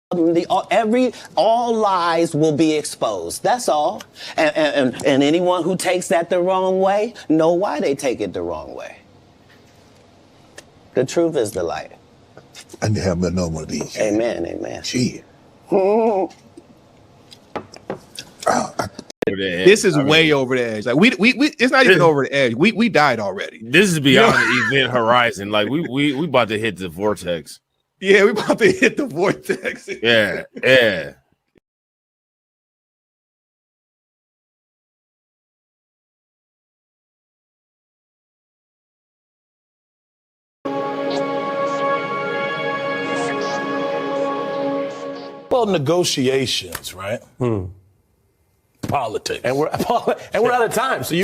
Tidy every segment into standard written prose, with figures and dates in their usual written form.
All lies will be exposed. That's all. And anyone who takes that the wrong way, know why they take it the wrong way. The truth is the light. I need to have another one of these. Amen, amen. Gee. This is way over the edge. Like we it's not even over the edge. We died already. This is beyond the event horizon. Like we about to hit the vortex. Yeah, we about to hit the vortex. Yeah. Well, negotiations, right? Politics. And we're out of time. So you.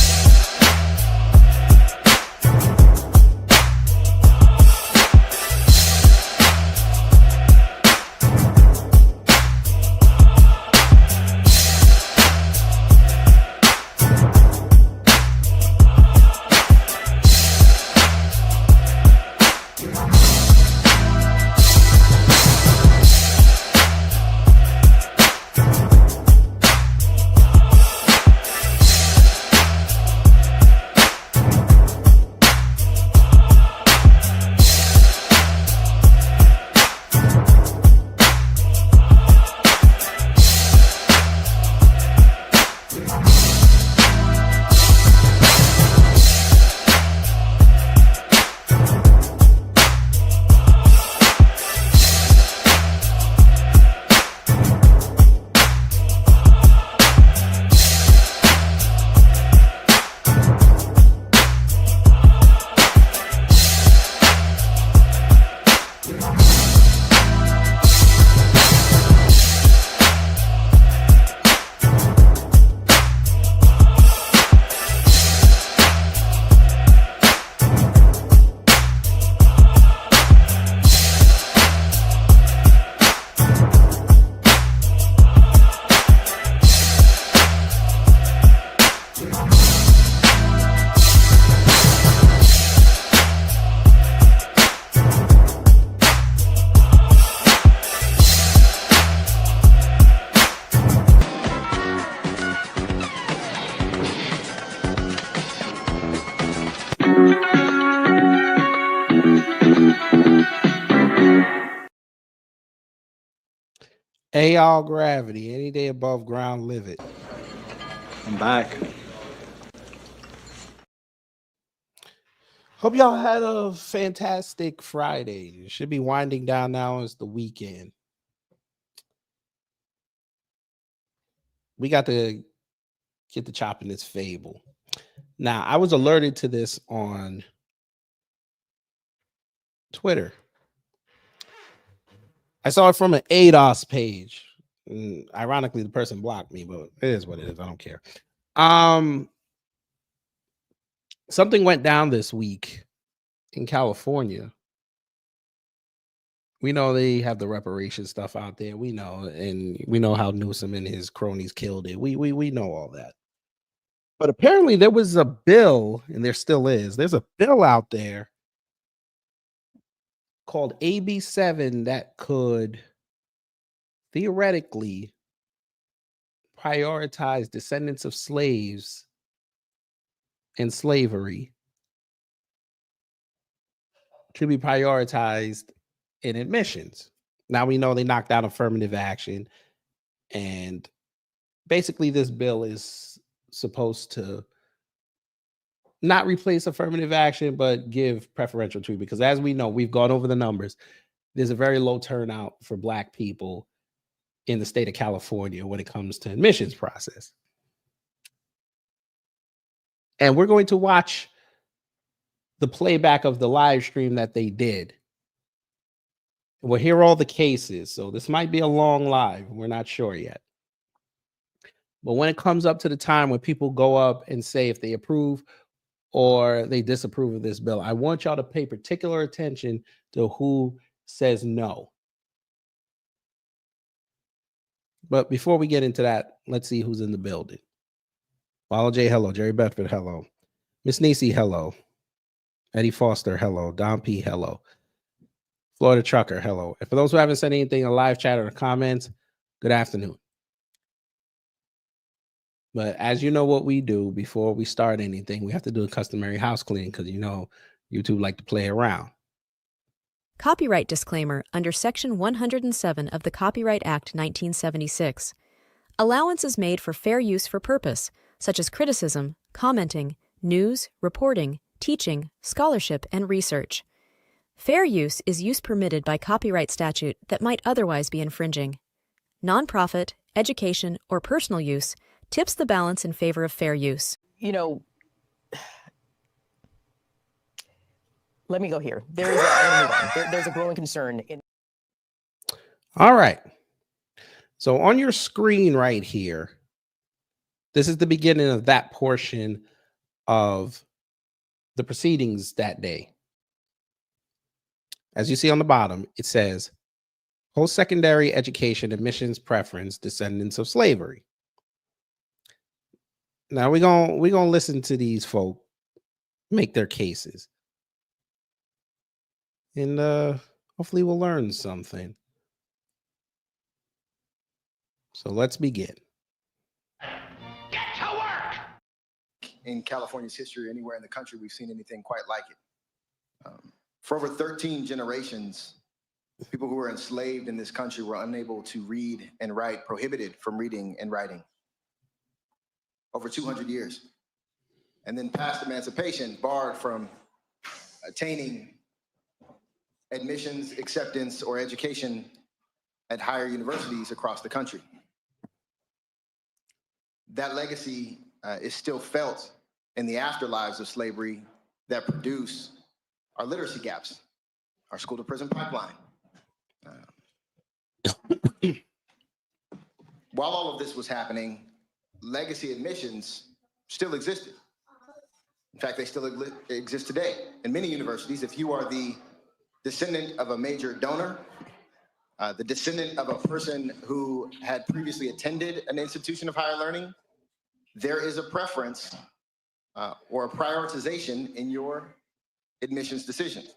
Hey, all gravity. Any day above ground, live it. I'm back. Hope y'all had a fantastic Friday. It should be winding down now. It's the weekend. We got to get the chopping this fable. Now, I was alerted to this on Twitter. I saw it from an ADOS page. And ironically, the person blocked me, but it is what it is. I don't care. Something went down this week in California. We know they have the reparations stuff out there. We know, and we know how Newsom and his cronies killed it. We know all that. But apparently there was a bill, and there still is. There's a bill out there called AB 7 that could theoretically prioritize descendants of slaves and slavery to be prioritized in admissions. Now we know they knocked out affirmative action, and basically this bill is supposed to not replace affirmative action, but give preferential treatment. Because as we know, we've gone over the numbers. There's a very low turnout for Black people in the state of California when it comes to admissions process. And we're going to watch the playback of the live stream that they did. We'll hear all the cases. So this might be a long live. We're not sure yet. But when it comes up to the time when people go up and say if they approve or they disapprove of this bill, I want y'all to pay particular attention to who says no. But before we get into that, let's see who's in the building. Follow J, hello. Jerry Bedford, hello. Miss Nisi, hello. Eddie Foster, hello. Don P, hello. Florida Trucker, hello. And for those who haven't said anything in the live chat or the comments, good afternoon. But as you know what we do before we start anything, we have to do a customary house cleaning because you know YouTube like to play around. Copyright disclaimer under Section 107 of the Copyright Act 1976. Allowance is made for fair use for purpose, such as criticism, commenting, news, reporting, teaching, scholarship, and research. Fair use is use permitted by copyright statute that might otherwise be infringing. Nonprofit, education, or personal use tips the balance in favor of fair use. You know, let me go here. There's a growing concern in. All right. So on your screen right here, this is the beginning of that portion of the proceedings that day. As you see on the bottom, it says post-secondary education admissions preference, descendants of slavery. Now we're gonna listen to these folk make their cases. And hopefully we'll learn something. So let's begin. Get to work! In California's history, anywhere in the country, we've seen anything quite like it. For over 13 generations, people who were enslaved in this country were unable to read and write, prohibited from reading and writing. Over 200 years. And then past emancipation, barred from attaining admissions, acceptance, or education at higher universities across the country. That legacy is still felt in the afterlives of slavery that produce our literacy gaps, our school to prison pipeline. While all of this was happening, legacy admissions still existed. In fact, they still exist today. In many universities, if you are the descendant of a major donor, the descendant of a person who had previously attended an institution of higher learning, there is a preference or a prioritization in your admissions decisions.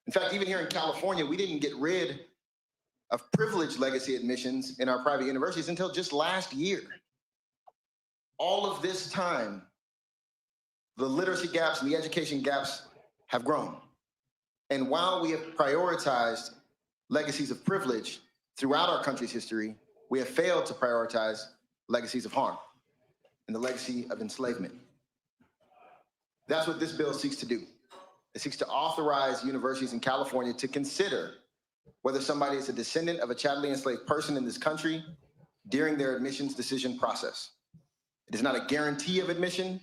In fact, even here in California, we didn't get rid of privileged legacy admissions in our private universities until just last year. All of this time, the literacy gaps and the education gaps have grown. And while we have prioritized legacies of privilege throughout our country's history, we have failed to prioritize legacies of harm and the legacy of enslavement. That's what this bill seeks to do. It seeks to authorize universities in California to consider whether somebody is a descendant of a chattelly enslaved person in this country during their admissions decision process. It is not a guarantee of admission.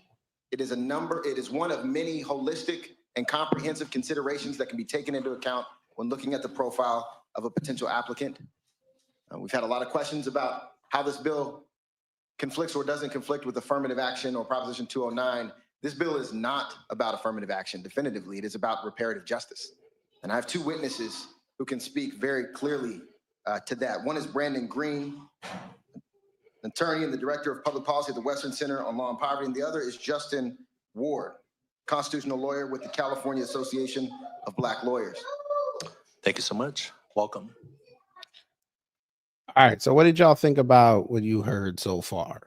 It is one of many holistic and comprehensive considerations that can be taken into account when looking at the profile of a potential applicant. We've had a lot of questions about how this bill conflicts or doesn't conflict with affirmative action or Proposition 209. This bill is not about affirmative action, definitively. It is about reparative justice. And I have two witnesses who can speak very clearly to that. One is Brandon Green, attorney and the director of public policy at the Western Center on Law and Poverty, and the other is Justin Ward, constitutional lawyer with the California Association of Black Lawyers. Thank you so much. Welcome. All right. So what did y'all think about what you heard so far?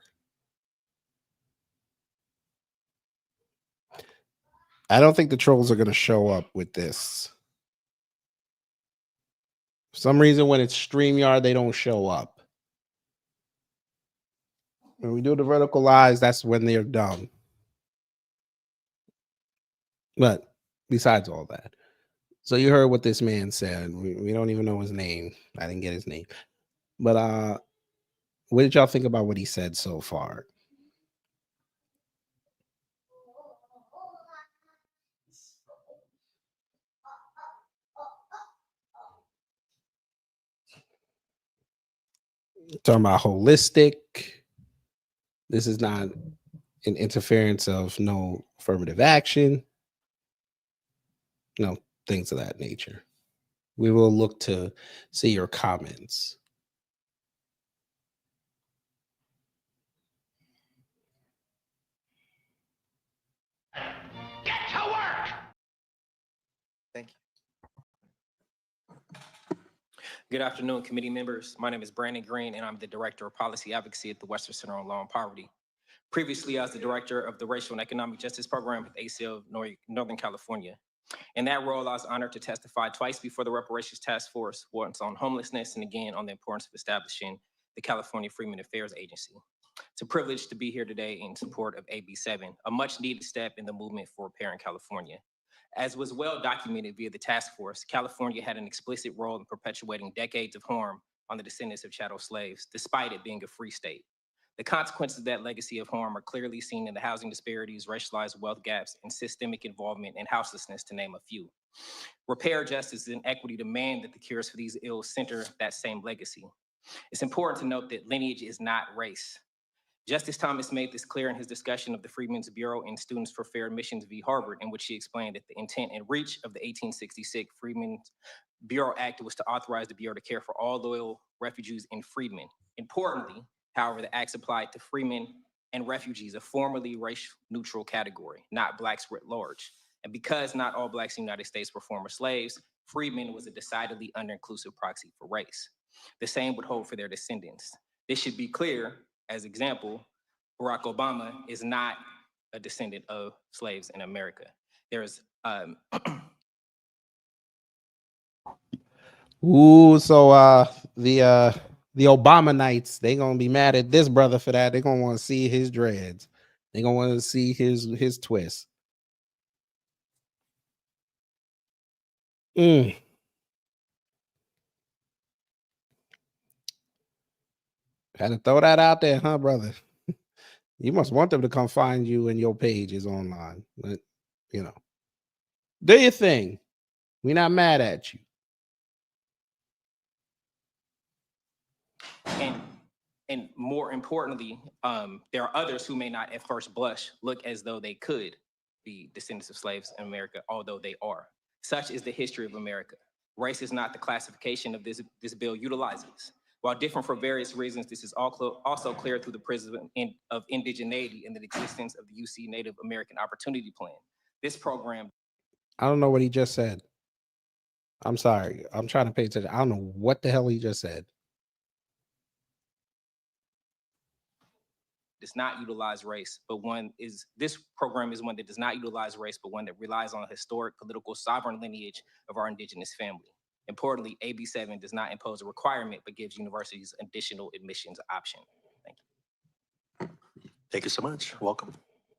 I don't think the trolls are going to show up with this. For some reason, when it's StreamYard, they don't show up. When we do the vertical lives, that's when they're done. But besides all that, so you heard what this man said. We don't even know his name. I didn't get his name. But what did y'all think about what he said so far? Talking about holistic. This is not an interference of no affirmative action. No, things of that nature. We will look to see your comments. Get to work! Thank you. Good afternoon, committee members. My name is Brandon Green, and I'm the Director of Policy Advocacy at the Western Center on Law and Poverty. Previously, I was the Director of the Racial and Economic Justice Program at ACL Northern California. In that role, I was honored to testify twice before the Reparations Task Force, once on homelessness and again on the importance of establishing the California Freedmen Affairs Agency. It's a privilege to be here today in support of AB 7, a much needed step in the movement for repair in California. As was well documented via the task force, California had an explicit role in perpetuating decades of harm on the descendants of chattel slaves, despite it being a free state. The consequences of that legacy of harm are clearly seen in the housing disparities, racialized wealth gaps, and systemic involvement in houselessness, to name a few. Repair, justice, and equity demand that the cures for these ills center that same legacy. It's important to note that lineage is not race. Justice Thomas made this clear in his discussion of the Freedmen's Bureau in Students for Fair Admissions v. Harvard, in which he explained that the intent and reach of the 1866 Freedmen's Bureau Act was to authorize the Bureau to care for all loyal refugees and freedmen. Importantly, however, the acts applied to freemen and refugees, a formerly race-neutral category, not blacks writ large. And because not all blacks in the United States were former slaves, freedmen was a decidedly under-inclusive proxy for race. The same would hold for their descendants. This should be clear. As example, Barack Obama is not a descendant of slaves in America. There's so the Obama Knights, they gonna be mad at this brother for that. They're gonna want to see his dreads. They're gonna want to see his twist. Had to throw that out there, huh, brother? You must want them to come find you and your page is online. But, you know, do your thing. We're not mad at you. And more importantly, there are others who may not at first blush look as though they could be descendants of slaves in America, although they are. Such is the history of America. Race is not the classification of this bill utilizes. While different for various reasons, this is also clear through the prism of indigeneity and the existence of the UC Native American Opportunity Plan. This program. I don't know what he just said. I'm sorry. I'm trying to pay attention. I don't know what the hell he just said. Does not utilize race, but this program is one that does not utilize race, but one that relies on a historic, political, sovereign lineage of our indigenous family. Importantly, AB 7 does not impose a requirement, but gives universities additional admissions option. Thank you. Thank you so much. Welcome.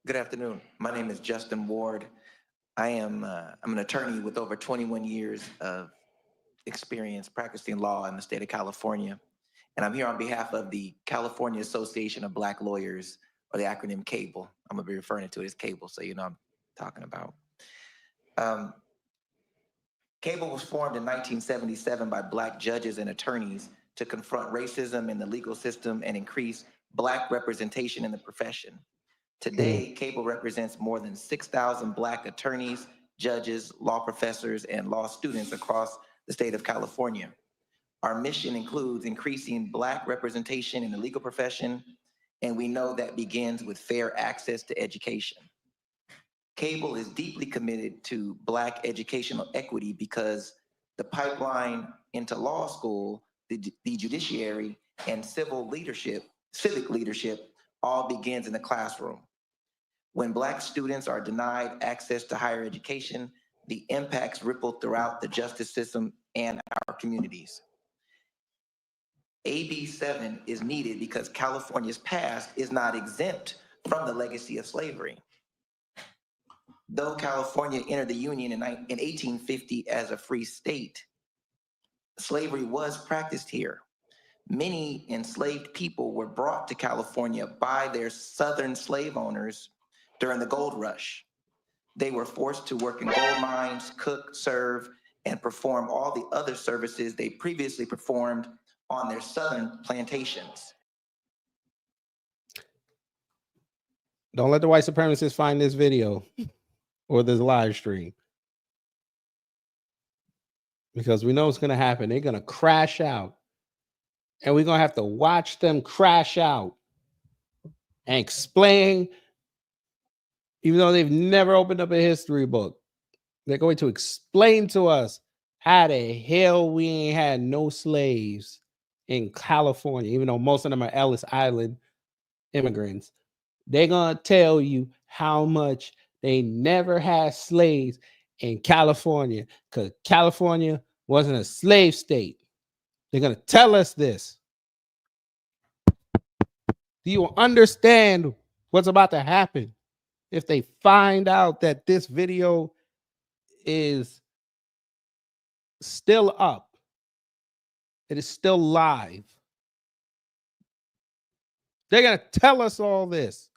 Good afternoon. My name is Justin Ward. I'm an attorney with over 21 years of experience practicing law in the state of California. And I'm here on behalf of the California Association of Black Lawyers, or the acronym CABLE. I'm gonna be referring to it as CABLE, so you know what I'm talking about. CABLE was formed in 1977 by Black judges and attorneys to confront racism in the legal system and increase Black representation in the profession. Today, CABLE represents more than 6,000 Black attorneys, judges, law professors, and law students across the state of California. Our mission includes increasing Black representation in the legal profession, and we know that begins with fair access to education. CABLE is deeply committed to Black educational equity because the pipeline into law school, the judiciary, and civic leadership all begins in the classroom. When Black students are denied access to higher education, the impacts ripple throughout the justice system and our communities. AB 7 is needed because California's past is not exempt from the legacy of slavery. Though California entered the Union in 1850 as a free state, slavery was practiced here. Many enslaved people were brought to California by their Southern slave owners during the gold rush. They were forced to work in gold mines, cook, serve, and perform all the other services they previously performed on their Southern plantations. Don't let the white supremacists find this video or this live stream, because we know what's going to happen. They're going to crash out, and we're going to have to watch them crash out and explain, even though they've never opened up a history book. They're going to explain to us how the hell we ain't had no slaves in California, even though most of them are Ellis Island immigrants. They're going to tell you how much they never had slaves in California because California wasn't a slave state. They're going to tell us this. Do you understand what's about to happen if they find out that this video is still up? It is still live. They're going to tell us all this.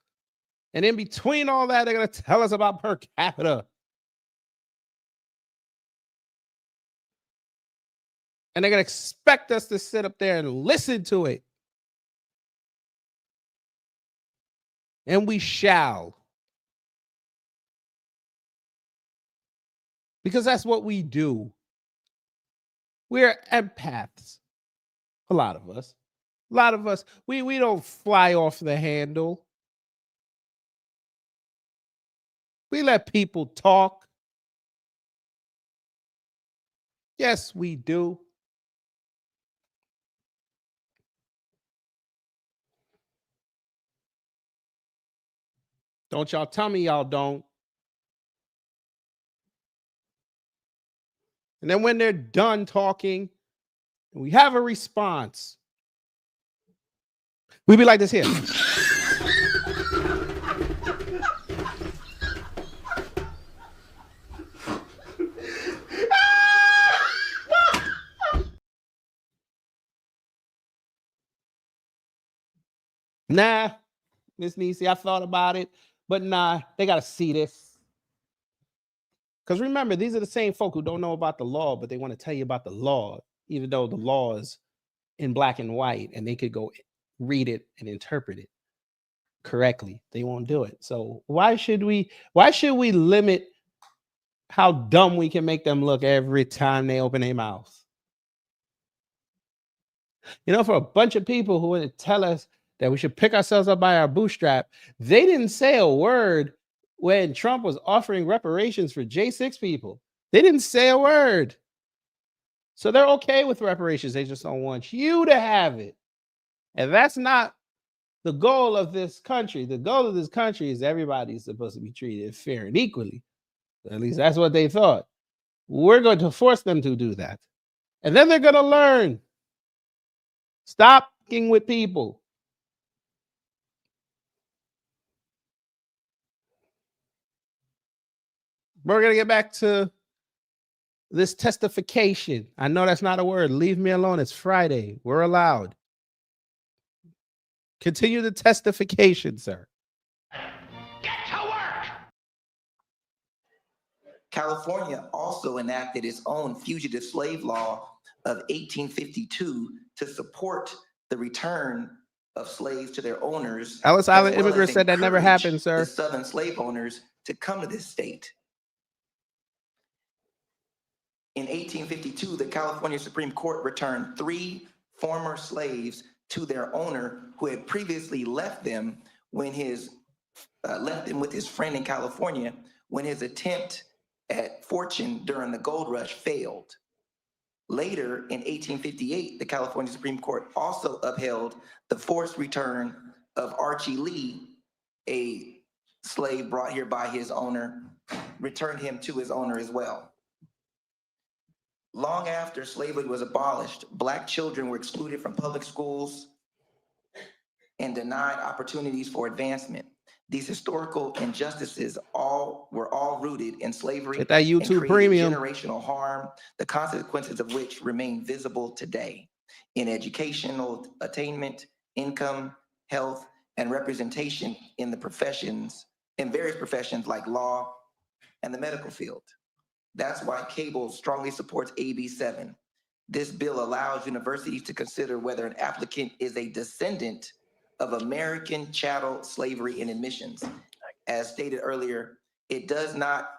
And in between all that, they're going to tell us about per capita. And they're going to expect us to sit up there and listen to it. And we shall. Because that's what we do. We're empaths. A lot of us. A lot of us, we don't fly off the handle. We let people talk. Yes, we do. Don't y'all tell me y'all don't. And then when they're done talking, we have a response. We be like this here. Nah, Miss Niecy, I thought about it, but nah, they got to see this. Because remember, these are the same folk who don't know about the law, but they want to tell you about the law, even though the law is in black and white and they could go read it and interpret it correctly. They won't do it. So why should we limit how dumb we can make them look every time they open their mouth? You know, for a bunch of people who would tell us that we should pick ourselves up by our bootstrap, they didn't say a word when Trump was offering reparations for J6 people. They didn't say a word. So they're okay with reparations. They just don't want you to have it. And that's not the goal of this country. The goal of this country is everybody's supposed to be treated fair and equally. At least that's what they thought. We're going to force them to do that. And then they're going to learn. Stop fucking with people. We're going to get back to this testification. I know that's not a word. Leave me alone. It's Friday. We're allowed. Continue the testification, sir. Get to work! California also enacted its own fugitive slave law of 1852 to support the return of slaves to their owners. Ellis Island immigrants said that never happened, sir. The Southern slave owners to come to this state. In 1852, the California Supreme Court returned 3 former slaves to their owner who had previously left them when left them with his friend in California when his attempt at fortune during the gold rush failed. Later, in 1858, the California Supreme Court also upheld the forced return of Archie Lee, a slave brought here by his owner, returned him to his owner as well. Long after slavery was abolished, Black children were excluded from public schools and denied opportunities for advancement. These historical injustices were all rooted in slavery. Get that YouTube premium. Generational harm, the consequences of which remain visible today in educational attainment, income, health, and representation in the professions, in various professions like law and the medical field. That's why Cable strongly supports AB 7. This bill allows universities to consider whether an applicant is a descendant of American chattel slavery in admissions. As stated earlier, it does not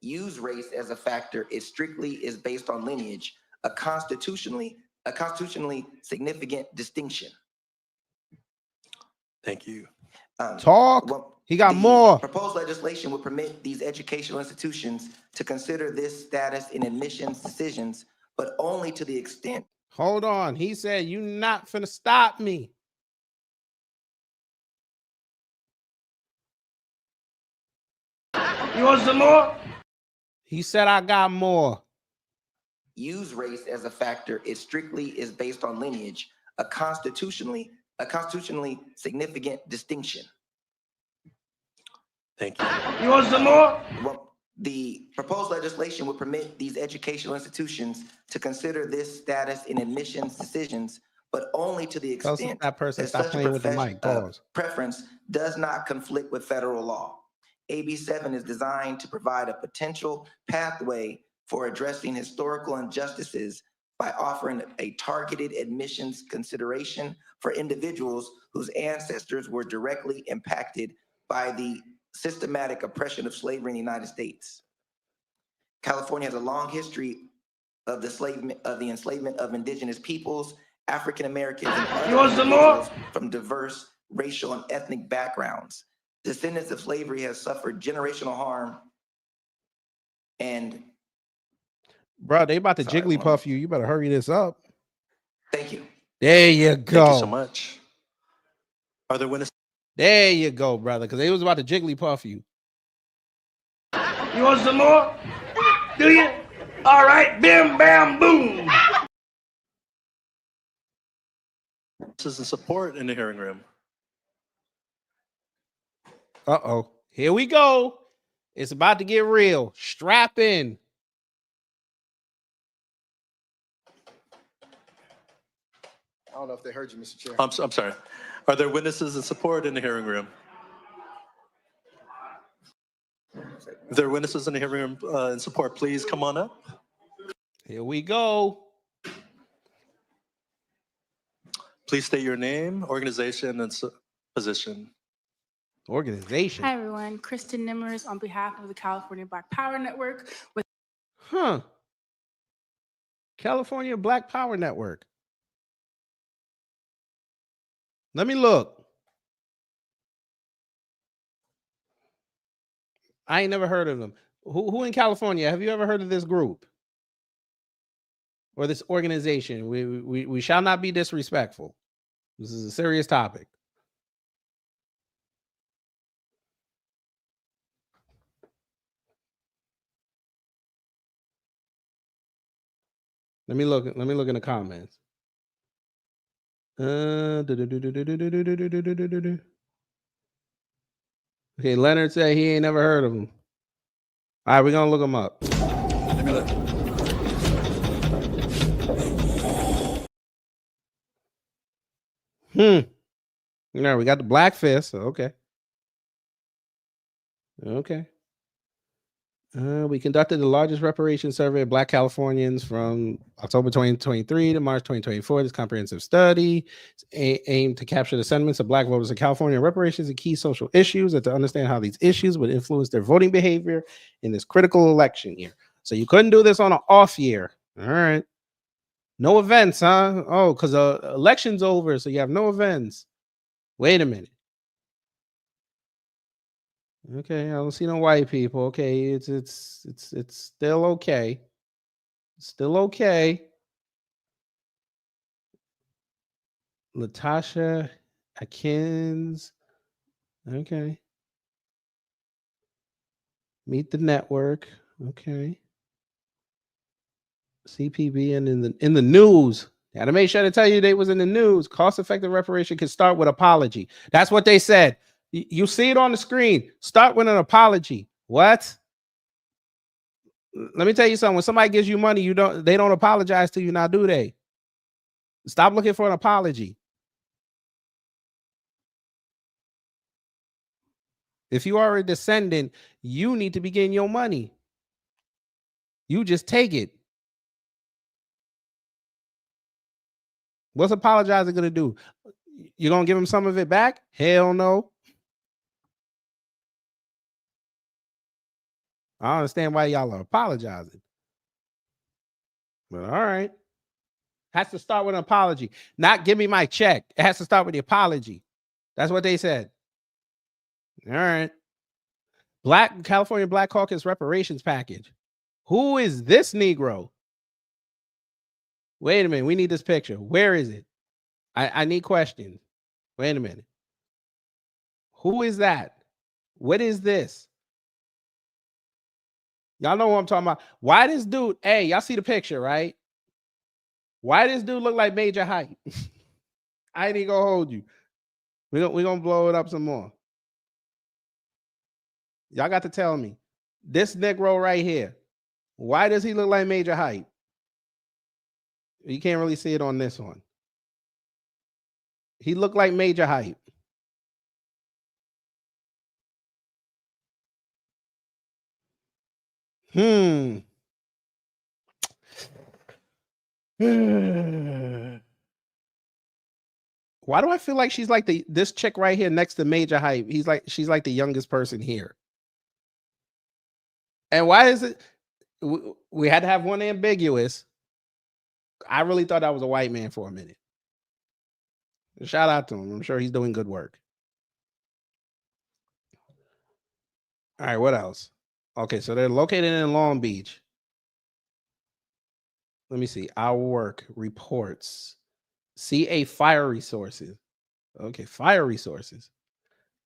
use race as a factor. It strictly is based on lineage, a constitutionally significant distinction. Thank you. Talk. He got more. Proposed legislation would permit these educational institutions to consider this status in admissions decisions but only to the extent. Hold on. He said, "You not finna stop me." You want some more? He said, "I got more." Use race as a factor. It strictly is based on lineage, a constitutionally significant distinction. Thank you. You want some more? Well, the proposed legislation would permit these educational institutions to consider this status in admissions decisions, but only to the extent that person that stop such playing with the mic. Pause. preference does not conflict with federal law. AB 7 is designed to provide a potential pathway for addressing historical injustices by offering a targeted admissions consideration for individuals whose ancestors were directly impacted by the systematic oppression of slavery in the United States. California has a long history of the enslavement of indigenous peoples, African Americans, and other individuals from diverse racial and ethnic backgrounds. Descendants of slavery have suffered generational harm and. Bro, they about to Jigglypuff you. You better hurry this up. Thank you. There you go. Thank you so much. Are there witnesses? There you go, brother, because they was about to Jigglypuff you. You want some more? Do you? All right, bim, bam, boom. This is support in the hearing room. Uh-oh. Here we go. It's about to get real. Strap in. I don't know if they heard you, Mr. Chair. I'm sorry. Are there witnesses in support in the hearing room? If there are witnesses in the hearing room in support, please come on up. Here we go. Please state your name, organization, and position. Organization. Hi, everyone. Kristen Nimmers on behalf of the California Black Power Network. California Black Power Network. Let me look. I ain't never heard of them. Who in California? Have you ever heard of this group or this organization? We shall not be disrespectful. This is a serious topic. Let me look in the comments. Okay, Leonard said he ain't never heard of them. All right, we're gonna look them up. Let me look. Now we got the Black Fist. Okay. We conducted the largest reparations survey of Black Californians from October 2023 to March 2024. This comprehensive study aimed to capture the sentiments of Black voters in California on reparations and key social issues, and to understand how these issues would influence their voting behavior in this critical election year. So you couldn't do this on an off year. All right. No events, huh? Oh, because the election's over, so you have no events. Wait a minute. Okay, I don't see no white people. Okay, it's still okay. Still okay. Latasha Akins. Okay. Meet the network. Okay. CPB and in the news. Got to make sure to tell you they was in the news. Cost-effective reparation can start with apology. That's what they said. You see it on the screen. Start with an apology. What? Let me tell you something. When somebody gives you money, they don't apologize to you now, do they? Stop looking for an apology. If you are a descendant, you need to be getting your money. You just take it. What's apologizing going to do? You're going to give him some of it back? Hell no. I don't understand why y'all are apologizing. But all right. Has to start with an apology. Not give me my check. It has to start with the apology. That's what they said. All right. California Black Caucus reparations package. Who is this Negro? Wait a minute. We need this picture. Where is it? I need questions. Wait a minute. Who is that? What is this? Y'all know what I'm talking about. Why this dude? Hey, y'all see the picture, right? Why this dude look like Major Hype? I ain't even gonna hold you. We're gonna blow it up some more. Y'all got to tell me. This Negro right here. Why does he look like Major Hype? You can't really see it on this one. He looked like Major Hype. Why do I feel like she's like this chick right here next to Major Hype? She's like the youngest person here. And why is it we had to have one ambiguous? I really thought that was a white man for a minute. Shout out to him. I'm sure he's doing good work. All right, what else? Okay, so they're located in Long Beach. Let me see. Our work reports. CA Fire Resources. Okay, fire resources.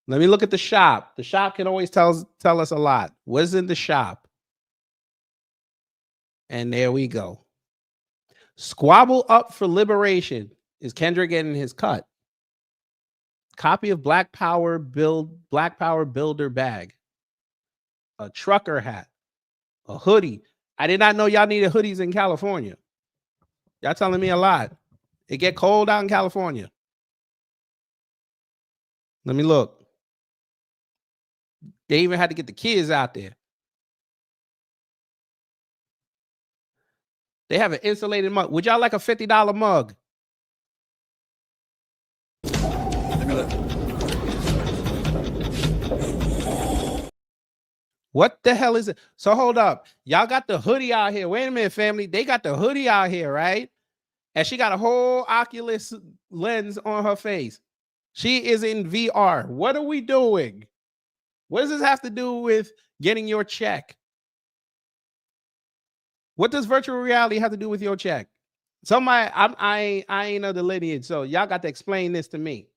Let me look at the shop. The shop can always tell us a lot. What's in the shop? And there we go. Squabble up for liberation. Is Kendrick getting his cut? Copy of Black Power Builder bag. A trucker hat. A hoodie. I did not know y'all needed hoodies in California. Y'all telling me a lot. It get cold out in California. Let me look. They even had to get the kids out there. They have an insulated mug. Would y'all like a $50 mug? What the hell is it? So hold up. Y'all got the hoodie out here. Wait a minute, family. They got the hoodie out here, right? And she got a whole Oculus lens on her face. She is in VR. What are we doing? What does this have to do with getting your check? What does virtual reality have to do with your check? Somebody, I ain't of the lineage, so y'all got to explain this to me.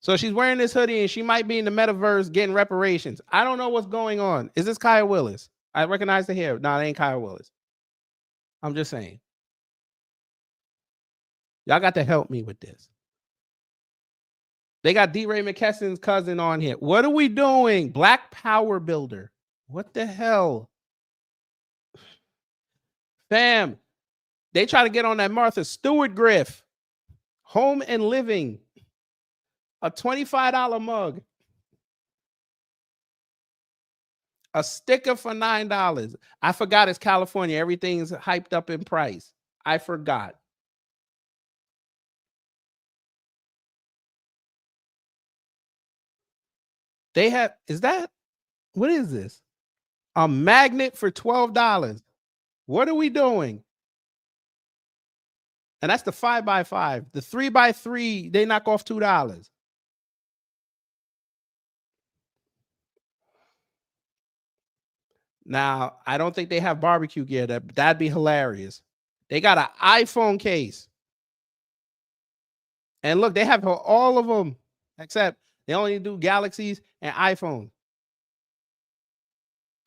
So she's wearing this hoodie and she might be in the metaverse getting reparations. I don't know what's going on. Is this Kaya Willis? I recognize the hair. No, it ain't Kaya Willis. I'm just saying. Y'all got to help me with this. They got D-Ray McKesson's cousin on here. What are we doing? Black Power Builder. What the hell? Fam, they try to get on that Martha Stewart griff. Home and Living. A $25 mug. A sticker for $9. I forgot it's California. Everything's hyped up in price. I forgot. They have, what is this? A magnet for $12. What are we doing? And that's the 5x5. The 3x3, they knock off $2. Now, I don't think they have barbecue gear. That'd be hilarious. They got an iPhone case. And look, they have all of them, except they only do Galaxies and iPhone.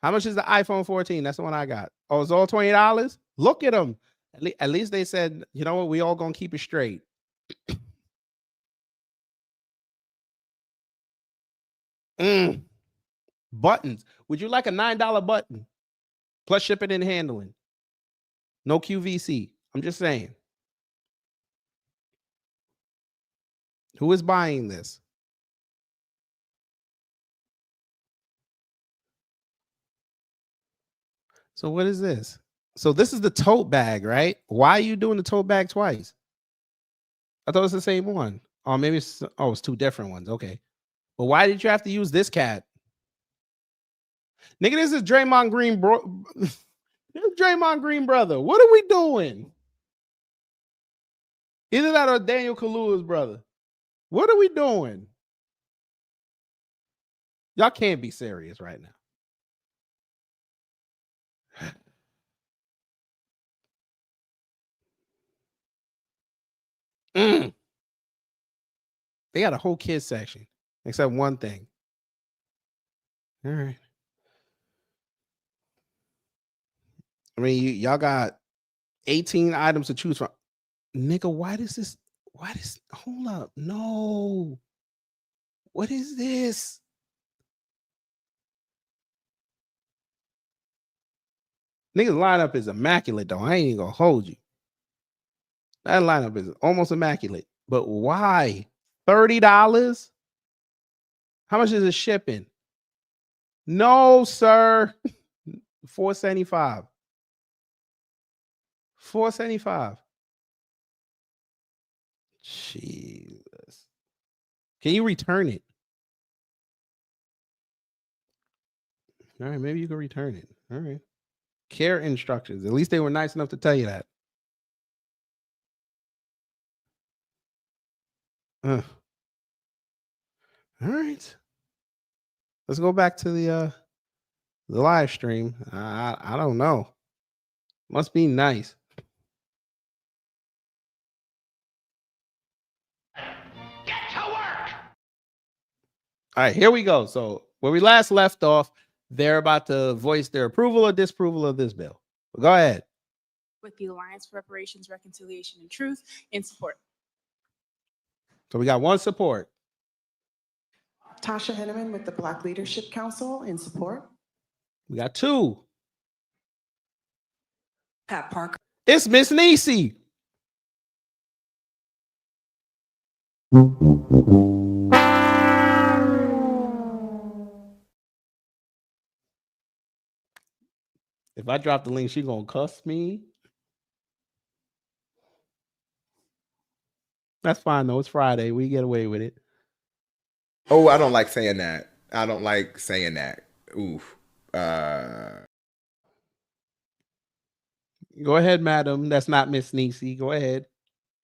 How much is the iPhone 14? That's the one I got. Oh, it's all $20? Look at them. At least they said, you know what? We all going to keep it straight. Buttons. Would you like a $9 button? Plus shipping and handling. No QVC. I'm just saying. Who is buying this? So what is this? So this is the tote bag, right? Why are you doing the tote bag twice? I thought it was the same one. Oh, maybe it's two different ones. Okay. But why did you have to use this cat? Nigga, this is Draymond Green, bro. This is Draymond Green, brother. What are we doing? Either that or Daniel Kaluuya's brother. What are we doing? Y'all can't be serious right now. They got a whole kids section, except one thing. All right. I mean, y'all got 18 items to choose from. Nigga, hold up. No. What is this? Niggas lineup is immaculate, though. I ain't even gonna hold you. That lineup is almost immaculate. But why? $30? How much is it shipping? No, sir. $4.75. $4.75. Jesus. Can you return it? All right, maybe you can return it. All right. Care instructions. At least they were nice enough to tell you that. All right. Let's go back to the live stream. I don't know. Must be nice. Get to work! All right, here we go. So where we last left off, they're about to voice their approval or disapproval of this bill. Go ahead. With the Alliance for Reparations, Reconciliation, and Truth in support. So we got one support. Tasha Henneman with the Black Leadership Council in support. We got two. Pat Parker. It's Miss Niecy. If I drop the link, she gonna cuss me. That's fine though. It's Friday. We get away with it. Oh, I don't like saying that. I don't like saying that. Oof. Go ahead, madam. That's not Miss Niecy. Go ahead.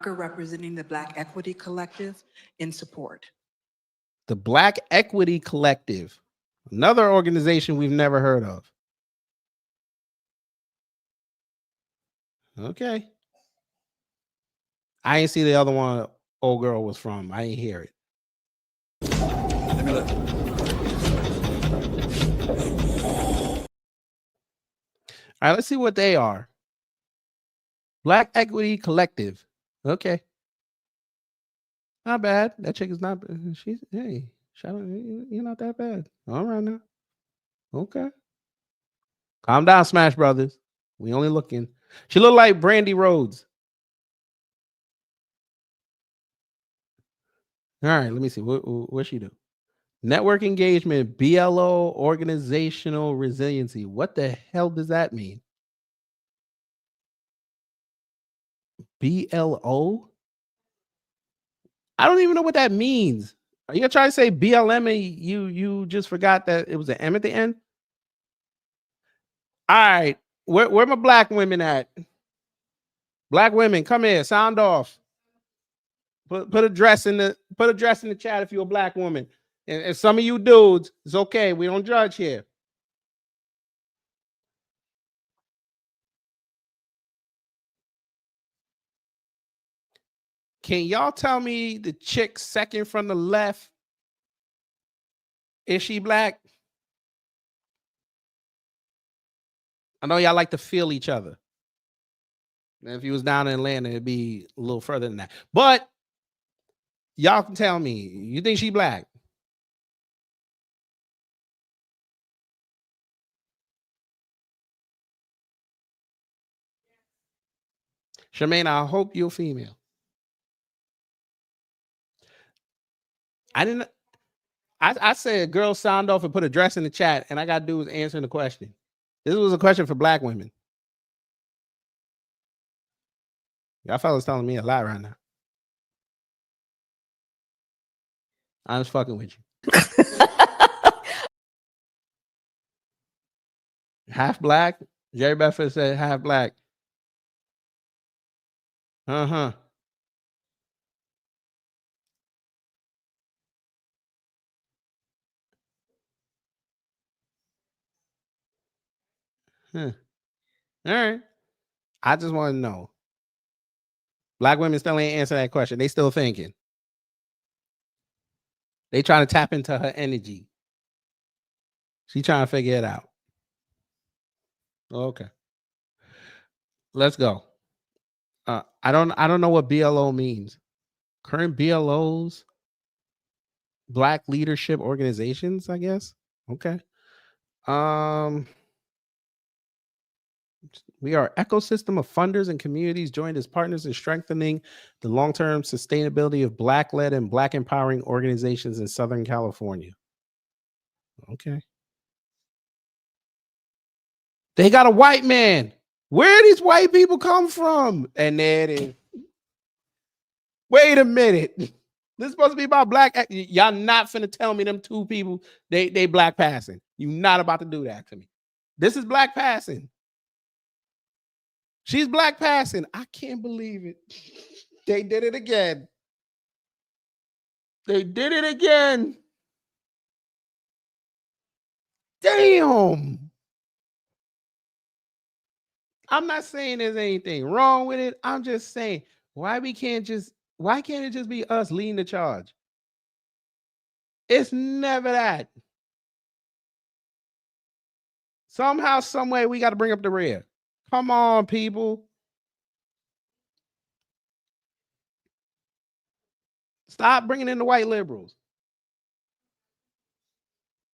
Representing the Black Equity Collective in support. The Black Equity Collective, another organization we've never heard of. Okay. I ain't see the other one old girl was from. I ain't hear it. All right, let's see what they are. Black Equity Collective. Okay. Not bad. That chick is not bad. Hey, shout out, you're not that bad. All right now. Okay. Calm down, Smash Brothers. We only looking. She look like Brandy Rhodes. All right, let me see. What she do? Network engagement, BLO, organizational resiliency. What the hell does that mean? BLO? I don't even know what that means. Are you gonna try to say BLM and you just forgot that it was an M at the end? All right, where my black women at? Black women, come here. Sound off. Put a dress in the chat if you're a black woman. And if some of you dudes, it's okay. We don't judge here. Can y'all tell me the chick second from the left? Is she black? I know y'all like to feel each other. And if you was down in Atlanta, it'd be a little further than that. But y'all can tell me, you think she black? Charmaine, I hope you're female. I said girls sound off and put a dress in the chat, and I got dudes answering the question. This was a question for black women. Y'all fellas telling me a lie right now. I'm just fucking with you. Half black. Jerry Bedford said half black. Uh-huh. Huh. All right. I just want to know. Black women still ain't answer that question. They still thinking. They trying to tap into her energy. She trying to figure it out. Okay. Let's go. I don't know what BLO means. Current BLOs, Black leadership organizations, I guess. Okay. We are ecosystem of funders and communities joined as partners in strengthening the long-term sustainability of Black-led and Black empowering organizations in Southern California. Okay. They got a white man. Where these white people come from? And there it is. Wait a minute. This is supposed to be about Black. Y'all not finna tell me them two people, they Black passing. You not about to do that to me. This is Black passing. She's Black passing. I can't believe it. They did it again. They did it again. Damn. I'm not saying there's anything wrong with it. I'm just saying why can't it just be us leading the charge? It's never that. Somehow, some way, we got to bring up the rear. Come on, people. Stop bringing in the white liberals.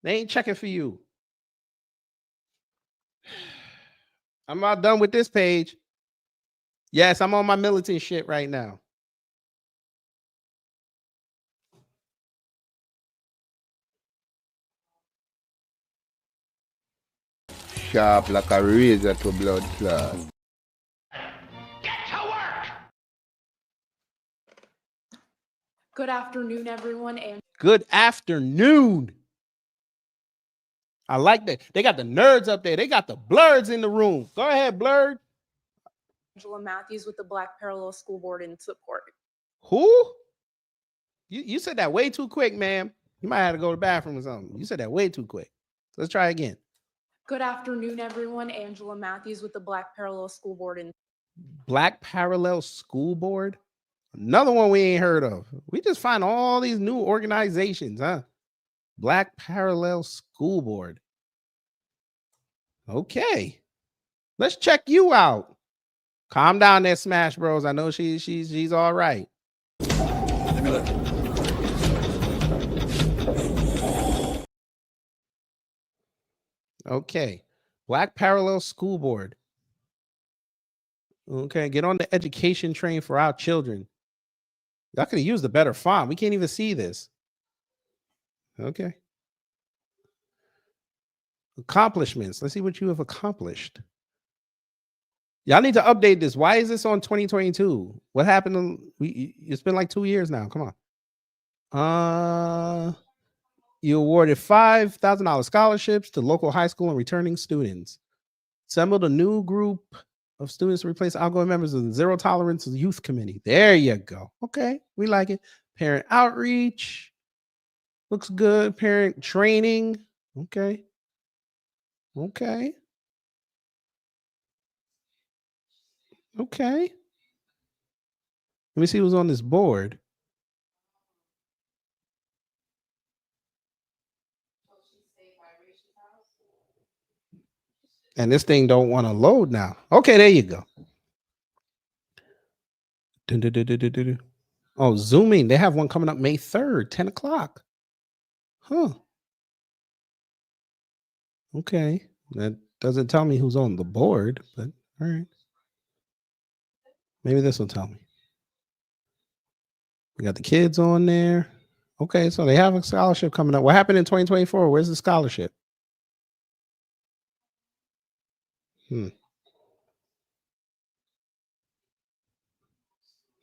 They ain't checking for you. I'm not done with this page. Yes, I'm on my militant shit right now. Sharp like a razor to blood clot. Good afternoon, everyone. And Good afternoon. I like that. They got the nerds up there. They got the blurs in the room. Go ahead, blurred. Angela Matthews with the Black Parallel School Board in support. Who? You said that way too quick, ma'am. You might have to go to the bathroom or something. You said that way too quick. So let's try again. Good afternoon, everyone. Angela Matthews with the Black Parallel School Board in Black Parallel School Board. Another one we ain't heard of. We just find all these new organizations, huh? Black Parallel School Board. Okay. Let's check you out. Calm down there, Smash Bros. I know she's all right. Let me look. Okay. Black Parallel School Board. Okay, get on the education train for our children. Y'all could have used a better font. We can't even see this. Okay. Accomplishments. Let's see what you have accomplished. Y'all need to update this. Why is this on 2022? What happened? It's been like 2 years now. Come on. You awarded $5,000 scholarships to local high school and returning students. Assembled a new group of students to replace outgoing members of the Zero Tolerance Youth Committee. There you go. Okay, we like it. Parent outreach. Looks good. Parent training. Okay. Okay. Okay. Let me see who's on this board. And this thing don't want to load now. Okay, there you go. Oh, zooming. They have one coming up May 3rd, 10 o'clock. Huh. Okay. That doesn't tell me who's on the board, but all right. Maybe this will tell me. We got the kids on there. Okay, so they have a scholarship coming up. What happened in 2024? Where's the scholarship?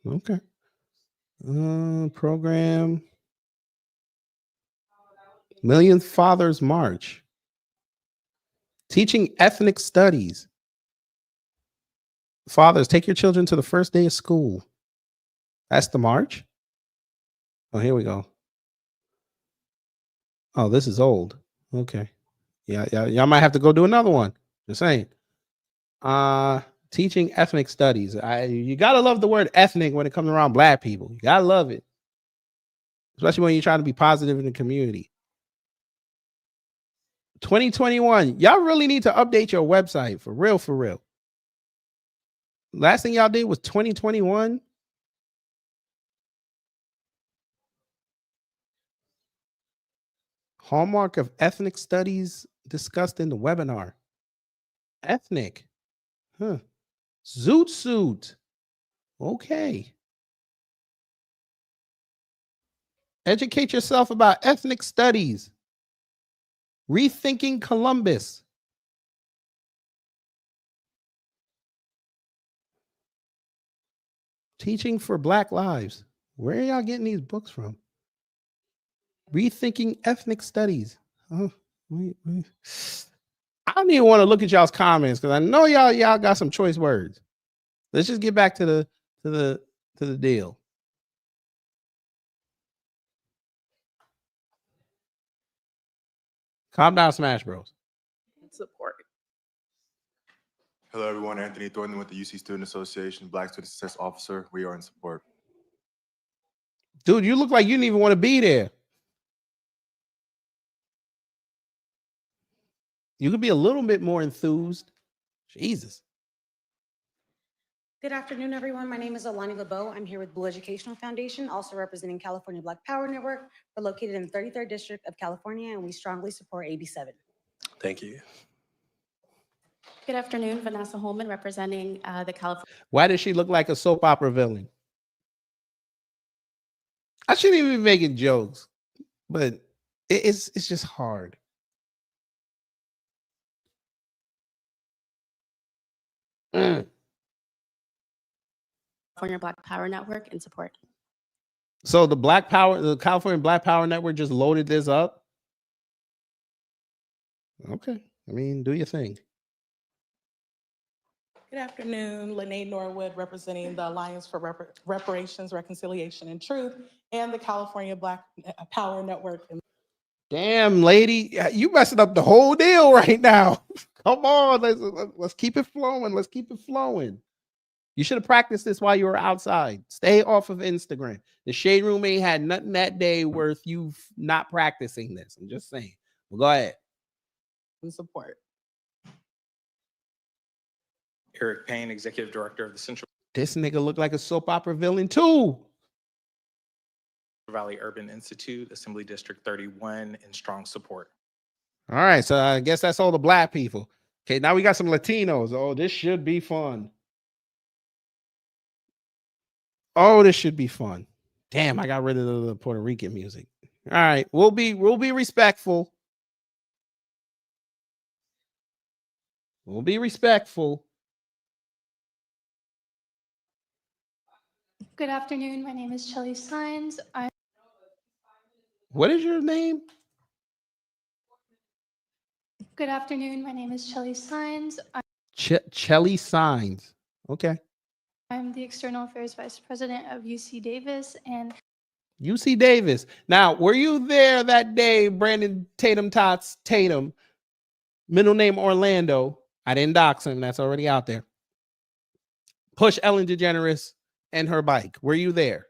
Okay. Program. Million Fathers March. Teaching ethnic studies. Fathers, take your children to the first day of school. That's the march? Oh, here we go. Oh, this is old. Okay. Yeah, y'all might have to go do another one. Just saying. Teaching ethnic studies. You gotta love the word ethnic when it comes around black people. You gotta love it, especially when you're trying to be positive in the community. 2021. Y'all really need to update your website for real, for real. Last thing y'all did was 2021. Hallmark of ethnic studies discussed in the webinar. Ethnic. Huh. Zoot suit. Okay. Educate yourself about ethnic studies. Rethinking Columbus. Teaching for Black Lives. Where are y'all getting these books from? Rethinking Ethnic Studies. Oh, I don't even want to look at y'all's comments because I know y'all got some choice words. Let's just get back to the deal. Calm down, Smash Bros. Support. Hello, everyone. Anthony Thornton with the UC Student Association, Black Student Success Officer. We are in support. Dude, you look like you didn't even want to be there. You could be a little bit more enthused. Jesus. Good afternoon, everyone. My name is Alani LeBeau. I'm here with Blue Educational Foundation, also representing California Black Power Network. We're located in the 33rd District of California, and we strongly support AB7. Thank you. Good afternoon, Vanessa Holman, representing the California. Why does she look like a soap opera villain? I shouldn't even be making jokes, but it's just hard. California Black Power Network in support. So the California Black Power Network just loaded this up. Okay. I mean, do your thing. Good afternoon, Lene Norwood, representing the Alliance for Reparations, Reconciliation, and Truth, and the California Black Power Network. Damn, lady, you messing up the whole deal right now. Come on, let's keep it flowing. Let's keep it flowing. You should have practiced this while you were outside. Stay off of Instagram. The Shade Room ain't had nothing that day worth you not practicing this. I'm just saying. Well, go ahead. In support. Eric Payne, Executive Director of the Central This nigga look like a soap opera villain too. Valley Urban Institute, Assembly District 31, in strong support. All right, so I guess that's all the black people. Okay, now we got some Latinos. Oh, this should be fun. Oh, this should be fun. Damn, I got rid of the Puerto Rican music. All right, we'll be respectful. We'll be respectful. Good afternoon. My name is Shelly Sines. What is your name? Good afternoon. My name is Shelly Sines. Chelly Signs. Okay. I'm the External Affairs Vice President of UC Davis and UC Davis. Now, were you there that day, Brandon Tatum, middle name Orlando? I didn't dox him. That's already out there. Push Ellen DeGeneres and her bike. Were you there?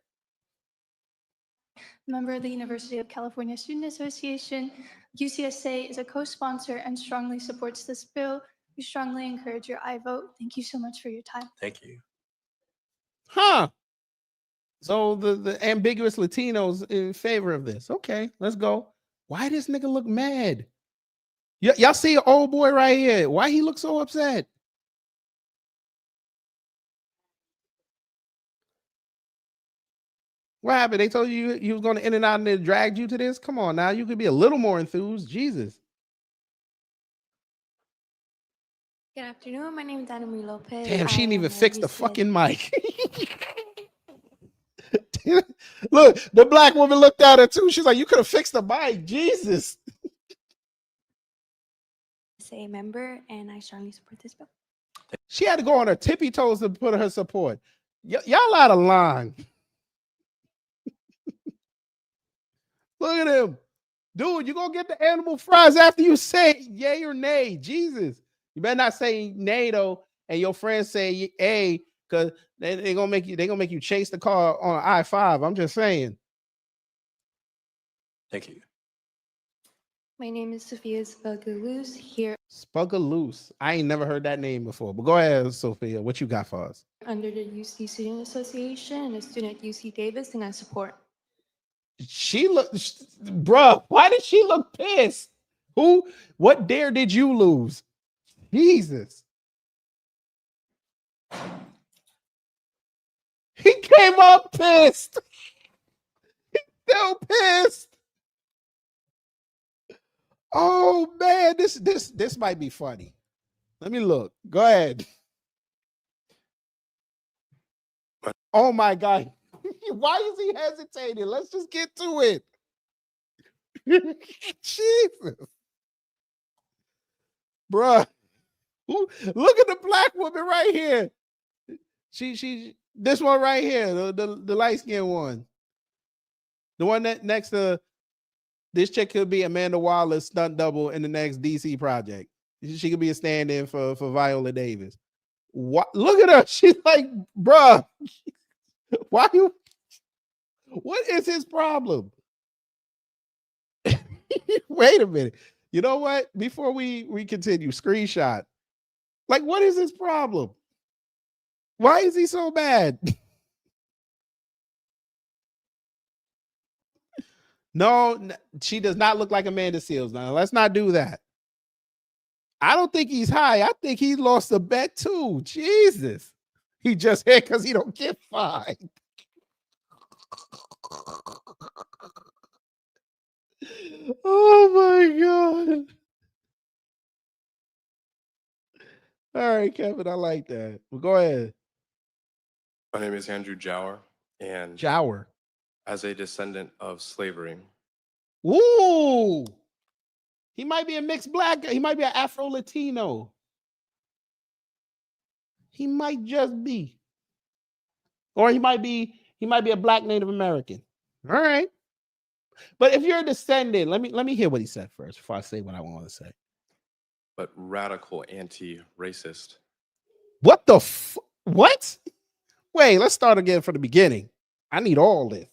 member of the University of California Student Association. UCSA is a co-sponsor and strongly supports this bill. We strongly encourage your aye vote. Thank you so much for your time. Thank you. Huh. So the ambiguous Latinos in favor of this. Okay, let's go. Why this nigga look mad? Y'all see an old boy right here. Why he look so upset? What happened? They told you you was going to in and out and they dragged you to this? Come on now. You could be a little more enthused. Jesus. Good afternoon. My name is Anna-Marie Lopez. Damn, she didn't I even am fix the UCSA. fucking mic. Look, the black woman looked at her too. She's like, you could have fixed the mic. Jesus. A member, and I strongly support this bill. She had to go on her tippy toes to put her support. Y'all out of line. Look at him. Dude, you're going to get the animal fries after you say yay or nay. Jesus. You better not say nay, though. and your friends say A, because they're gonna make you chase the car on I-5. I'm just saying. Thank you. My name is Sophia Spugaloose here Spugaloose. I ain't never heard that name before. But go ahead, Sophia. What you got for us? under the UC Student Association and a student at UC Davis, and I support. She look, bruh. Why did she look pissed? What dare did you lose? Jesus. He came up pissed. Still pissed. Oh man, this might be funny. Let me look. Go ahead. Oh my God. Why is he hesitating? Let's just get to it. Jesus. Bruh. Look at the black woman right here. She this one right here, the light-skinned one. The one that next to this chick could be Amanda Waller's stunt double in the next DC project. She could be a stand-in for Viola Davis. What? Look at her. She's like, bruh. Why you? What is his problem? Wait a minute. You know what? Before we continue, screenshot. Like, what is his problem? Why is he so bad? No, she does not look like Amanda Seals. Now, let's not do that. I don't think he's high. I think he lost a bet too. Jesus. He just hit because he don't get fined. Oh my God. All right, Kevin, I like that. Well, go ahead. My name is Andrew Jower, and Jower. As a descendant of slavery. Ooh. He might be a mixed black. He might be an Afro-Latino. He might just be. Or he might be a black Native American. All right. But if you're a descendant, let me hear what he said first before I say what I want to say. But radical anti-racist. What the what? Wait, let's start again from the beginning. I need all this.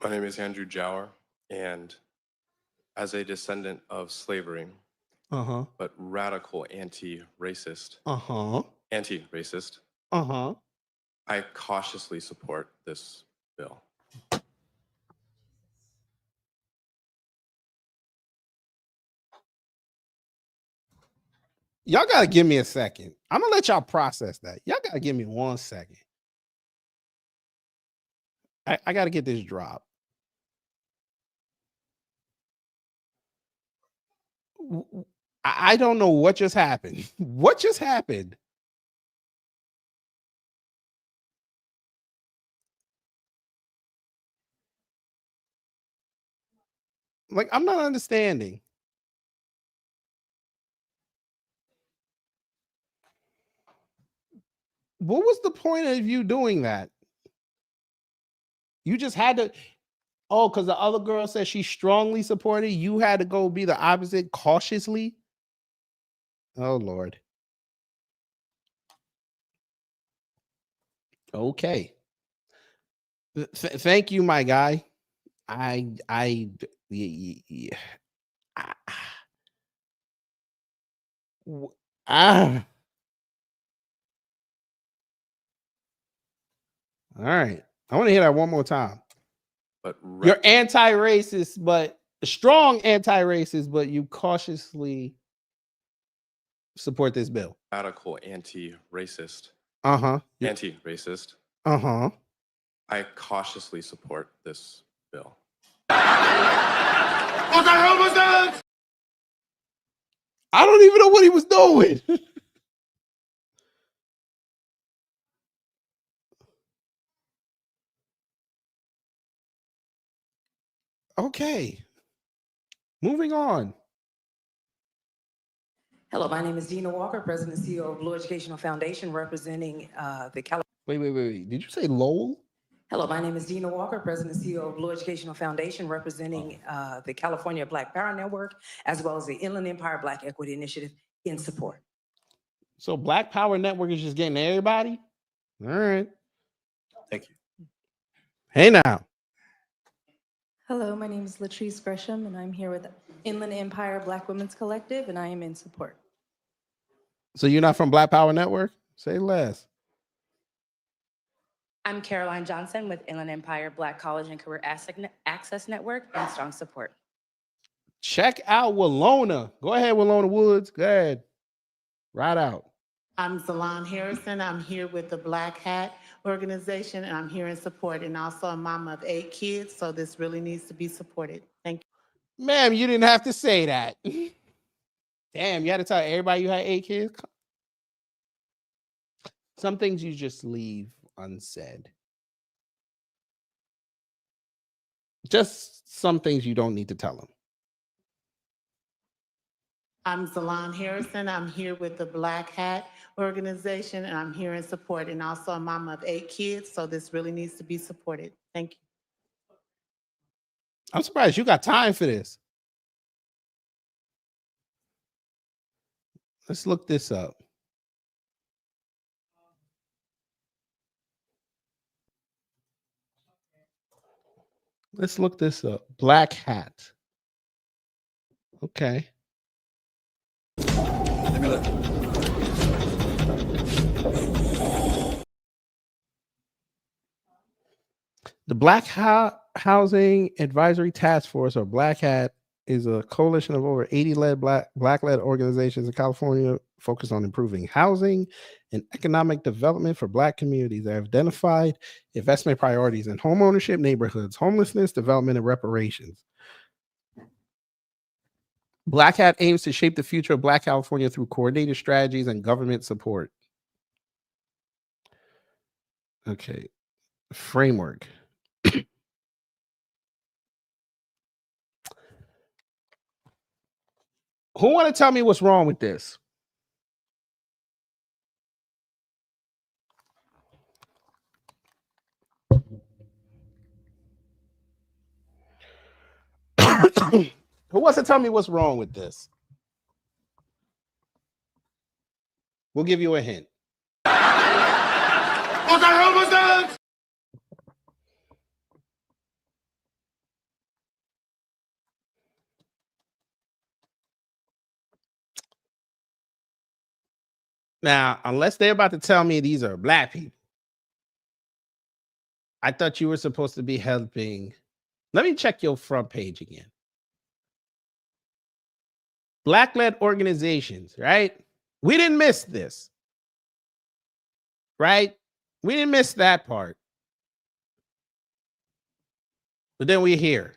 My name is Andrew Jower, and as a descendant of slavery, but radical anti-racist, anti-racist, I cautiously support this bill. Y'all gotta give me a second. I'm gonna let y'all process that. Y'all gotta give me 1 second. I gotta get this drop. I don't know what just happened. What just happened? Like, I'm not understanding. What was the point of you doing that? You just had to, oh, because the other girl said she strongly supported, you had to go be the opposite cautiously? Oh, Lord. Okay. Thank you, my guy. All right. I want to hear that one more time. But you're anti-racist, but strong anti-racist, but you cautiously support this bill. Radical anti-racist. Anti-racist. I cautiously support this bill. I don't even know what he was doing. Okay. Moving on. Hello, my name is Dina Walker, President and CEO of Blue Educational Foundation, representing the California. Wait. Did you say Lowell? Hello, my name is Dina Walker, President and CEO of Blue Educational Foundation, representing the California Black Power Network, as well as the Inland Empire Black Equity Initiative in support. So Black Power Network is just getting everybody? All right. Thank you. Hey now. Hello, my name is Latrice Gresham, and I'm here with Inland Empire Black Women's Collective, and I am in support. So you're not from Black Power Network? Say less. I'm Caroline Johnson with Inland Empire Black College and Career Access Network and strong support. Check out Walona. Go ahead, Walona Woods. Go ahead. Right out. I'm Zalon Harrison. I'm here with the Black Hat organization, and I'm here in support, and also a mom of 8 kids, so this really needs to be supported. Thank you. Ma'am, you didn't have to say that. Damn, you had to tell everybody you had 8 kids? Some things you just leave unsaid. Just some things you don't need to tell them. I'm Zalon Harrison. I'm here with the Black Hat organization, and I'm here in support, and also a mom of 8 kids, so this really needs to be supported. Thank you. I'm surprised you got time for this. Let's look this up. Let's look this up. Black Hat. Okay. Let me look. The Black Housing Advisory Task Force, or Black Hat, is a coalition of over 80 Black-led organizations in California focused on improving housing and economic development for Black communities. They have identified investment priorities in home ownership, neighborhoods, homelessness, development, and reparations. Black Hat aims to shape the future of Black California through coordinated strategies and government support. Okay. Framework. Who want to tell me what's wrong with this? Who wants to tell me what's wrong with this? We'll give you a hint. Now, unless they're about to tell me these are Black people, I thought you were supposed to be helping. Let me check your front page again. Black-led organizations, right? We didn't miss this, right? We didn't miss that part. But then we're here.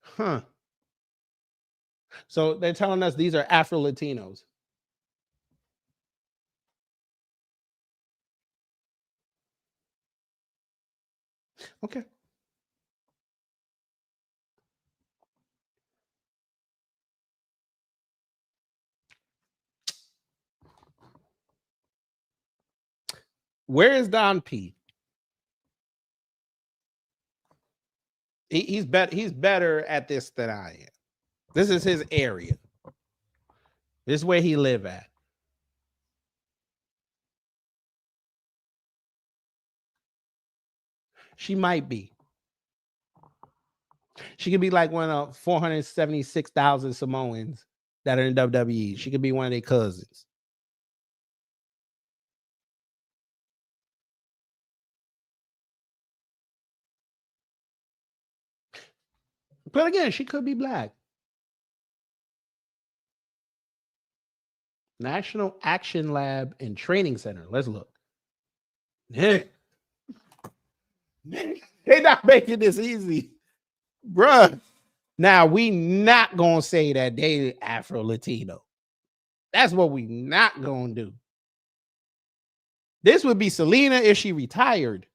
Huh. So they're telling us these are Afro-Latinos. Okay. Where is Don P? He's better at this than I am. This is his area. This is where he live at. She might be. She could be like one of 476,000 Samoans that are in WWE. She could be one of their cousins. But again, she could be Black. National Action Lab and Training Center. Let's look. They're not making this easy. Bruh. Now, we not going to say that they Afro-Latino. That's what we not going to do. This would be Selena if she retired.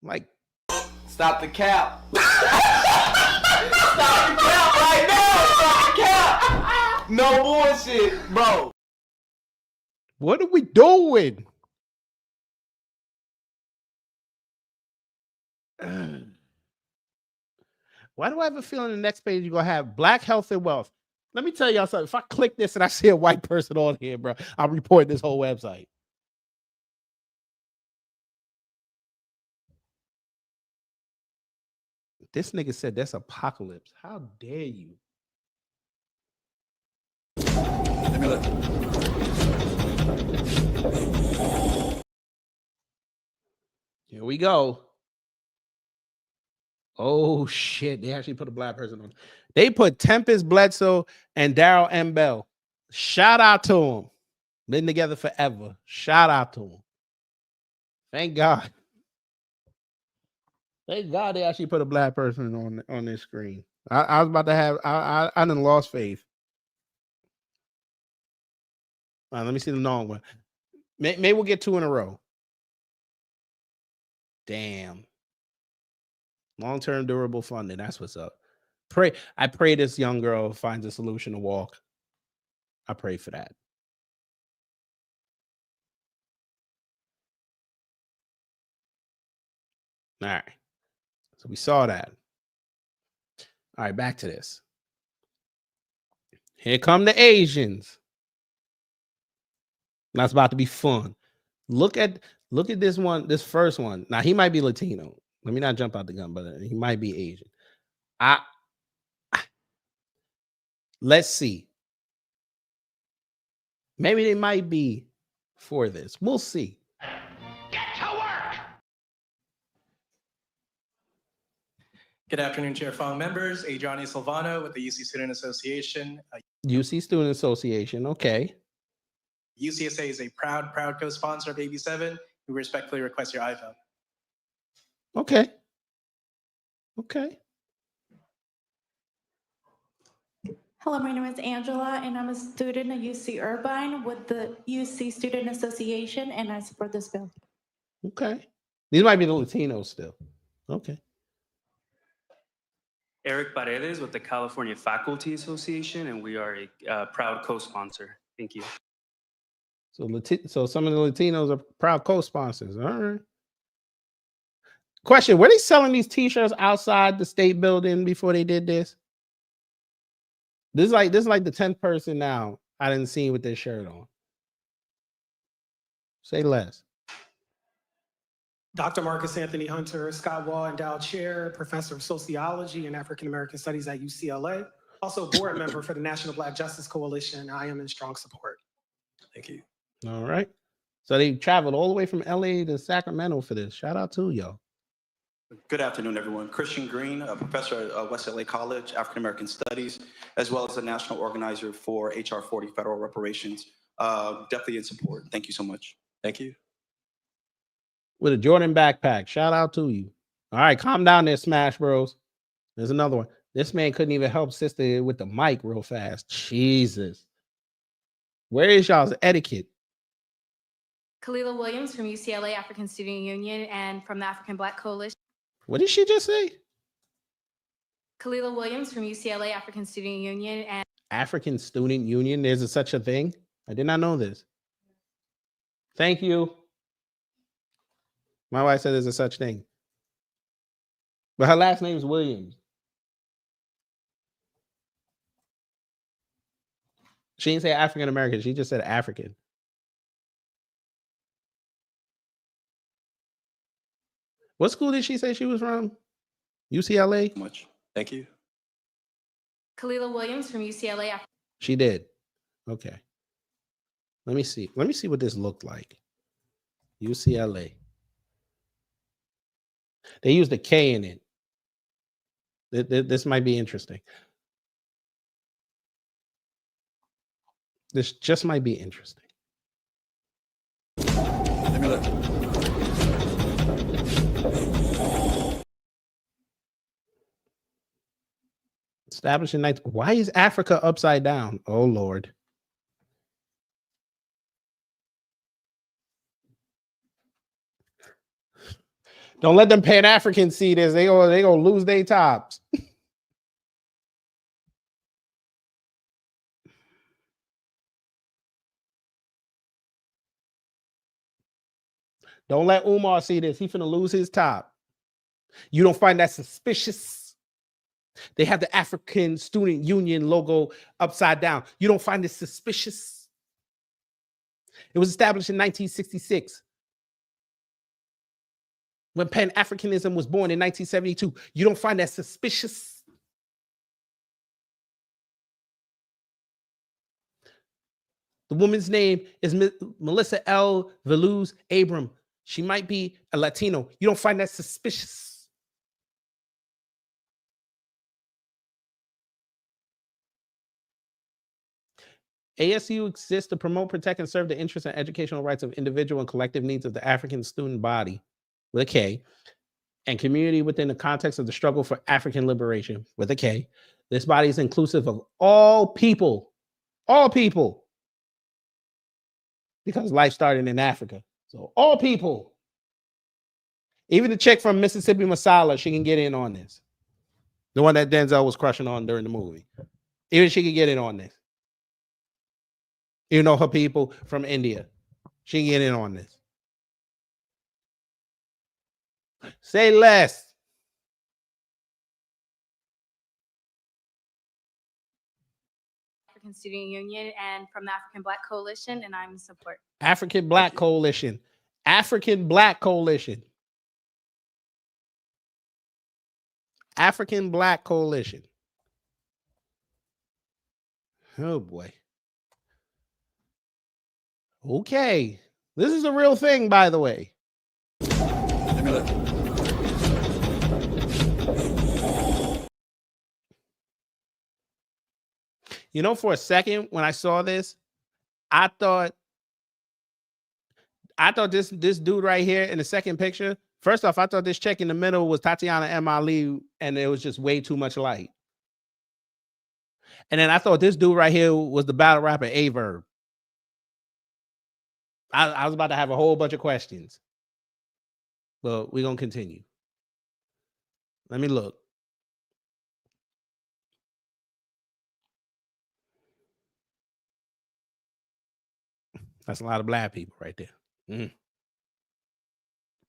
Like, Stop the cap. Stop the cap right now. Stop the cap. No bullshit, bro. what are we doing? Why do I have a feeling the next page you're gonna have Black health and wealth? Let me tell y'all something. If I click this and I see a white person on here, bro, I'll report this whole website. This nigga said that's apocalypse. How dare you? Let me look. Here we go. Oh shit! They actually put a Black person on. They put Tempest Bledsoe and Daryl M. Bell. Shout out to them. Been together forever. Shout out to them. Thank God. Thank God they actually put a Black person on this screen. I was about to have. I done lost faith. All right, let me see the long one. Maybe we'll get 2 in a row. Damn. Long-term durable funding. That's what's up. I pray this young girl finds a solution to walk. I pray for that. All right. So we saw that. All right, back to this. Here come the Asians. That's about to be fun. Look at this one, this first one. Now he might be Latino. Let me not jump out the gun, but he might be Asian. Let's see. Maybe they might be for this. We'll see. Good afternoon, Chair Fong members. Adriani Silvano with the UC Student Association. UC Student Association. Okay. UCSA is a proud co-sponsor of AB7. We respectfully request your aye vote. Okay. Okay. Hello, my name is Angela, and I'm a student at UC Irvine with the UC Student Association, and I support this bill. Okay. These might be the Latinos still. Okay. Eric Paredes with the California Faculty Association, and we are a proud co-sponsor. Thank you. So some of the Latinos are proud co-sponsors. All right. Question: were they selling these T-shirts outside the state building before they did this? This is like the 10th person now I didn't see with this shirt on. Say less. Dr. Marcus Anthony Hunter, Scott Wall Endowed Chair, Professor of Sociology and African American Studies at UCLA. Also board member for the National Black Justice Coalition. I am in strong support. Thank you. All right. So they traveled all the way from LA to Sacramento for this. Shout out to y'all. Good afternoon, everyone. Christian Green, a professor at West LA College, African American Studies, as well as a national organizer for HR 40 federal reparations. Definitely in support. Thank you so much. Thank you. With a Jordan backpack. Shout out to you. All right, calm down there, Smash Bros. There's another one. This man couldn't even help sister with the mic real fast. Jesus. Where is y'all's etiquette? Kalila Williams from UCLA African Student Union and from the African Black Coalition. What did she just say? Kalila Williams from UCLA African Student Union and African Student Union. There's such a thing? I did not know this. Thank you. My wife said there's a such thing. But her last name is Williams. She didn't say African American. She just said African. What school did she say she was from? UCLA? Much. Thank you. Kalila Williams from UCLA. She did. Okay. Let me see. Let me see what this looked like. UCLA. They used a K in it. This might be interesting. This just might be interesting. Let me look. Established in night. Why is Africa upside down? Oh Lord. Don't let them Pan-Africans see this. They gonna lose their tops. Don't let Umar see this. He finna lose his top. You don't find that suspicious? They have the African Student Union logo upside down. You don't find it suspicious? It was established in 1966. When Pan-Africanism was born in 1972. You don't find that suspicious? The woman's name is Melissa L. Veluz Abram. She might be a Latino. You don't find that suspicious? ASU exists to promote, protect, and serve the interests and educational rights of individual and collective needs of the African student body, with a K, and community within the context of the struggle for African liberation, with a K. This body is inclusive of all people, because life started in Africa. So all people, even the chick from Mississippi Masala, she can get in on this. The one that Denzel was crushing on during the movie. Even she can get in on this. You know, her people from India, she can get in on this. Say less. African Student Union and from the African Black Coalition, and I'm in support. African Black Coalition. African Black Coalition. African Black Coalition. Oh boy. Okay. This is a real thing, by the way. Let me look. You know, for a second when I saw this, I thought this dude right here in the second picture. First off, I thought this chick in the middle was Tatiana M. Ali, and it was just way too much light. And then I thought this dude right here was the battle rapper Averb. I was about to have a whole bunch of questions, but we're gonna continue. Let me look. That's a lot of black people right there.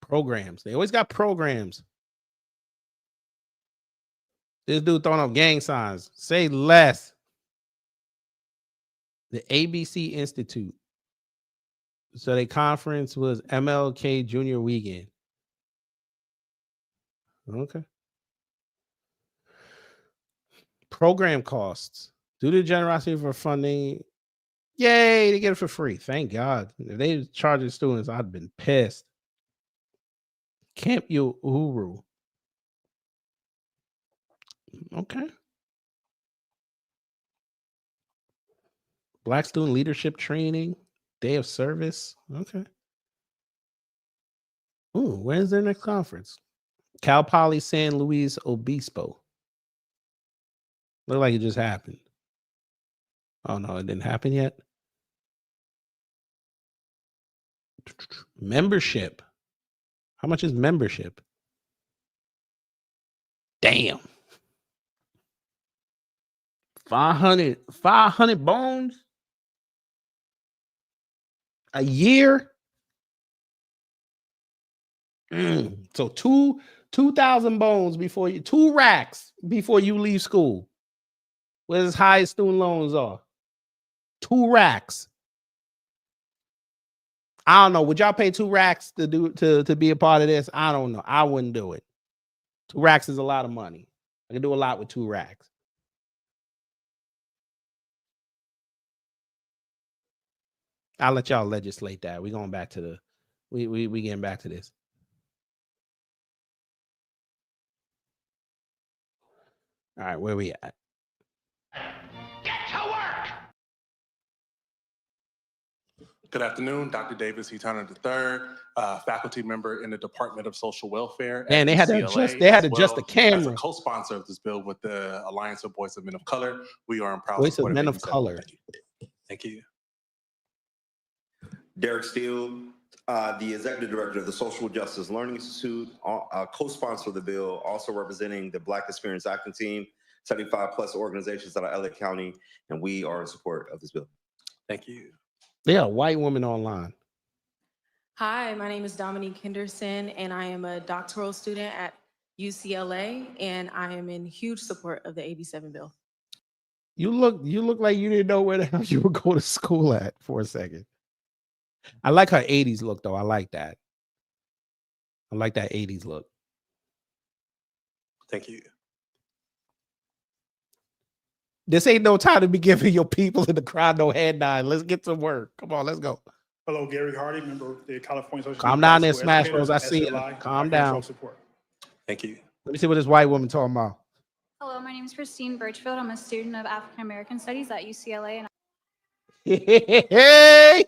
Programs. They always got programs. This dude throwing up gang signs. Say less. The ABC Institute. So the conference was MLK Junior Weekend. Okay. Program costs. Due to generosity for funding. Yay, they get it for free. Thank God. If they charging students, I'd been pissed. Camp Uhuru. Okay. Black student leadership training. Day of service. Okay. Ooh, when's their next conference? Cal Poly San Luis Obispo. Looked like it just happened. Oh no, it didn't happen yet. Membership. How much is membership? Damn. 500 bones a year. So 2,000 bones before you, 2 racks before you leave school. Where as high as student loans are. 2 racks. I don't know. Would y'all pay 2 racks to be a part of this? I don't know. I wouldn't do it. 2 racks is a lot of money. I can do a lot with 2 racks. I'll let y'all legislate that. We're going back to the we getting back to this. All right, where we at? Good afternoon, Dr. Davis Heatana III, faculty member in the Department of Social Welfare. Man, they had to adjust. They had to adjust the camera. As a co-sponsor of this bill with the Alliance of Voice of Men of Color, we are in proud Voice of support Men of AB7. Color. Thank you. Derek Steele, the Executive Director of the Social Justice Learning Institute, co-sponsor of the bill, also representing the Black Experience Action Team, 75 plus organizations out of LA County, and we are in support of this bill. Thank you. They got a white woman online. Hi, my name is Dominique Henderson, and I am a doctoral student at UCLA, and I am in huge support of the AB7 bill. You look like you didn't know where the hell you would go to school at for a second. I like her 80s look though. I like that. I like that 80s look. Thank you. This ain't no time to be giving your people in the crowd no head nod. Let's get to work. Come on, let's go. Hello, Gary Hardy, member of the California Association Calm of down Black there, School Smash Educators, Bros. I see you. SLI. Calm I'm here to down. support. Thank you. Let me see what this white woman talking about. Hello, my name is Christine Birchfield. I'm a student of African American Studies at UCLA, and Hey,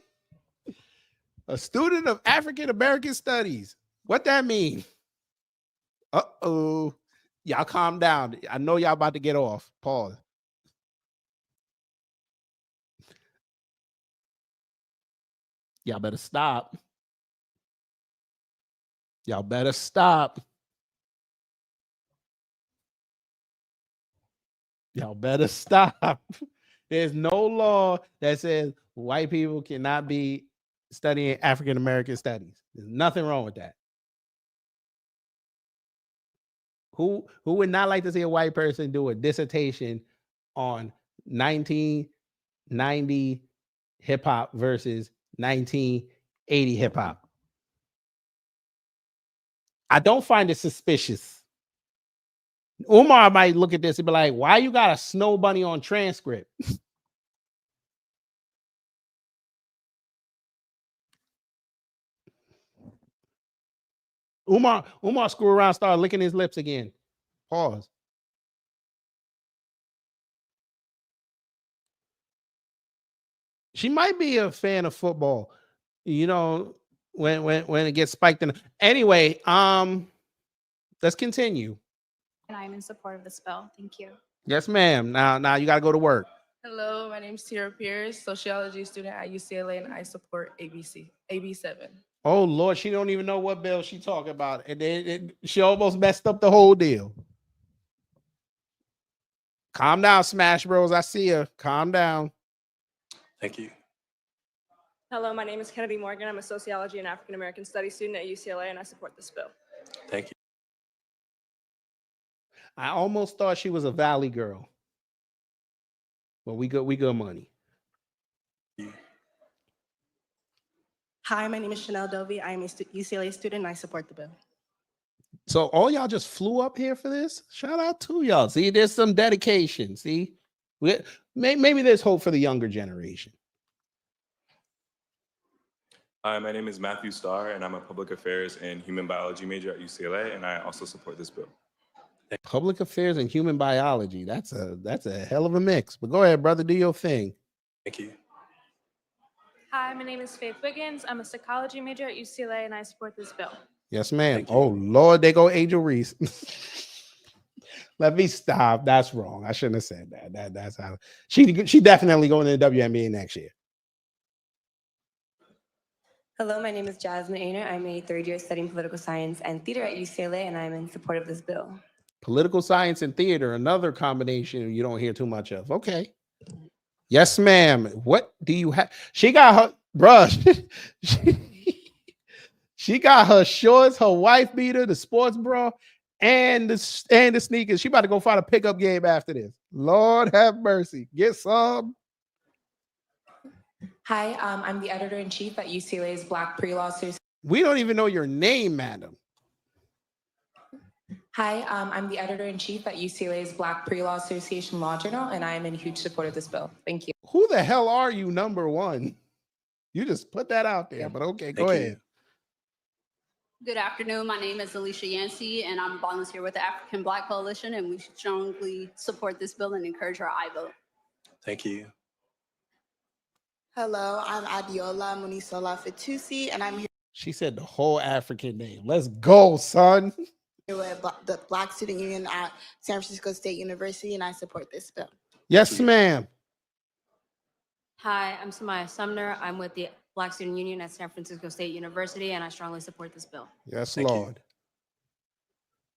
a student of African American Studies. What that mean? Uh-oh. Y'all calm down. I know y'all about to get off. Pause. Y'all better stop. Y'all better stop. Y'all better stop. There's no law that says white people cannot be studying African American studies. There's nothing wrong with that. Who would not like to see a white person do a dissertation on 1990 hip hop versus 1980 hip hop? I don't find it suspicious. Umar might look at this and be like, why you got a snow bunny on transcript? Umar screw around, start licking his lips again. Pause. She might be a fan of football, you know, when it gets spiked in. Anyway, let's continue. and I'm in support of this bill. Thank you. Yes, ma'am. Now you got to go to work. Hello, my name is Tara Pierce, sociology student at UCLA, and I support AB7. Oh Lord, she don't even know what bill she talking about, and then she almost messed up the whole deal. Calm down, Smash Bros. I see you. Calm down. Thank you. Hello, my name is Kennedy Morgan. I'm a sociology and African American studies student at UCLA, and I support this bill. Thank you. I almost thought she was a Valley girl, but we good money. Hi, my name is Chanel Dovey. I am a UCLA student and I support the bill. So all y'all just flew up here for this? Shout out to y'all. See, there's some dedication. See, maybe there's hope for the younger generation. Hi, my name is Matthew Starr, and I'm a public affairs and human biology major at UCLA, and I also support this bill. Public affairs and human biology. That's a hell of a mix. But go ahead, brother, do your thing. Thank you. Hi, my name is Faith Wiggins. I'm a psychology major at UCLA, and I support this bill. Yes, ma'am. Oh Lord, they go Angel Reese. Let me stop. That's wrong. I shouldn't have said that. That's how she definitely going to the WNBA next year. Hello, my name is Jasmine Ainer. I'm a third year studying political science and theater at UCLA, and I'm in support of this bill. Political science and theater, another combination you don't hear too much of. Okay. Yes, ma'am. What do you have? She got her, bruh. She got her shorts, her wife beater, the sports bra, and the sneakers. She about to go find a pickup game after this. Lord have mercy. Get some. Hi, I'm the editor-in-chief at UCLA's Black Pre-Law Association. We don't even know your name, madam. Hi, I'm the editor-in-chief at UCLA's Black Pre-Law Association Law Journal, and I am in huge support of this bill. Thank you. Who the hell are you, number one? You just put that out there, but okay, go ahead. Good afternoon. My name is Alicia Yancey, and I'm a volunteer with the African Black Coalition, and we strongly support this bill and encourage our I vote. Thank you. Hello, I'm Adiola Munisola Fitusi, and I'm here She said the whole African name. Let's go, son. with the Black Student Union at San Francisco State University, and I support this bill. Yes, ma'am. Hi, I'm Samaya Sumner. I'm with the Black Student Union at San Francisco State University, and I strongly support this bill. Yes, Lord.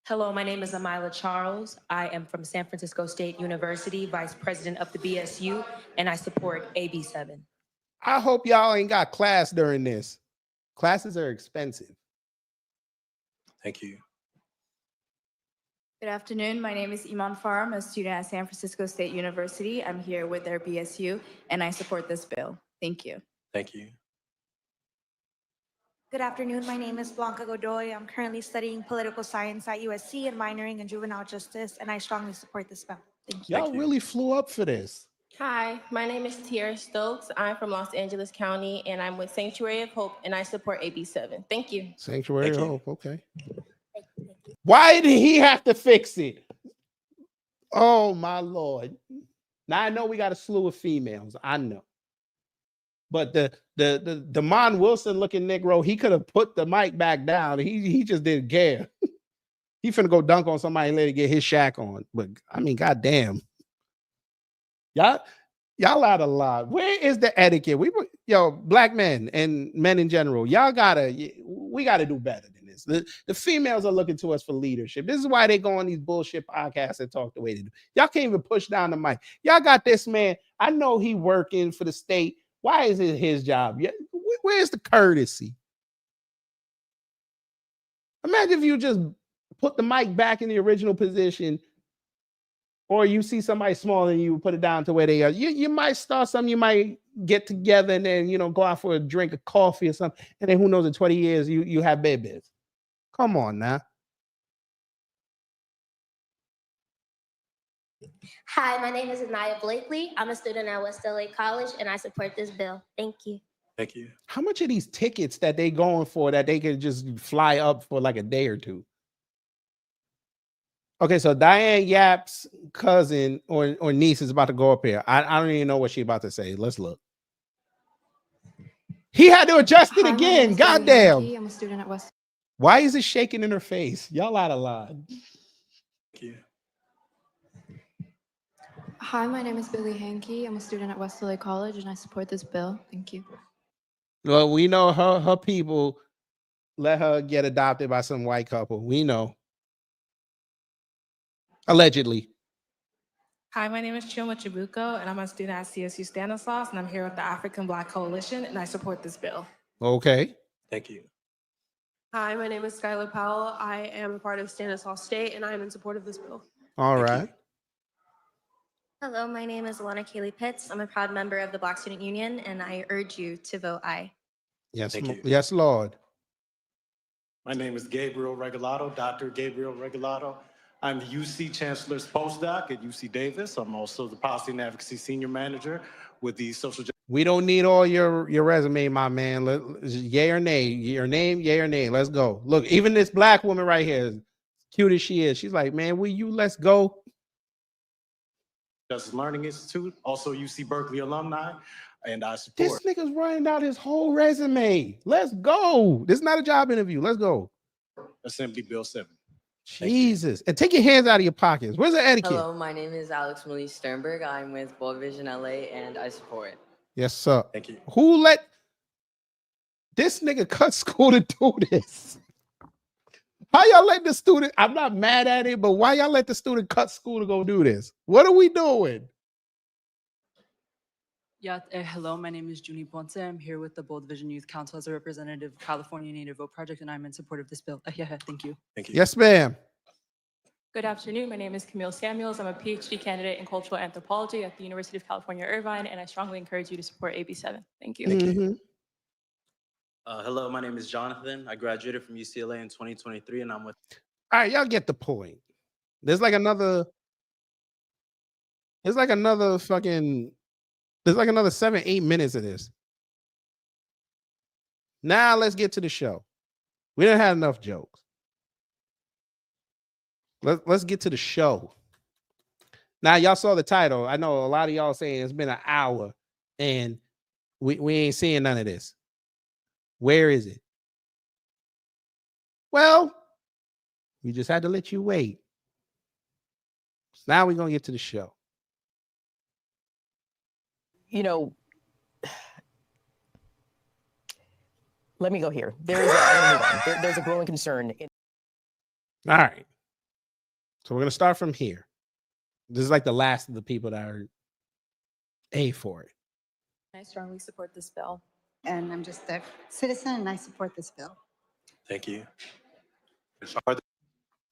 Hello, my name is Amila Charles. I am from San Francisco State University, Vice President of the BSU, and I support AB7. I hope y'all ain't got class during this. Classes are expensive. Thank you. Good afternoon. My name is Iman Farr. I'm a student at San Francisco State University. I'm here with their BSU, and I support this bill. Thank you. Thank you. Good afternoon. My name is Blanca Godoy. I'm currently studying political science at USC and minoring in juvenile justice, and I strongly support this bill. Thank you. Y'all really flew up for this. Hi, my name is Tiara Stokes. I'm from Los Angeles County, and I'm with Sanctuary of Hope, and I support AB 7. Thank you. Sanctuary of Hope. Okay. Why did he have to fix it? Oh my Lord. Now I know we got a slew of females. I know. But the Demond Wilson looking Negro, he could have put the mic back down. He just didn't care. He finna go dunk on somebody and let it get his shack on. But I mean, goddamn. Y'all out of line. Where is the etiquette? Black men and men in general, we gotta do better than this. The females are looking to us for leadership. This is why they go on these bullshit podcasts and talk the way they do. Y'all can't even push down the mic. Y'all got this man. I know he working for the state. Why is it his job? Where's the courtesy? Imagine if you just put the mic back in the original position, or you see somebody smaller than you, put it down to where they are. You might start something, you might get together and then, go out for a drink of coffee or something. And then who knows, in 20 years, you have babies. Come on now. Hi, my name is Anaya Blakely. I'm a student at West LA College, and I support this bill. Thank you. Thank you. How much are these tickets that they going for that they can just fly up for like a day or two? Okay, so Diane Yap's cousin or niece is about to go up here. I don't even know what she's about to say. Let's look. He had to adjust it again. Goddamn. I'm a student at West. Why is it shaking in her face? Y'all out of line. Thank you. Hi, my name is Billy Hankey. I'm a student at West LA College, and I support this bill. Thank you. Well, we know her people let her get adopted by some white couple. We know. Allegedly. Hi, my name is Chuma Chibuko, and I'm a student at CSU Stanislaus, and I'm here with the African Black Coalition, and I support this bill. Okay. Thank you. Hi, my name is Skylar Powell. I am a part of Stanislaus State, and I am in support of this bill. All right. Hello, my name is Alana Kaylee Pitts. I'm a proud member of the Black Student Union, and I urge you to vote aye. Yes, Thank you. yes, Lord. My name is Gabriel Regalado, Dr. Gabriel Regalado. I'm the UC Chancellor's postdoc at UC Davis. I'm also the Policy and Advocacy Senior Manager with the Social Justice. We don't need all your resume, my man. Yay or nay, your name, yay or nay. Let's go. Look, even this black woman right here, as cute as she is, she's like, man, will you let's go? Justice Learning Institute, also UC Berkeley alumni, and I support. This nigga's running out his whole resume. Let's go. This is not a job interview. Let's go. Assembly Bill 7. Jesus. And take your hands out of your pockets. Where's the etiquette? Hello, my name is Alex Malie Sternberg. I'm with World Vision LA, and I support it. Yes, sir. Thank you. Who let this nigga cut school to do this? How y'all let the student? I'm not mad at it, but why y'all let the student cut school to go do this? What are we doing? Yeah, hello, my name is Junie Ponce. I'm here with the Bold Vision Youth Council as a representative of California Native Vote Project, and I'm in support of this bill. Yeah, thank you. Thank you. Yes, ma'am. Good afternoon. My name is Camille Samuels. I'm a PhD candidate in cultural anthropology at the University of California, Irvine, and I strongly encourage you to support AB 7. Thank you. Mhm. Hello, my name is Jonathan. I graduated from UCLA in 2023, and I'm with. All right, y'all get the point. There's like another fucking. There's like another 7-8 minutes of this. Now let's get to the show. We didn't have enough jokes. Let's get to the show. Now y'all saw the title. I know a lot of y'all saying it's been an hour and we ain't seeing none of this. Where is it? Well, we just had to let you wait. So now we're gonna get to the show. You know, let me go here. There's a growing concern. All right. So we're going to start from here. This is like the last of the people that are A for it. I strongly support this bill. And I'm just a citizen and I support this bill. Thank you.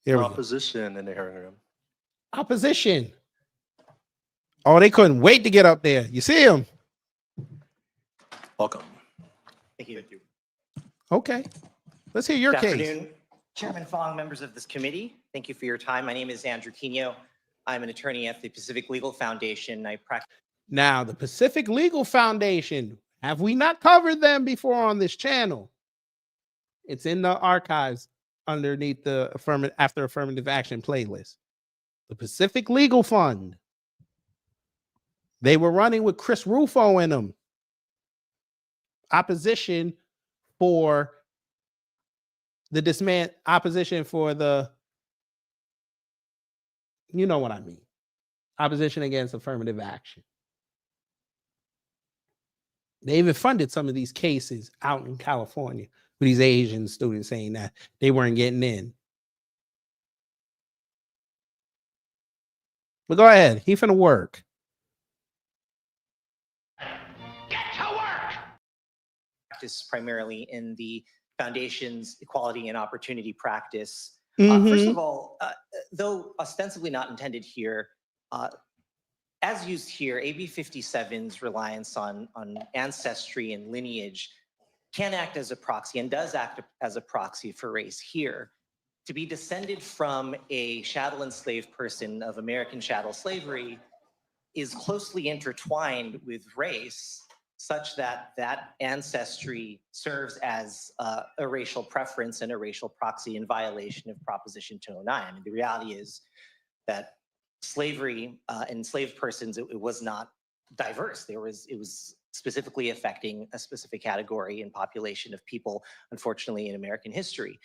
Here we go. Opposition in the hearing room. Opposition. Oh, they couldn't wait to get up there. You see him? Welcome. Thank you. Okay. Let's hear your Good case. afternoon, Chairman Fong, members of this committee. Thank you for your time. My name is Andrew Quino. I'm an attorney at the Pacific Legal Foundation. I practice. Now, the Pacific Legal Foundation, have we not covered them before on this channel? It's in the archives underneath the affirmative action playlist. The Pacific Legal Fund. They were running with Chris Rufo in them. Opposition for the opposition for the, you know what I mean. Opposition against affirmative action. They even funded some of these cases out in California with these Asian students saying that they weren't getting in. But go ahead. He finna work. Practice primarily in the foundation's equality and opportunity practice. Mm-hmm. First of all, though ostensibly not intended here, as used here, AB 57's reliance on ancestry and lineage can act as a proxy and does act as a proxy for race here. To be descended from a chattel enslaved person of American chattel slavery is closely intertwined with race, such that that ancestry serves as a racial preference and a racial proxy in violation of Proposition 209. I mean, the reality is that slavery, enslaved persons, it was not diverse. It was specifically affecting a specific category and population of people, unfortunately, in American history.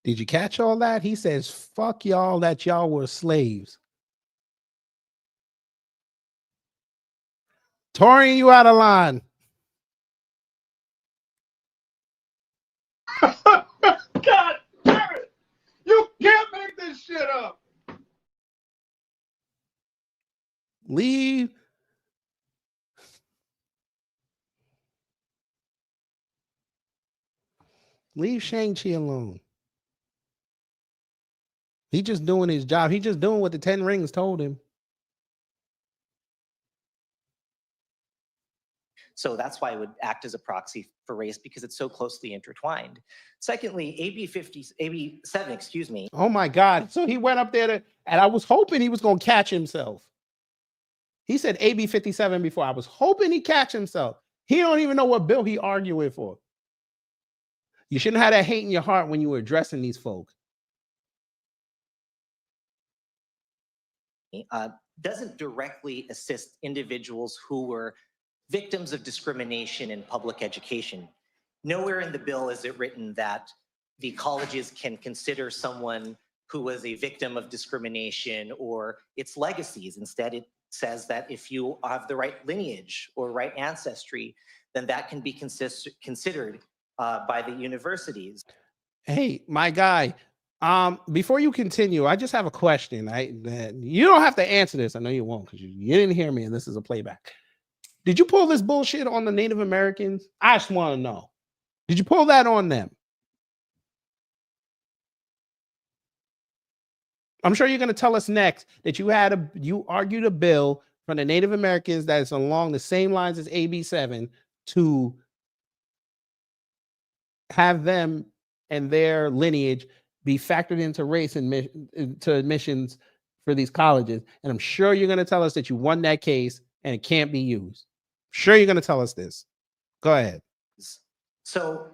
Did you catch all that? He says, fuck y'all that y'all were slaves. Touring you out of line. God damn it! You can't make this shit up. Leave. Leave Shang-Chi alone. He just doing his job. He just doing what the 10 Rings told him. So that's why it would act as a proxy for race, because it's so closely intertwined. Secondly, AB 7, excuse me. Oh my God. So he went up there and I was hoping he was going to catch himself. He said AB 57 before. I was hoping he'd catch himself. He don't even know what bill he arguing for. You shouldn't have that hate in your heart when you were addressing these folks. Doesn't directly assist individuals who were victims of discrimination in public education. Nowhere in the bill is it written that the colleges can consider someone who was a victim of discrimination or its legacies. Instead, it says that if you have the right lineage or right ancestry, then that can be considered by the universities. Hey, my guy, before you continue, I just have a question. You don't have to answer this. I know you won't because you didn't hear me and this is a playback. Did you pull this bullshit on the Native Americans? I just want to know. Did you pull that on them? I'm sure you're going to tell us next that you argued a bill from the Native Americans that is along the same lines as AB 7 to have them and their lineage be factored into race and to admissions for these colleges. And I'm sure you're going to tell us that you won that case and it can't be used. Sure, you're going to tell us this. Go ahead. So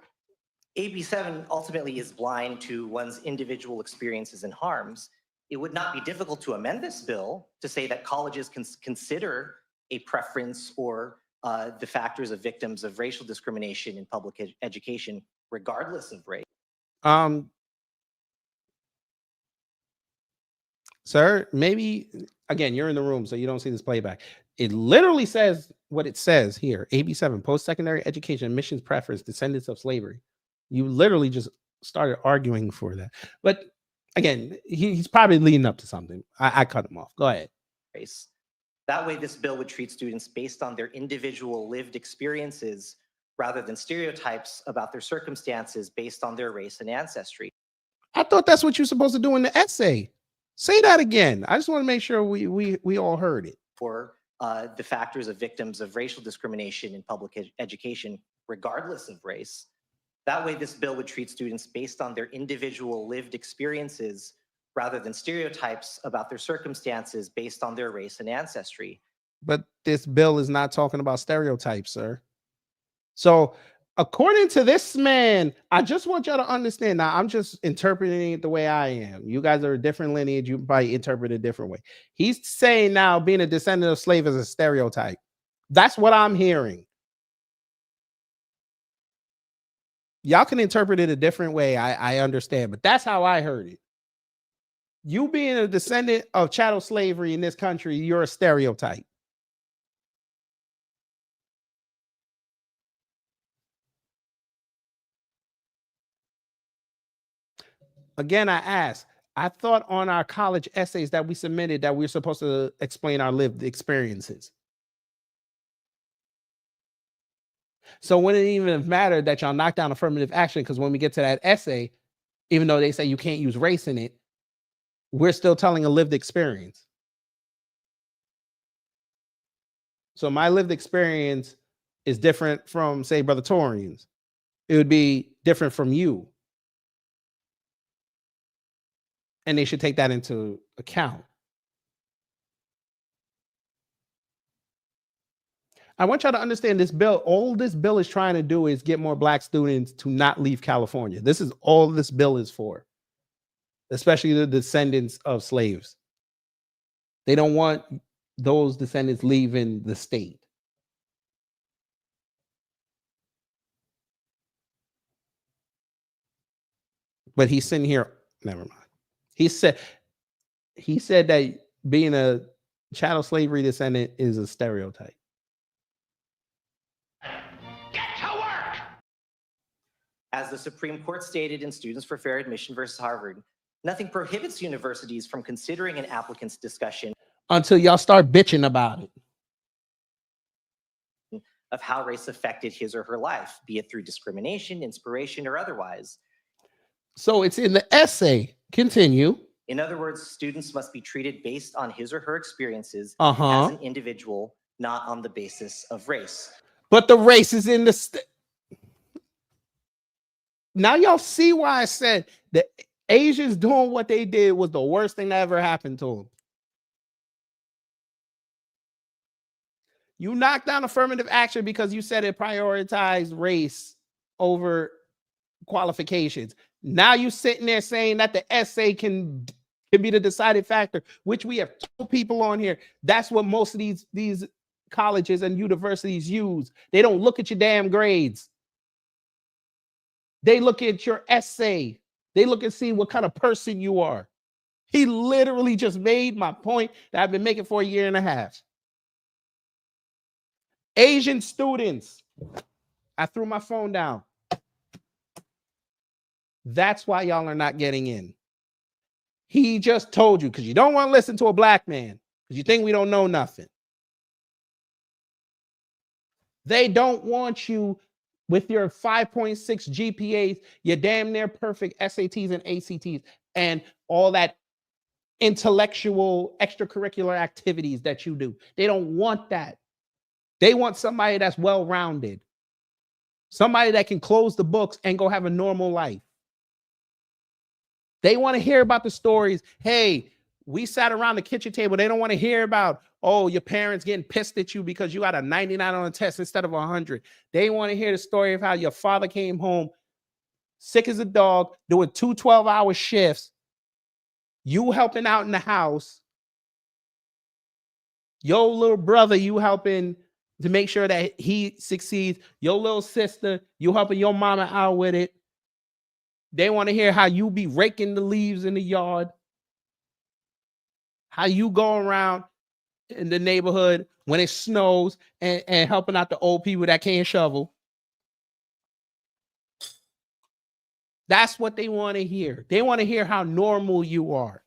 AB 7 ultimately is blind to one's individual experiences and harms. It would not be difficult to amend this bill to say that colleges can consider a preference or the factors of victims of racial discrimination in public education, regardless of race. Sir, maybe, again, you're in the room, so you don't see this playback. It literally says what it says here. AB 7, post-secondary education, admissions preference, descendants of slavery. You literally just started arguing for that. But again, he's probably leading up to something. I cut him off. Go ahead. Race. That way, this bill would treat students based on their individual lived experiences rather than stereotypes about their circumstances based on their race and ancestry. I thought that's what you're supposed to do in the essay. Say that again. I just want to make sure we all heard it. For the factors of victims of racial discrimination in public education, regardless of race. That way, this bill would treat students based on their individual lived experiences rather than stereotypes about their circumstances based on their race and ancestry. But this bill is not talking about stereotypes, sir. So according to this man, I just want y'all to understand. Now, I'm just interpreting it the way I am. You guys are a different lineage. You probably interpret it a different way. He's saying now being a descendant of slave is a stereotype. That's what I'm hearing. Y'all can interpret it a different way. I understand, but that's how I heard it. You being a descendant of chattel slavery in this country, you're a stereotype. Again, I asked, I thought on our college essays that we submitted that we were supposed to explain our lived experiences. So wouldn't it even have mattered that y'all knocked down affirmative action? Because when we get to that essay, even though they say you can't use race in it, we're still telling a lived experience. So my lived experience is different from, say, Brother Torian's. It would be different from you. And they should take that into account. I want y'all to understand this bill. All this bill is trying to do is get more Black students to not leave California. This is all this bill is for, especially the descendants of slaves. They don't want those descendants leaving the state. But he's sitting here. Never mind. He said that being a chattel slavery descendant is a stereotype. As the Supreme Court stated in Students for Fair Admission versus Harvard, nothing prohibits universities from considering an applicant's discussion Until y'all start bitching about it. of how race affected his or her life, be it through discrimination, inspiration, or otherwise. So it's in the essay. Continue. In other words, students must be treated based on his or her experiences Uh-huh. as an individual, not on the basis of race. But the race is in the now y'all see why I said the Asians doing what they did was the worst thing that ever happened to them. You knocked down affirmative action because you said it prioritized race over qualifications. Now you sitting there saying that the essay can be the deciding factor, which we have two people on here. That's what most of these colleges and universities use. They don't look at your damn grades. They look at your essay. They look and see what kind of person you are. He literally just made my point that I've been making for a year and a half. Asian students. I threw my phone down. That's why y'all are not getting in. He just told you, because you don't want to listen to a Black man, because you think we don't know nothing. They don't want you with your 5.6 GPAs, your damn near perfect SATs and ACTs, and all that intellectual extracurricular activities that you do. They don't want that. They want somebody that's well-rounded. Somebody that can close the books and go have a normal life. They want to hear about the stories. Hey, we sat around the kitchen table. They don't want to hear about, oh, your parents getting pissed at you because you got a 99 on a test instead of 100. They want to hear the story of how your father came home sick as a dog, doing 2 12-hour shifts, you helping out in the house, your little brother, you helping to make sure that he succeeds, your little sister, you helping your mama out with it. They want to hear how you be raking the leaves in the yard, how you go around in the neighborhood when it snows and helping out the old people that can't shovel. That's what they want to hear. They want to hear how normal you are.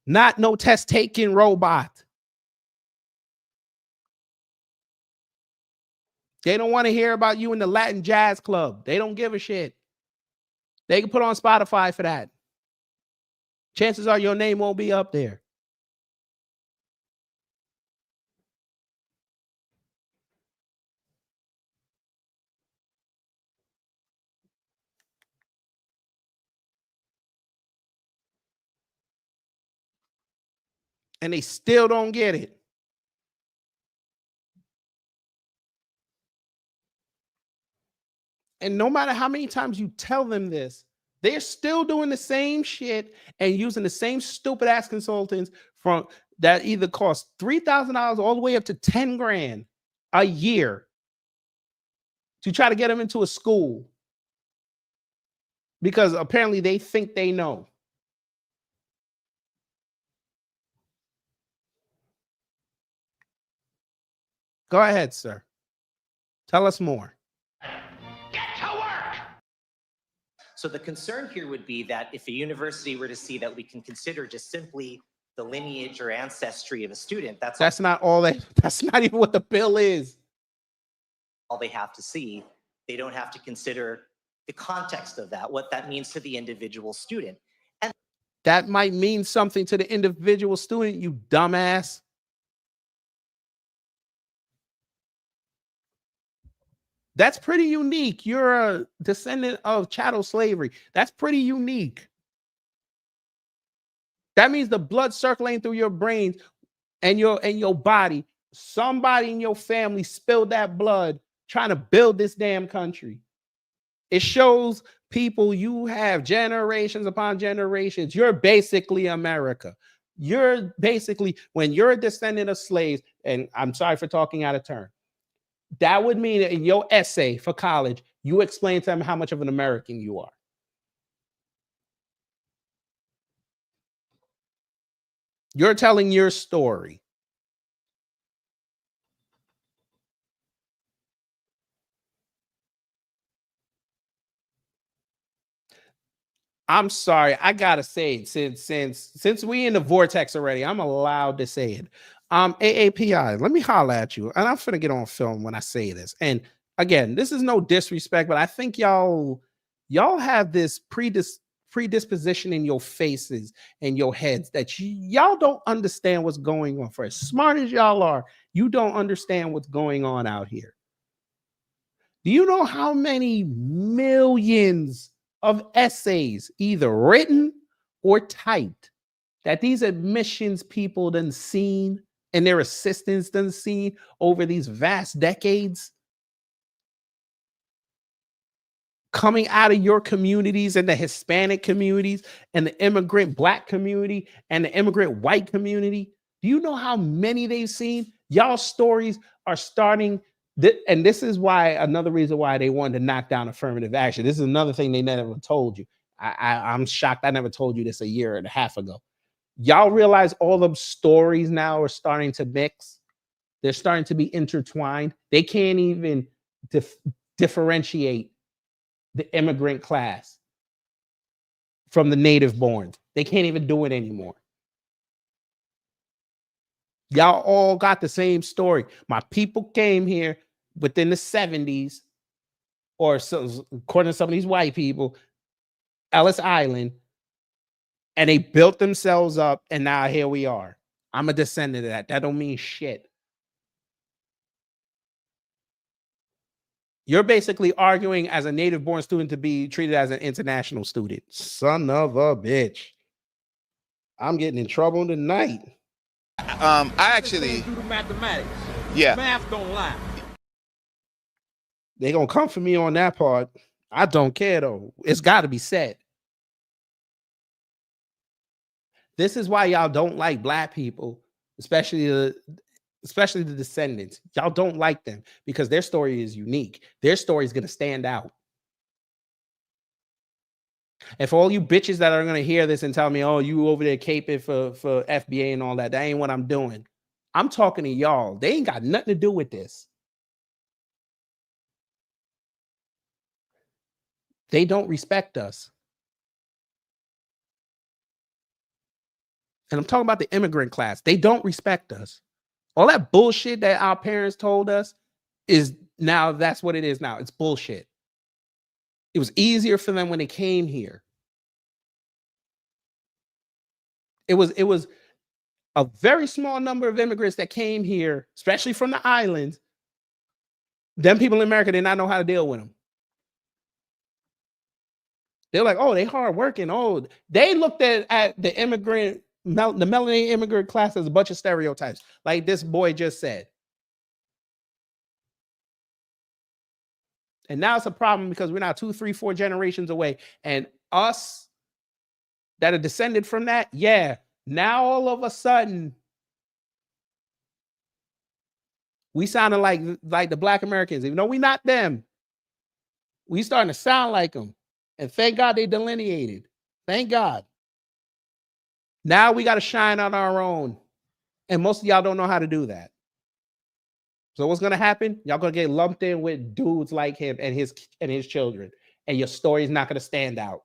Not no test-taking robot. They don't want to hear about you in the Latin jazz club. They don't give a shit. They can put on Spotify for that. Chances are your name won't be up there. And they still don't get it. And no matter how many times you tell them this, they're still doing the same shit and using the same stupid ass consultants from that either cost $3,000 all the way up to 10 grand a year to try to get them into a school because apparently they think they know. Go ahead, sir. Tell us more. So the concern here would be that if a university were to see that we can consider just simply the lineage or ancestry of a student, that's not even what the bill is. All they have to see. They don't have to consider the context of that, what that means to the individual student. And that might mean something to the individual student, you dumbass. That's pretty unique. You're a descendant of chattel slavery. That's pretty unique. That means the blood circulating through your brain and your body, somebody in your family spilled that blood trying to build this damn country. It shows people you have generations upon generations. You're basically America. You're basically, when you're a descendant of slaves, and I'm sorry for talking out of turn, that would mean that in your essay for college, you explain to them how much of an American you are. You're telling your story. I'm sorry, I gotta say it since we in the vortex already, I'm allowed to say it. AAPI, let me holler at you, and I'm finna get on film when I say this. And again, this is no disrespect, but I think y'all have this predisposition in your faces and your heads that y'all don't understand what's going on. For as smart as y'all are, you don't understand what's going on out here. Do you know how many millions of essays, either written or typed, that these admissions people done seen and their assistants done seen over these vast decades? Coming out of your communities and the Hispanic communities and the immigrant Black community and the immigrant white community. Do you know how many they've seen? Y'all stories are starting. And this is why, another reason why they wanted to knock down affirmative action. This is another thing they never told you. I'm shocked I never told you this a year and a half ago. Y'all realize all the stories now are starting to mix. They're starting to be intertwined. They can't even differentiate the immigrant class from the native born. They can't even do it anymore. Y'all all got the same story. My people came here within the 70s, or so, according to some of these white people, Ellis Island, and they built themselves up, and now here we are. I'm a descendant of that. That don't mean shit. You're basically arguing as a native born student to be treated as an international student. Son of a bitch. I'm getting in trouble tonight. I actually do the mathematics. Yeah. Math don't lie. They gonna come for me on that part. I don't care though. It's got to be said. This is why y'all don't like Black people, especially the descendants. Y'all don't like them because their story is unique. Their story is gonna stand out. And for all you bitches that are going to hear this and tell me, oh, you over there caping for FBA and all that, that ain't what I'm doing. I'm talking to y'all. They ain't got nothing to do with this. They don't respect us. And I'm talking about the immigrant class. They don't respect us. All that bullshit that our parents told us is now, that's what it is now. It's bullshit. It was easier for them when they came here. It was a very small number of immigrants that came here, especially from the islands. Them people in America did not know how to deal with them. They're like, oh, they hard working. Oh, they looked at the melanated immigrant class as a bunch of stereotypes, like this boy just said. And now it's a problem because we're now 2, 3, 4 generations away. And us that are descended from that, yeah, now all of a sudden, we sounded like the Black Americans. Even though we're not them, we starting to sound like them. And thank God they delineated. Thank God. Now we got to shine on our own. And most of y'all don't know how to do that. So what's going to happen? Y'all going to get lumped in with dudes like him and his children. And your story is not going to stand out.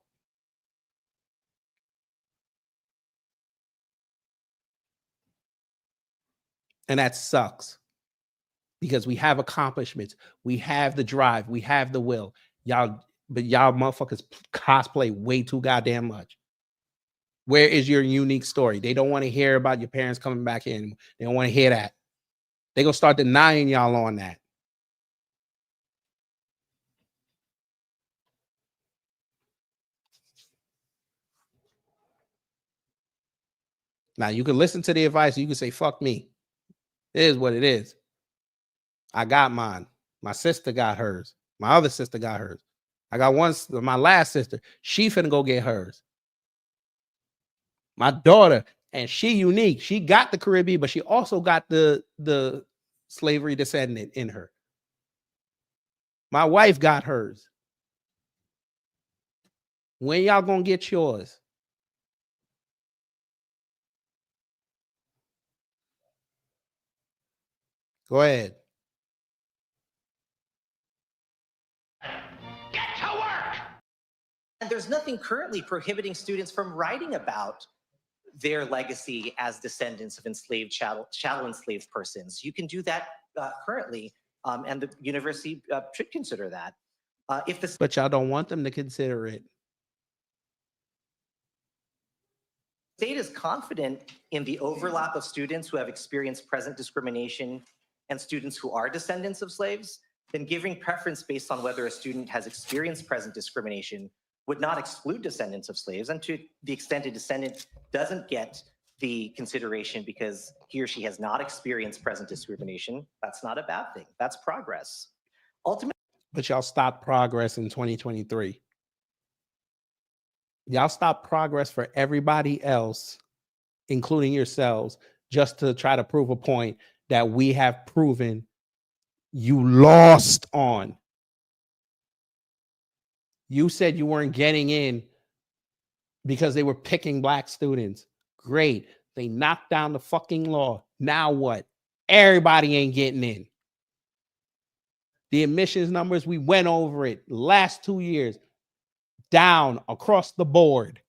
And that sucks. Because we have accomplishments. We have the drive. We have the will. But y'all motherfuckers cosplay way too goddamn much. Where is your unique story? They don't want to hear about your parents coming back in. They don't want to hear that. They're going to start denying y'all on that. Now, you can listen to the advice. You can say, fuck me. It is what it is. I got mine. My sister got hers. My other sister got hers. I got my last sister. She finna go get hers. My daughter, and she unique. She got the Caribbean, but she also got the slavery descendant in her. My wife got hers. When y'all gonna get yours? Go ahead. Get to work! And there's nothing currently prohibiting students from writing about their legacy as descendants of enslaved, chattel enslaved persons. You can do that currently, and the university should consider that. But y'all don't want them to consider it. State is confident in the overlap of students who have experienced present discrimination and students who are descendants of slaves, then giving preference based on whether a student has experienced present discrimination would not exclude descendants of slaves. And to the extent a descendant doesn't get the consideration because he or she has not experienced present discrimination, that's not a bad thing. That's progress. Ultimately, But y'all stopped progress in 2023. Y'all stopped progress for everybody else, including yourselves, just to try to prove a point that we have proven you lost on. You said you weren't getting in because they were picking Black students. Great. They knocked down the fucking law. Now what? Everybody ain't getting in. The admissions numbers, we went over it last 2 years, down across the board.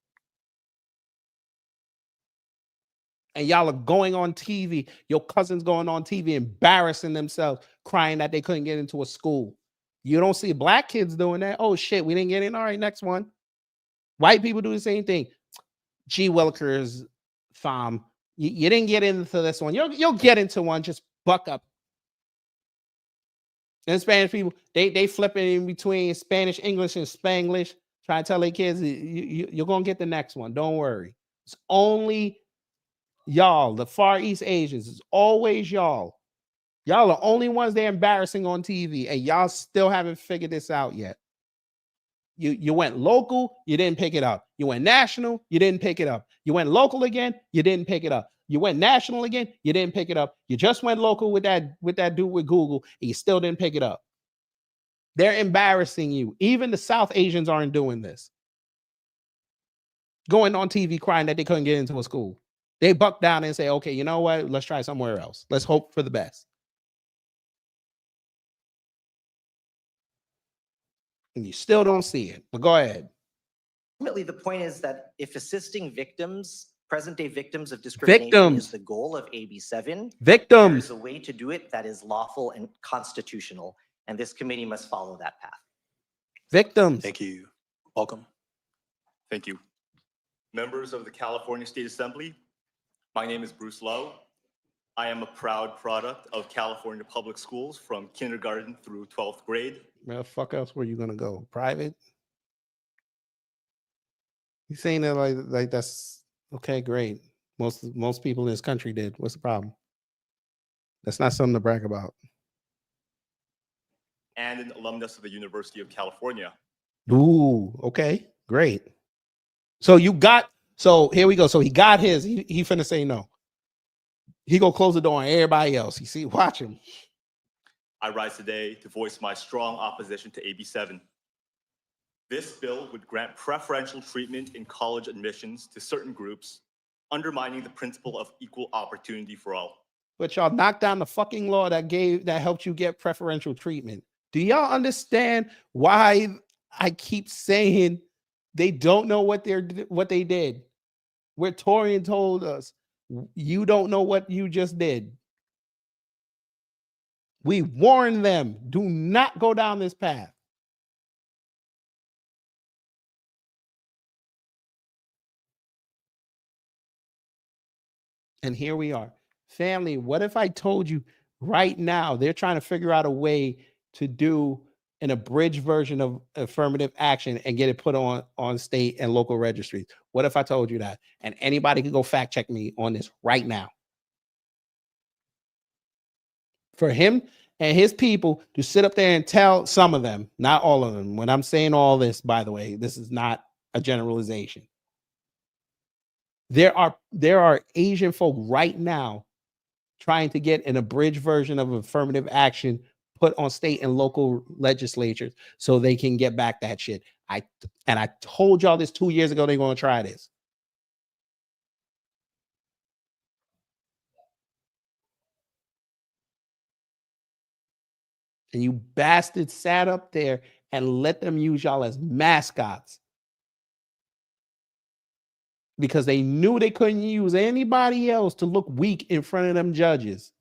And y'all are going on TV. Your cousins going on TV, embarrassing themselves, crying that they couldn't get into a school. You don't see Black kids doing that. Oh shit, we didn't get in. All right, next one. White people do the same thing. G. Willikers, fam, you didn't get into this one. You'll get into one. Just buck up. And Spanish people, they flipping in between Spanish, English, and Spanglish, trying to tell their kids, you're going to get the next one. Don't worry. It's only y'all, the Far East Asians. It's always y'all. Y'all are the only ones they're embarrassing on TV, and y'all still haven't figured this out yet. You went local, you didn't pick it up. You went national, you didn't pick it up. You went local again, you didn't pick it up. You went national again, you didn't pick it up. You just went local with that dude with Google, and you still didn't pick it up. They're embarrassing you. Even the South Asians aren't doing this. Going on TV crying that they couldn't get into a school. They buck down and say, okay, you know what? Let's try somewhere else. Let's hope for the best. And you still don't see it, but go ahead. Ultimately, the point is that if assisting victims, present-day victims of discrimination is the goal of AB 7, there's a way to do it that is lawful and constitutional, and this committee must follow that path. Victims. Thank you. Welcome. Thank you. Members of the California State Assembly, my name is Bruce Lowe. I am a proud product of California public schools from kindergarten through 12th grade. Where the fuck else were you gonna go? Private? You saying that like that's okay, great. Most people in this country did. What's the problem? That's not something to brag about. And an alumnus of the University of California. Ooh, okay, great. So here we go. So he got his. He finna say no. He gonna close the door on everybody else. You see, watch him. I rise today to voice my strong opposition to AB 7. This bill would grant preferential treatment in college admissions to certain groups, undermining the principle of equal opportunity for all. But y'all knocked down the fucking law that helped you get preferential treatment. Do y'all understand why I keep saying they don't know what they did? Where Torian told us, you don't know what you just did. We warned them, do not go down this path. And here we are. Family, what if I told you right now they're trying to figure out a way to do an abridged version of affirmative action and get it put on state and local registries? What if I told you that? And anybody could go fact check me on this right now. For him and his people to sit up there and tell some of them, not all of them. When I'm saying all this, by the way, this is not a generalization. There are Asian folk right now trying to get an abridged version of affirmative action put on state and local legislatures so they can get back that shit. I told y'all this 2 years ago they're going to try this. And you bastards sat up there and let them use y'all as mascots because they knew they couldn't use anybody else to look weak in front of them judges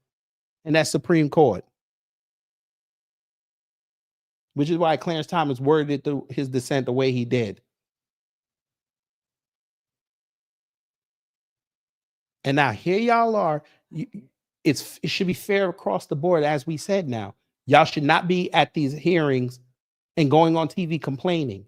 and that Supreme Court. Which is why Clarence Thomas worded his dissent the way he did. And now here y'all are. It should be fair across the board, as we said now. Y'all should not be at these hearings and going on TV complaining.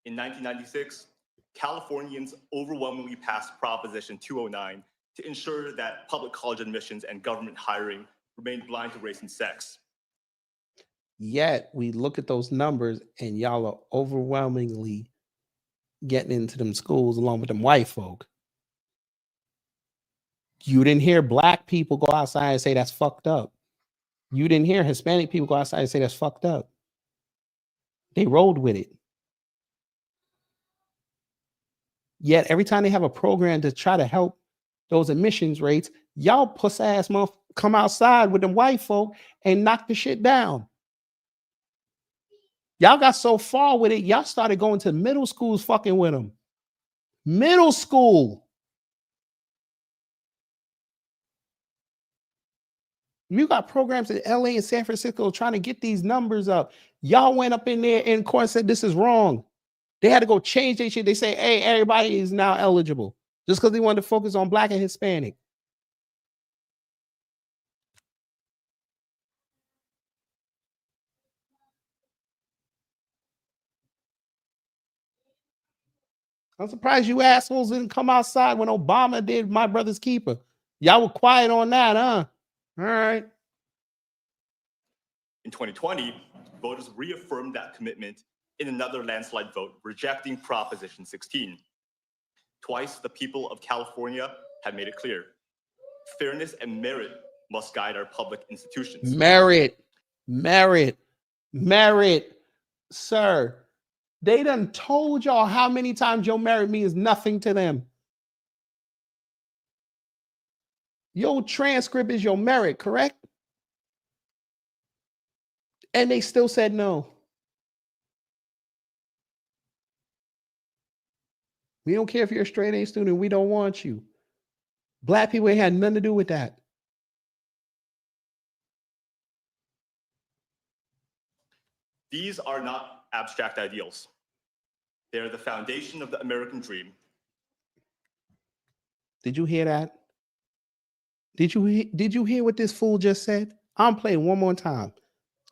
In 1996, Californians overwhelmingly passed Proposition 209 to ensure that public college admissions and government hiring remained blind to race and sex. Yet we look at those numbers and y'all are overwhelmingly getting into them schools along with them white folk. You didn't hear black people go outside and say that's fucked up. You didn't hear Hispanic people go outside and say that's fucked up. They rolled with it. Yet every time they have a program to try to help those admissions rates, y'all puss ass motherfuckers come outside with them white folk and knock the shit down. Y'all got so far with it, y'all started going to middle schools fucking with them. Middle school. You got programs in LA and San Francisco trying to get these numbers up. Y'all went up in there in court and said this is wrong. They had to go change their shit. They say, hey, everybody is now eligible. Just because they wanted to focus on black and Hispanic. I'm surprised you assholes didn't come outside when Obama did My Brother's Keeper. Y'all were quiet on that, huh? All right. In 2020, voters reaffirmed that commitment in another landslide vote rejecting Proposition 16. Twice, the people of California have made it clear. Fairness and merit must guide our public institutions. Merit. Sir, they done told y'all how many times your merit means nothing to them. Your transcript is your merit, correct? And they still said no. We don't care if you're a straight A student. We don't want you. Black people ain't had nothing to do with that. These are not abstract ideals. They are the foundation of the American dream. Did you hear that? Did you hear what this fool just said? I'm playing one more time.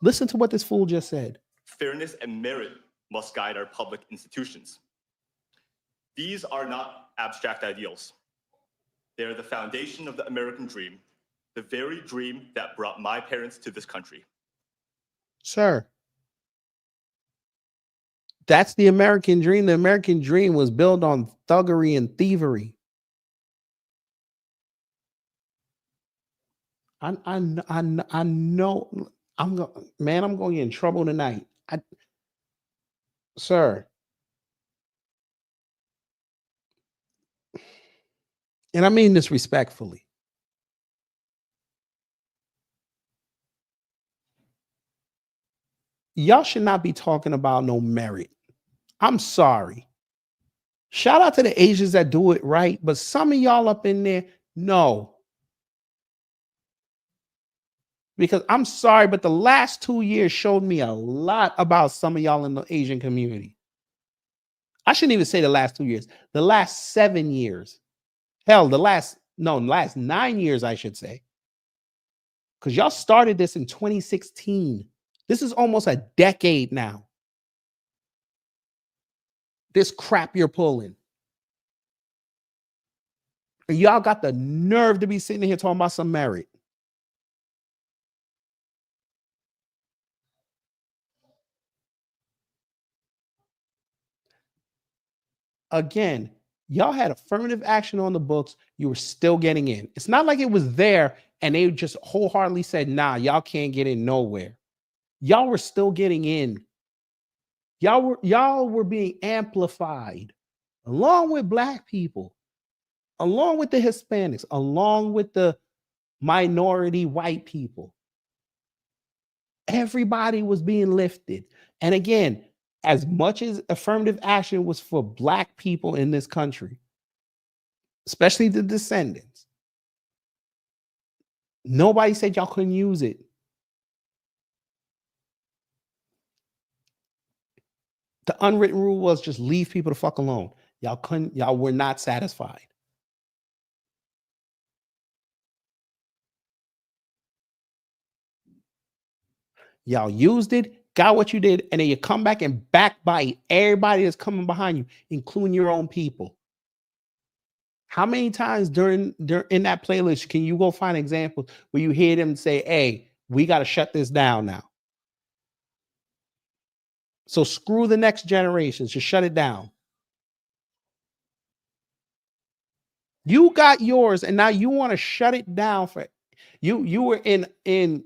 Listen to what this fool just said. Fairness and merit must guide our public institutions. These are not abstract ideals. They are the foundation of the American dream, the very dream that brought my parents to this country. Sir, that's the American dream. The American dream was built on thuggery and thievery. I know I'm going to get in trouble tonight. Sir. And I mean this respectfully. Y'all should not be talking about no merit. I'm sorry. Shout out to the Asians that do it right, but some of y'all up in there, no. Because I'm sorry, but the last 2 years showed me a lot about some of y'all in the Asian community. I shouldn't even say the last 2 years, the last 7 years. Hell, the last 9 years, I should say. Because y'all started this in 2016. This is almost a decade now. This crap you're pulling. And y'all got the nerve to be sitting here talking about some merit. Again, y'all had affirmative action on the books. You were still getting in. It's not like it was there and they just wholeheartedly said, nah, y'all can't get in nowhere. Y'all were still getting in. Y'all were being amplified along with Black people, along with the Hispanics, along with the minority white people. Everybody was being lifted. And again, as much as affirmative action was for Black people in this country, especially the descendants, nobody said y'all couldn't use it. The unwritten rule was just leave people the fuck alone. Y'all were not satisfied. Y'all used it, got what you did, and then you come back and backbite everybody that's coming behind you, including your own people. How many times during in that playlist can you go find examples where you hear them say, hey, we got to shut this down now? So screw the next generations, just shut it down. You got yours, and now you want to shut it down for you. You were in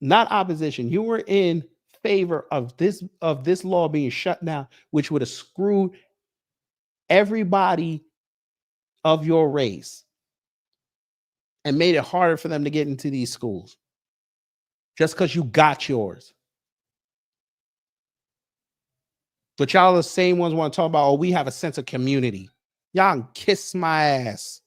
not opposition. You were in favor of this law being shut down, which would have screwed everybody of your race and made it harder for them to get into these schools just because you got yours. But y'all the same ones want to talk about, oh, we have a sense of community. Y'all can kiss my ass.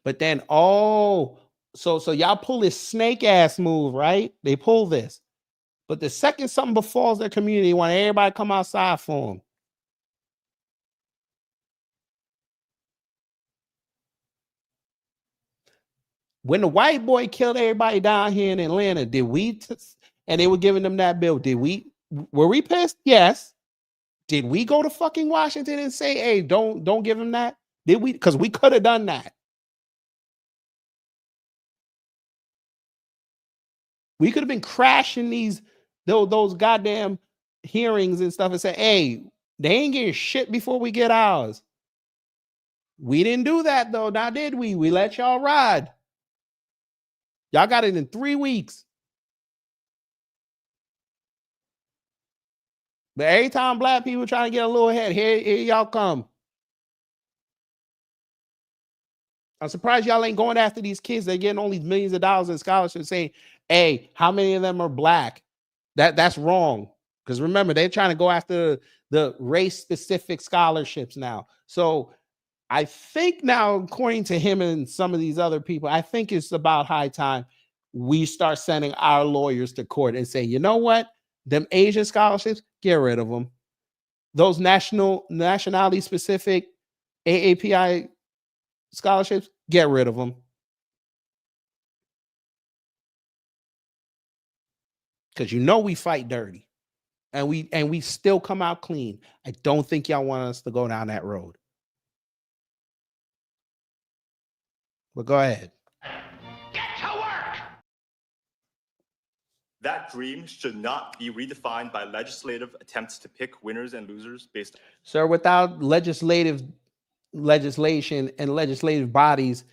But then, oh, so y'all pull this snake ass move, right? They pull this. But the second something befalls their community, they want everybody to come outside for them. When the white boy killed everybody down here in Atlanta, did we, and they were giving them that bill, were we pissed? Yes. Did we go to fucking Washington and say, hey, don't give him that? Did we? Because we could have done that. We could have been crashing those goddamn hearings and stuff and say, hey, they ain't getting shit before we get ours. We didn't do that though. Now did we? We let y'all ride. Y'all got it in 3 weeks. But every time Black people trying to get a little ahead, here y'all come. I'm surprised y'all ain't going after these kids. They're getting all these millions of dollars in scholarships saying, hey, how many of them are black? That's wrong. Because remember, they're trying to go after the race-specific scholarships now. So I think now, according to him and some of these other people, I think it's about high time we start sending our lawyers to court and say, you know what? Them Asian scholarships, get rid of them. Those nationality-specific AAPI scholarships, get rid of them. Because you know we fight dirty. And we still come out clean. I don't think y'all want us to go down that road. But go ahead. That dream should not be redefined by legislative attempts to pick winners and losers based on. Sir, without legislation and legislative bodies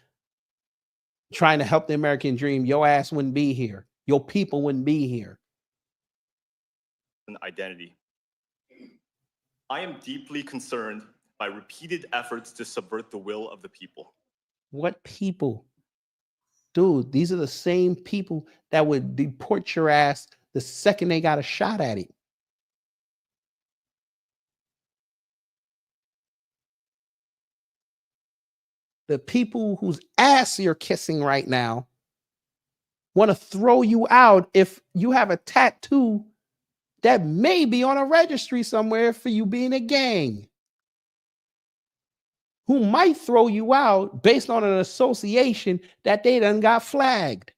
trying to help the American dream, your ass wouldn't be here. Your people wouldn't be here. An identity. I am deeply concerned by repeated efforts to subvert the will of the people. What people? Dude, these are the same people that would deport your ass the second they got a shot at it. The people whose ass you're kissing right now want to throw you out if you have a tattoo that may be on a registry somewhere for you being a gang. Who might throw you out based on an association that they done got flagged.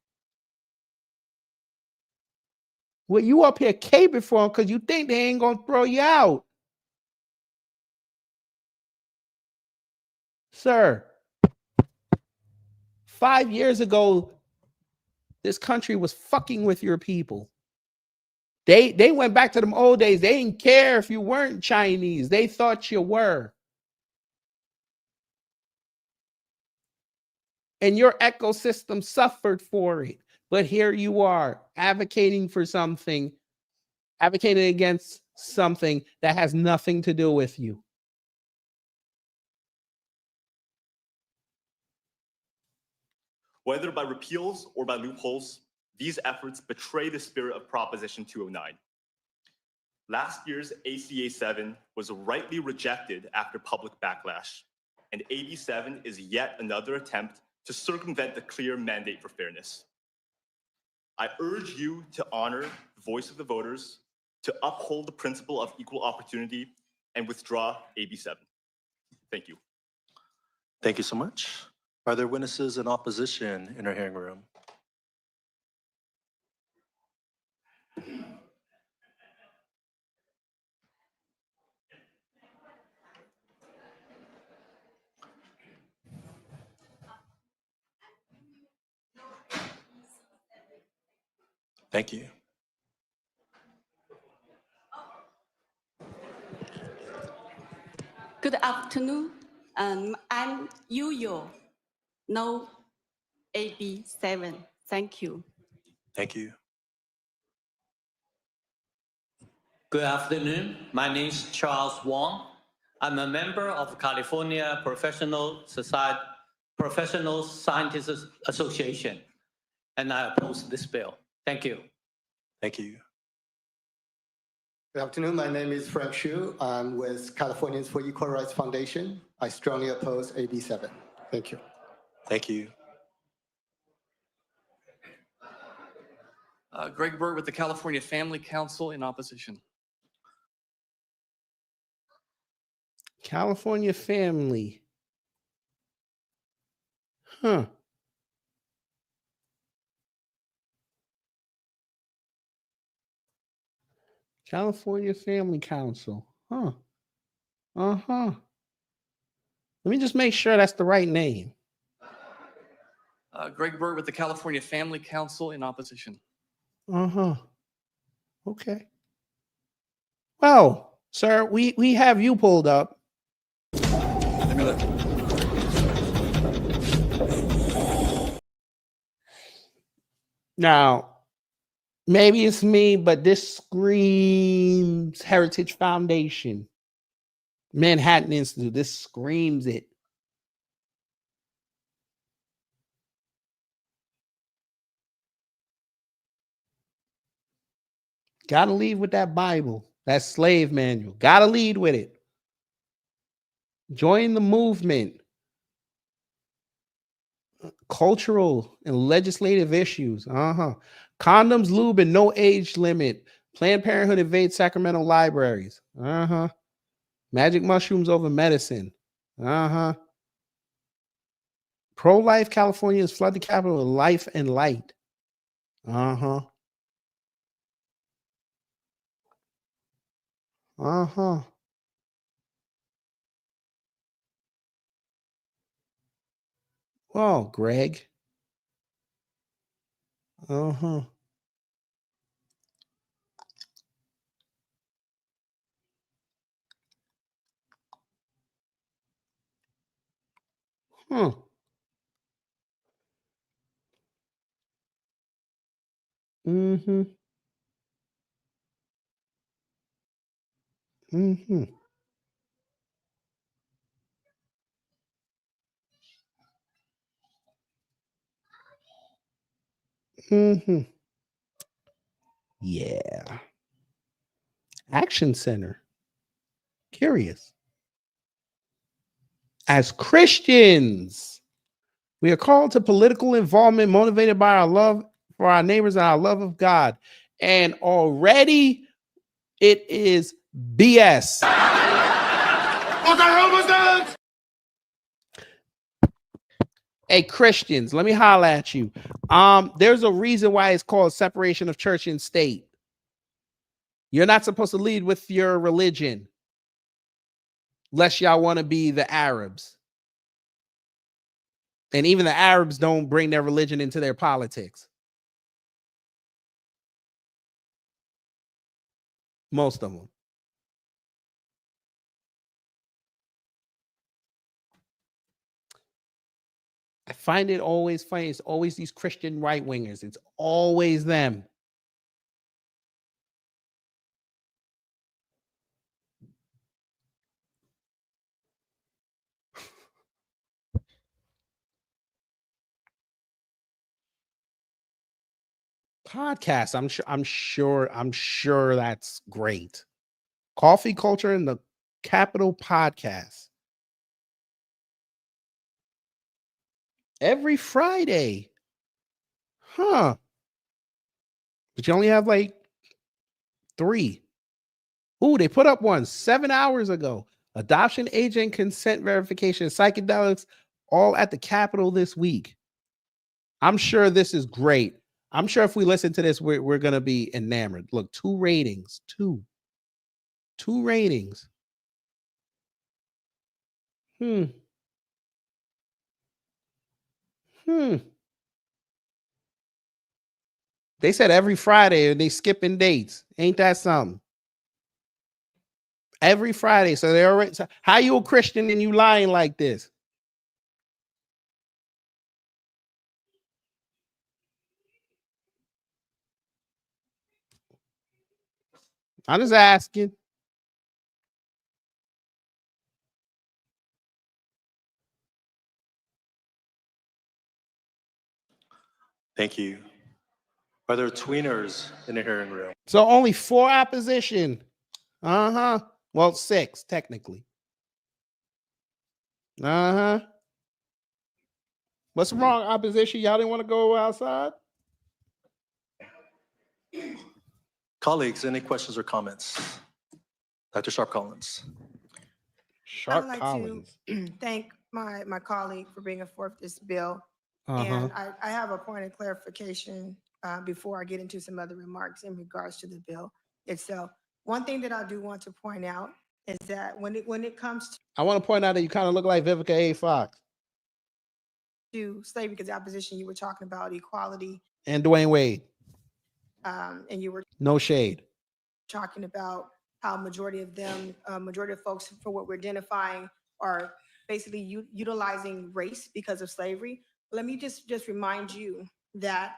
Well, you up here caping for them because you think they ain't gonna throw you out. Sir, 5 years ago, this country was fucking with your people. They went back to them old days. They didn't care if you weren't Chinese. They thought you were. And your ecosystem suffered for it. But here you are advocating for something, advocating against something that has nothing to do with you. Whether by repeals or by loopholes, these efforts betray the spirit of Proposition 209. Last year's ACA 7 was rightly rejected after public backlash, and AB 7 is yet another attempt to circumvent the clear mandate for fairness. I urge you to honor the voice of the voters, to uphold the principle of equal opportunity, and withdraw AB 7. Thank you. Thank you so much. Are there witnesses in opposition in our hearing room? Thank you. Good afternoon. I'm Yuyo. No AB 7. Thank you. Thank you. Good afternoon. My name is Charles Wong. I'm a member of California Professional Scientists Association, and I oppose this bill. Thank you. Thank you. Good afternoon. My name is Frank Xu. I'm with Californians for Equal Rights Foundation. I strongly oppose AB 7. Thank you. Thank you. Greg Burt with the California Family Council in opposition. California Family. Huh. California Family Council. Huh. Uh-huh. Let me just make sure that's the right name. Greg Burt with the California Family Council in opposition. Uh-huh. Okay. Well, sir, we have you pulled up. Let me look. Now, maybe it's me, but this screams Heritage Foundation. Manhattan Institute. This screams it. Gotta lead with that Bible, that slave manual. Gotta lead with it. Join the movement. Cultural and legislative issues. Condoms, lube, and no age limit. Planned Parenthood invades Sacramento libraries. Magic mushrooms over medicine. Pro-life Californians flood the capital with life and light. Oh, Greg. Huh. Mm-hmm. Mm-hmm. Mm-hmm. Yeah. Action Center. Curious. As Christians, we are called to political involvement motivated by our love for our neighbors and our love of God. And already it is BS. What the hell was that? Hey, Christians, let me holler at you. There's a reason why it's called separation of church and state. You're not supposed to lead with your religion, unless y'all want to be the Arabs. And even the Arabs don't bring their religion into their politics. Most of them. I find it always funny. It's always these Christian right-wingers. It's always them. Podcast. I'm sure that's great. Coffee Culture and the Capital Podcast. Every Friday. Huh. But you only have like 3. Ooh, they put up one 7 hours ago. Adoption, agent, consent verification, psychedelics, all at the Capitol this week. I'm sure this is great. I'm sure if we listen to this, we're going to be enamored. Look, 2 ratings. 2 ratings. They said every Friday and they skipping dates. Ain't that something? Every Friday. So they're already. So how you a Christian and you lying like this? I'm just asking. Thank you. Are there tweeners in the hearing room? So only 4 opposition. Well, 6 technically. What's wrong, opposition? Y'all didn't want to go outside? Colleagues, any questions or comments? Dr. Sharp Collins. Sharp I'd like Collins. to thank my colleague for bringing forth this bill. Uh-huh. And I have a point of clarification before I get into some other remarks in regards to the bill itself. One thing that I do want to point out is that when it comes I want to point out that you kind of look like Vivica A. Fox to slavery, because the opposition, you were talking about equality, and Dwayne Wade. and you were No shade. talking about how majority of folks for what we're identifying are basically utilizing race because of slavery. Let me just remind you that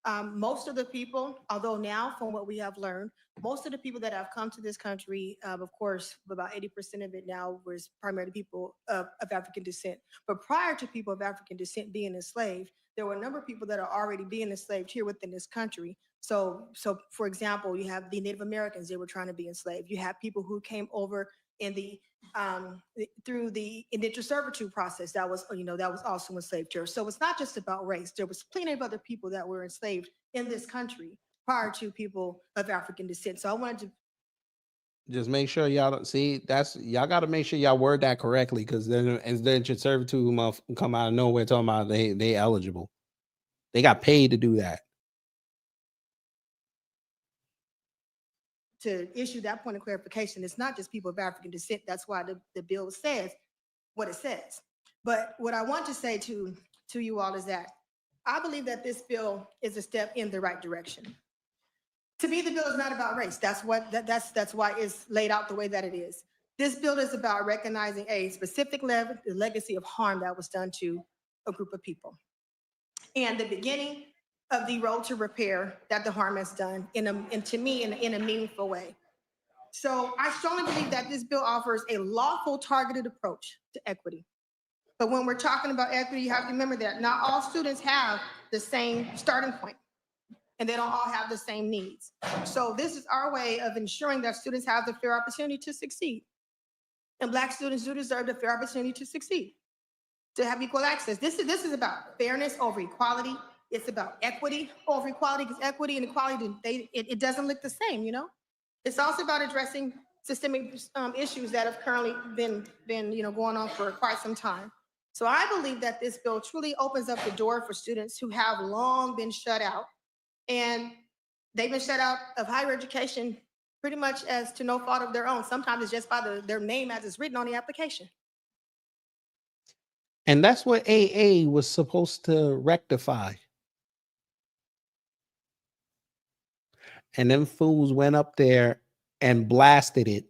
Most of the people, although now from what we have learned, most of the people that have come to this country, of course, about 80% of it now was primarily people of African descent. But prior to people of African descent being enslaved, there were a number of people that are already being enslaved here within this country. So for example, you have the Native Americans, they were trying to be enslaved. You have people who came over in through the indentured servitude process that was also enslaved here. So it's not just about race. There was plenty of other people that were enslaved in this country prior to people of African descent. So I wanted to Just make sure y'all don't see y'all got to make sure y'all word that correctly, because then as the indentured servitude come out of nowhere talking about they eligible. They got paid to do that. to issue that point of clarification. It's not just people of African descent. That's why the bill says what it says. But what I want to say to you all is that I believe that this bill is a step in the right direction. To me, the bill is not about race. That's why it's laid out the way that it is. This bill is about recognizing a specific legacy of harm that was done to a group of people, and the beginning of the road to repair that the harm has done in a meaningful way. So I strongly believe that this bill offers a lawful targeted approach to equity. But when we're talking about equity, you have to remember that not all students have the same starting point, and they don't all have the same needs. So this is our way of ensuring that students have the fair opportunity to succeed. And Black students do deserve the fair opportunity to succeed, to have equal access. This is about fairness over equality. It's about equity over equality, because equity and equality, it doesn't look the same, you know? It's also about addressing systemic issues that have currently been going on for quite some time. So I believe that this bill truly opens up the door for students who have long been shut out, and they've been shut out of higher education pretty much as to no fault of their own. Sometimes it's just by their name as it's written on the application. And that's what AA was supposed to rectify. And them fools went up there and blasted it.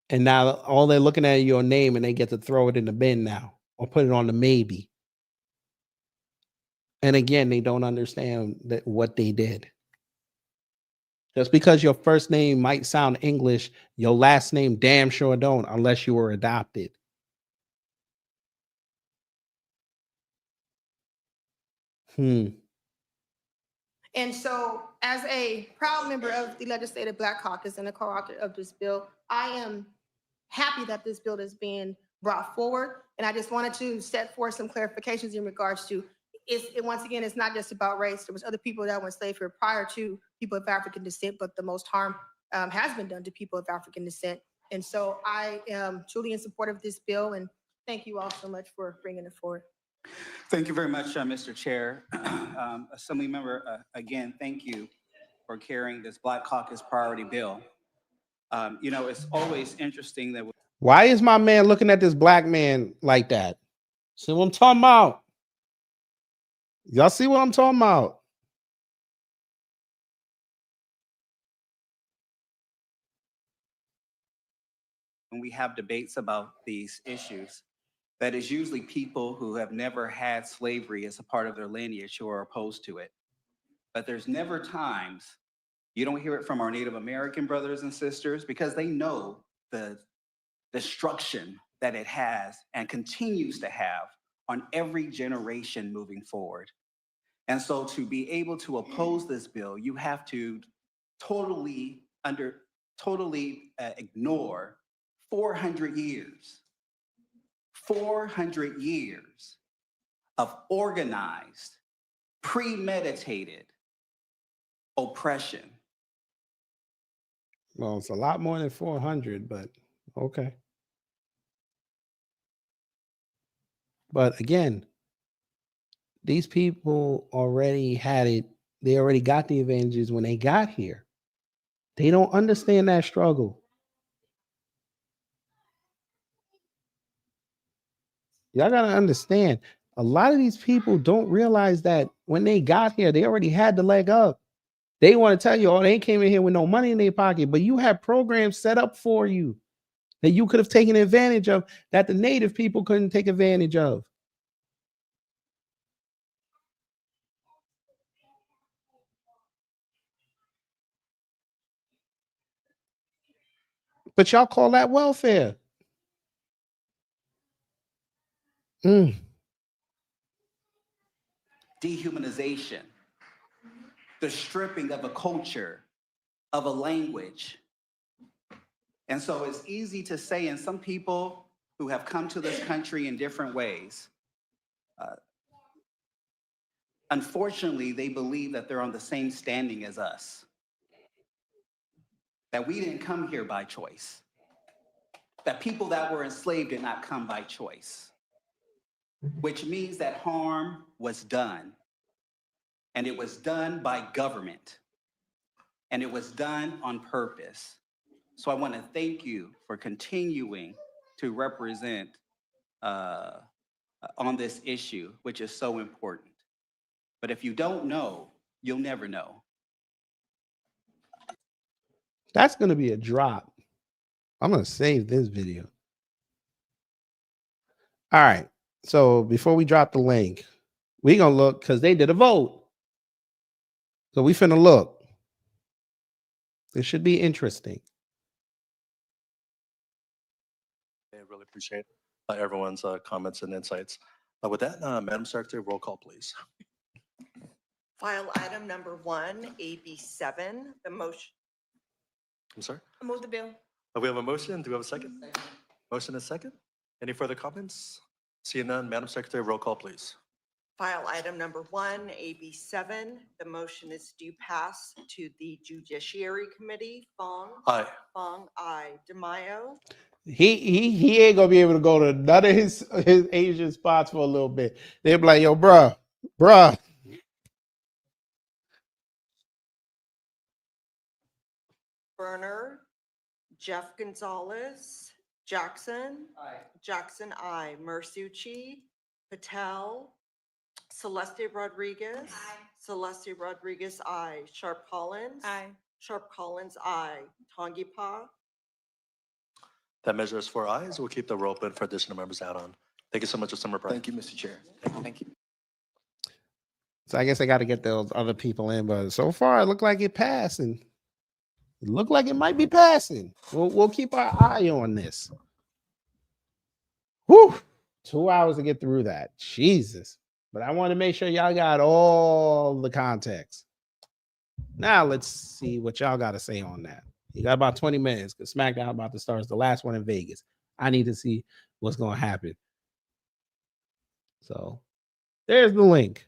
And now all they're looking at is your name, and they get to throw it in the bin now or put it on the maybe. And again, they don't understand what they did. Just because your first name might sound English, your last name damn sure don't, unless you were adopted. And so, as a proud member of the Legislative Black Caucus and a co-author of this bill, I am happy that this bill is being brought forward. And I just wanted to set forth some clarifications in regards to once again, it's not just about race. There was other people that were enslaved here prior to people of African descent, but the most harm has been done to people of African descent. And so I am truly in support of this bill, and thank you all so much for bringing it forward. Thank you very much, Mr. Chair. Assembly member, again, thank you for carrying this Black Caucus priority bill. It's always interesting that. Why is my man looking at this black man like that? See what I'm talking about? Y'all see what I'm talking about? When we have debates about these issues, that is usually people who have never had slavery as a part of their lineage who are opposed to it. But there's never times you don't hear it from our Native American brothers and sisters, because they know the destruction that it has and continues to have on every generation moving forward. And so to be able to oppose this bill, you have to totally ignore 400 years. 400 years of organized, premeditated oppression. Well, it's a lot more than 400, but okay. But again, these people already had it. They already got the advantages when they got here. They don't understand that struggle. Y'all got to understand, a lot of these people don't realize that when they got here, they already had the leg up. They want to tell you, oh, they came in here with no money in their pocket, but you have programs set up for you that you could have taken advantage of that the native people couldn't take advantage of. But y'all call that welfare. Dehumanization, the stripping of a culture, of a language. And so it's easy to say, and some people who have come to this country in different ways, unfortunately, they believe that they're on the same standing as us, that we didn't come here by choice, that people that were enslaved did not come by choice, which means that harm was done. And it was done by government. And it was done on purpose. So I want to thank you for continuing to represent on this issue, which is so important. But if you don't know, you'll never know. That's going to be a drop. I'm going to save this video. All right. So before we drop the link, we're going to look because they did a vote. So we finna look. This should be interesting. I really appreciate everyone's comments and insights. With that, Madam Secretary, roll call, please. File item number 1, AB7, the motion. I'm sorry? I move the bill. We have a motion. Do we have a second? Motion and second. Any further comments? Seeing none, Madam Secretary, roll call, please. File item number 1, AB7, the motion is due pass to the Judiciary Committee. Fong. Aye. Fong, aye. DeMaio. He ain't gonna be able to go to none of his Asian spots for a little bit. They'll be like, yo, bruh. Berner. Jeff Gonzalez. Jackson. Aye. Jackson, aye. Mersucci. Patel. Celeste Rodriguez. Aye. Celeste Rodriguez, aye. Sharp Collins. Aye. Sharp Collins, aye. Tongipa. That measure is 4 ayes. We'll keep the roll open for additional members add on. Thank you so much, Mr. Bryan. Thank you, Mr. Chair. Thank you. So I guess I got to get those other people in, but so far it looked like it passed, and it looked like it might be passing. We'll keep our eye on this. Whew, 2 hours to get through that. Jesus. But I want to make sure y'all got all the context. Now let's see what y'all got to say on that. You got about 20 minutes because SmackDown about to start. It's the last one in Vegas. I need to see what's going to happen. So there's the link.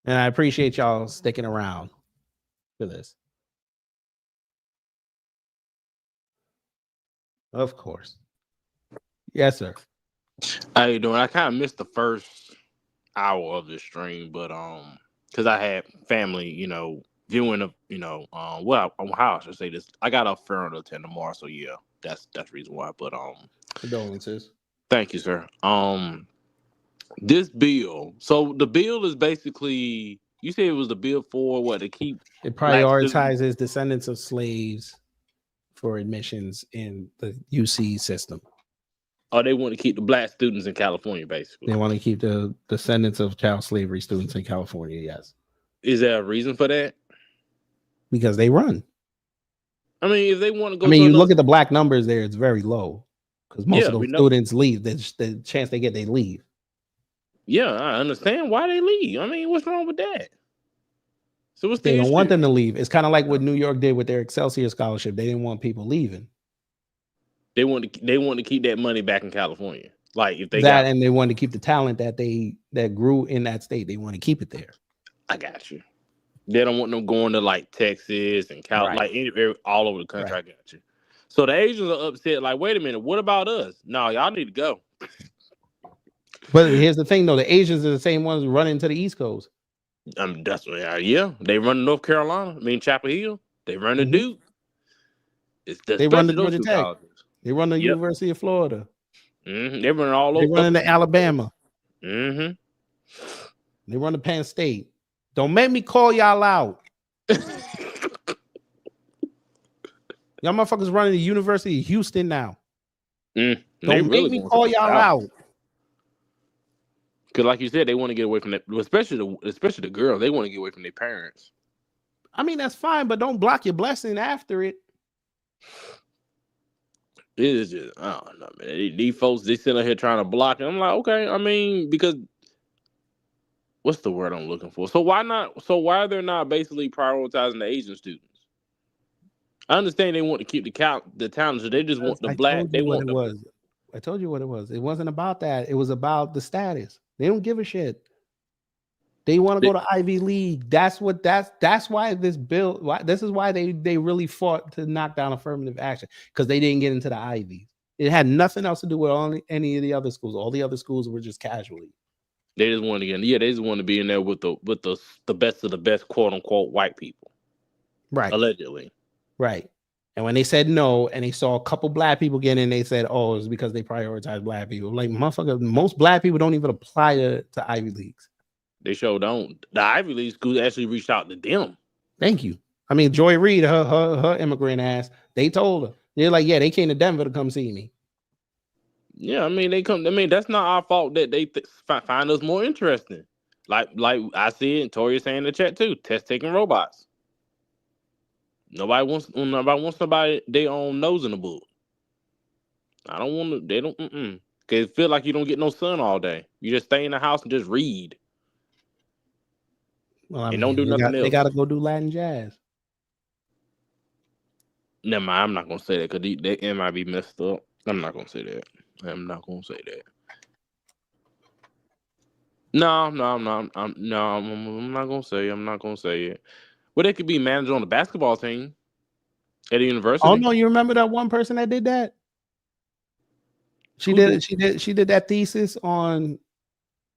And I appreciate y'all sticking around for this. Of course. Yes, sir. How you doing? I kind of missed the first hour of the stream, but because I had family, viewing of, how I should say this. I got a funeral to attend tomorrow, so yeah, that's the reason why. But condolences. Thank you, sir. This bill. So the bill is basically, you said it was the bill for what, to keep it prioritizes descendants of slaves for admissions in the UC system. Oh, they want to keep the black students in California, basically. They want to keep the descendants of child slavery students in California, yes. Is there a reason for that? Because they run. I mean, if they want to go, you look at the black numbers there; it's very low because most of those students leave. The chance they get, they leave. Yeah, I understand why they leave. I mean, what's wrong with that? So what's they the don't issue? want them to leave. It's kind of like what New York did with their Excelsior scholarship. They didn't want people leaving. They want to keep that money back in California. Like if they and they want to keep the talent that grew in that state. They want to keep it there. I got you. They don't want them going to like Texas and all over the country. Right. I got you. So the Asians are upset. Like, wait a minute, what about us? No, y'all need to go. But here's the thing, though: the Asians are the same ones running to the East Coast. That's they run to North Carolina. Chapel Hill. They run to Duke. They run to Georgia Tech. Colleges. They run to University of Florida. They run all over. They run into Alabama. Mm-hmm. They run to Penn State. Don't make me call y'all out. Y'all motherfuckers running to University of Houston now. Don't make me call y'all out. Because like you said, they want to get away from that, especially the girls. They want to get away from their parents. I mean, that's fine, but don't block your blessing after it. It is just, I don't know, man. These folks, they sitting here trying to block it. I'm like, okay, I mean, because what's the word I'm looking for? So why not? So why are they not basically prioritizing the Asian students? I understand they want to keep the talent, so they just want the I black. told They you what want it the. was. I told you what it was. It wasn't about that. It was about the status. They don't give a shit. They want to go to Ivy League. That's why this bill. This is why they really fought to knock down affirmative action, because they didn't get into the Ivies. It had nothing else to do with any of the other schools. All the other schools were just casually. They just want to get. Yeah, they just want to be in there with the best of the best, quote unquote, white people. Right. Allegedly. Right. And when they said no, and they saw a couple black people get in, they said, "Oh, it's because they prioritize black people." Like, motherfucker, most black people don't even apply to Ivy Leagues. They sure don't. The Ivy League schools actually reached out to them. Thank you. I mean, Joy Reid, her immigrant ass, they told her. They're like, yeah, they came to Denver to come see me. Yeah, I mean, they come. I mean, that's not our fault that they find us more interesting. Like I see it, and Tori's saying in the chat too. Test taking robots. Nobody wants somebody they own nose in the book. I don't want to. They don't. Cause it feel like you don't get no sun all day. You just stay in the house and just read. Well, I and mean, don't do nothing else. They got to go do Latin jazz. Never mind. I'm not gonna say that because they might be messed up. I'm not gonna say that. I'm not gonna say that. No, I'm not gonna say. I'm not gonna say it. Well, they could be manager on the basketball team at a university. Oh no, you remember that one person that did that? She did that thesis on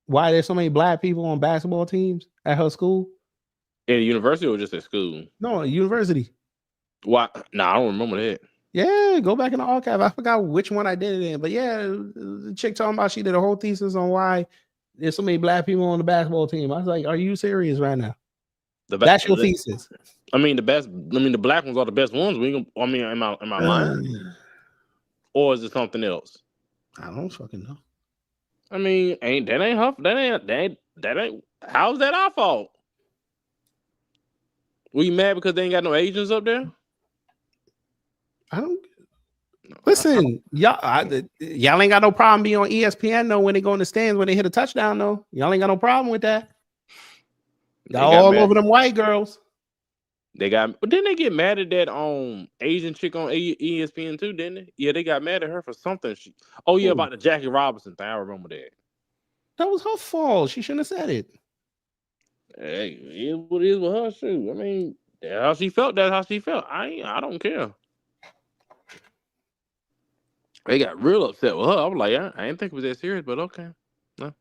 why there's so many black people on basketball teams at her school. At a university or just at school? No, university. Why? No, I don't remember that. Yeah, go back in the archive. I forgot which one I did it in, but yeah, the chick talking about she did a whole thesis on why there's so many black people on the basketball team. I was like, are you serious right now? That's your thesis. I mean, the black ones are the best ones. I mean, am I lying? Or is it something else? I don't fucking know. I mean, how's that our fault? We mad because they ain't got no Asians up there? I don't. Listen, y'all ain't got no problem being on ESPN though when they go in the stands when they hit a touchdown though. Y'all ain't got no problem with that. Y'all all over them white girls. But didn't they get mad at that Asian chick on ESPN too? Didn't they? Yeah, they got mad at her for something. About the Jackie Robinson thing. I remember that. That was her fault. She shouldn't have said it. Hey, it is what it is with her too. I mean, that's how she felt. That's how she felt. I don't care. They got real upset with her. I was like, I didn't think it was that serious, but okay. No.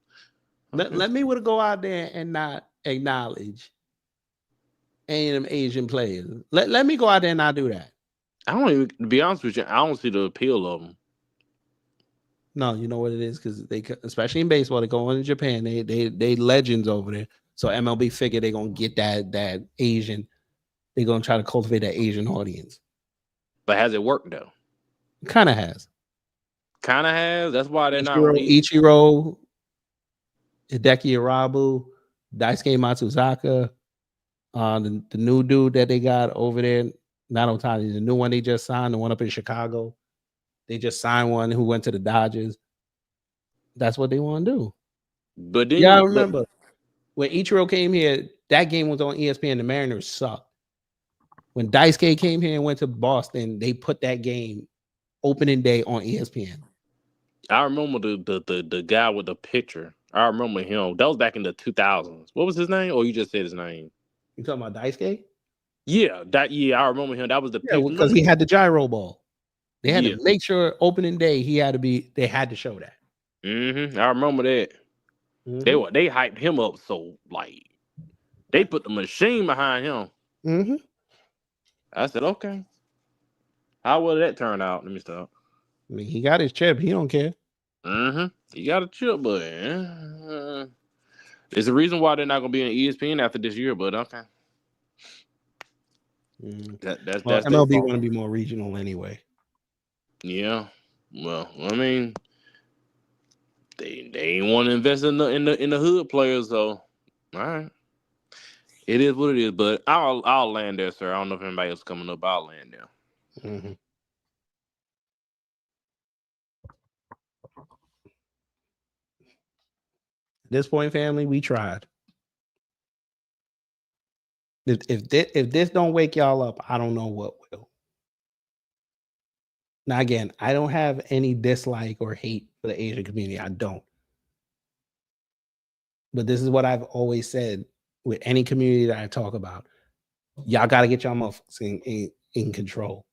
Okay. Let me go out there and not acknowledge any of them Asian players. Let me go out there and not do that. I don't even, to be honest with you, I don't see the appeal of them. No, you know what it is, because they, especially in baseball, they go in Japan. They legends over there. So MLB figure they're gonna get that Asian. They're gonna try to cultivate that Asian audience. But has it worked though? Kind of has. That's why they're not Ichiro, Hideki Arabu, Daisuke Matsuzaka, the new dude that they got over there, not Otani, the new one they just signed, the one up in Chicago. They just signed one who went to the Dodgers. That's what they want to do. But then, I remember when Ichiro came here, that game was on ESPN. The Mariners sucked. When Daisuke came here and went to Boston, they put that game opening day on ESPN. I remember the guy with the picture. I remember him. That was back in the 2000s. What was his name? Or you just said his name? You talking about Daisuke? Yeah, I remember him. That was the picture. Because he had the gyro ball. They had to make sure opening day they had to show that. I remember that. They hyped him up so like they put the machine behind him. I said, okay. How will that turn out? Let me stop. I mean, he got his chip. He don't care. He got a chip, but there's a reason why they're not gonna be on ESPN after this year. But okay. That's MLB want to be more regional anyway. Yeah. Well, I mean, they ain't want to invest in the hood players, so all right. It is what it is, but I'll land there, sir. I don't know if anybody else coming up. I'll land there. this point, family, we tried. If this don't wake y'all up, I don't know what will. Now, again, I don't have any dislike or hate for the Asian community. I don't. But this is what I've always said with any community that I talk about. Y'all got to get y'all motherfuckers in control.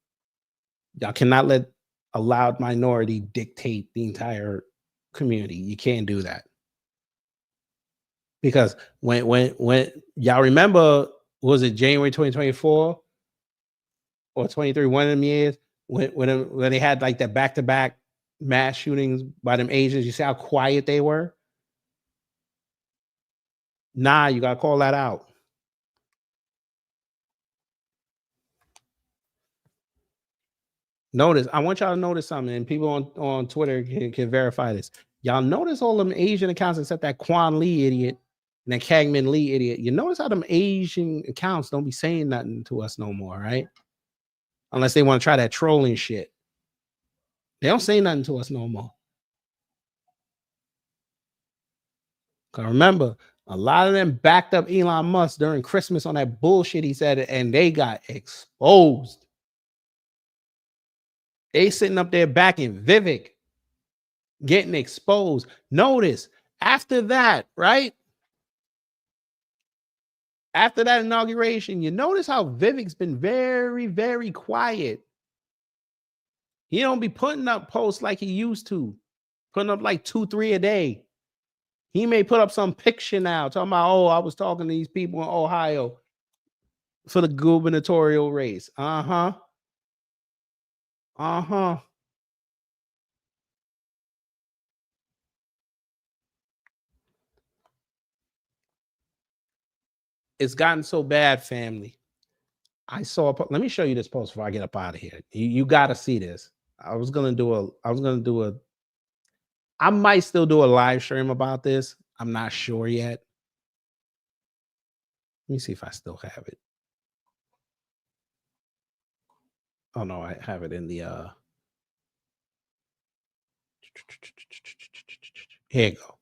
Y'all cannot let a loud minority dictate the entire community. You can't do that. Because when y'all remember, was it January 2024 or 23, one of them years, when they had like that back-to-back mass shootings by them Asians, you see how quiet they were? Nah, you gotta call that out. Notice, I want y'all to notice something, and people on Twitter can verify this. Y'all notice all them Asian accounts except that Quan Lee idiot and that Kangmin Lee idiot. You notice how them Asian accounts don't be saying nothing to us no more, right? Unless they want to try that trolling shit. They don't say nothing to us no more. Because remember, a lot of them backed up Elon Musk during Christmas on that bullshit he said, and they got exposed. They sitting up there backing Vivek, getting exposed. Notice, after that, right? After that inauguration, you notice how Vivek's been very, very quiet. He don't be putting up posts like he used to, putting up like 2, 3 a day. He may put up some picture now talking about, oh, I was talking to these people in Ohio for the gubernatorial race. Uh-huh. Uh-huh. It's gotten so bad, family. I saw, let me show you this post before I get up out of here. You got to see this. I might still do a live stream about this. I'm not sure yet. Let me see if I still have it. Oh no, I have it in the here you go.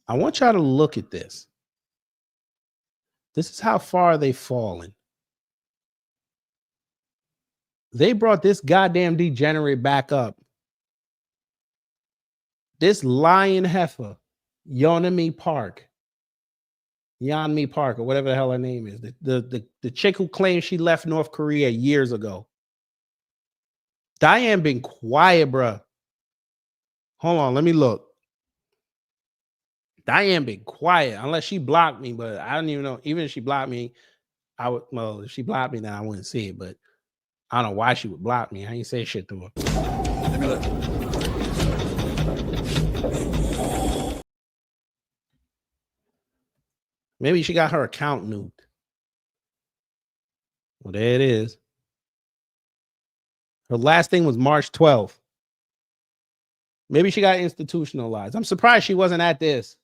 I want y'all to look at this. This is how far they've fallen. They brought this goddamn degenerate back up. This lion heifer, Yeonmi Park, or whatever the hell her name is. The chick who claims she left North Korea years ago. Diane been quiet, bruh. Hold on, let me look. Diane been quiet, unless she blocked me, but I don't even know. Even if she blocked me, I would, well, if she blocked me, then I wouldn't see it, but I don't know why she would block me. I ain't say shit to her. Let me look. Maybe she got her account nuked. Well, there it is. Her last thing was March 12th. Maybe she got institutionalized. I'm surprised she wasn't at this.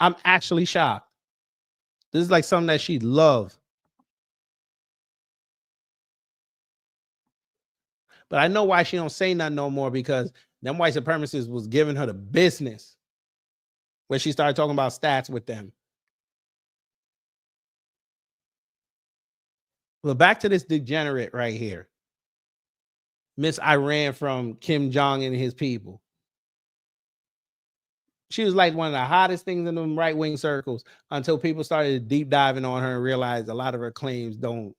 I'm actually shocked. This is like something that she'd love. But I know why she don't say nothing no more, because them white supremacists was giving her the business when she started talking about stats with them. Well, back to this degenerate right here. Miss Iran from Kim Jong and his people. She was like one of the hottest things in them right-wing circles until people started deep diving on her and realized a lot of her claims don't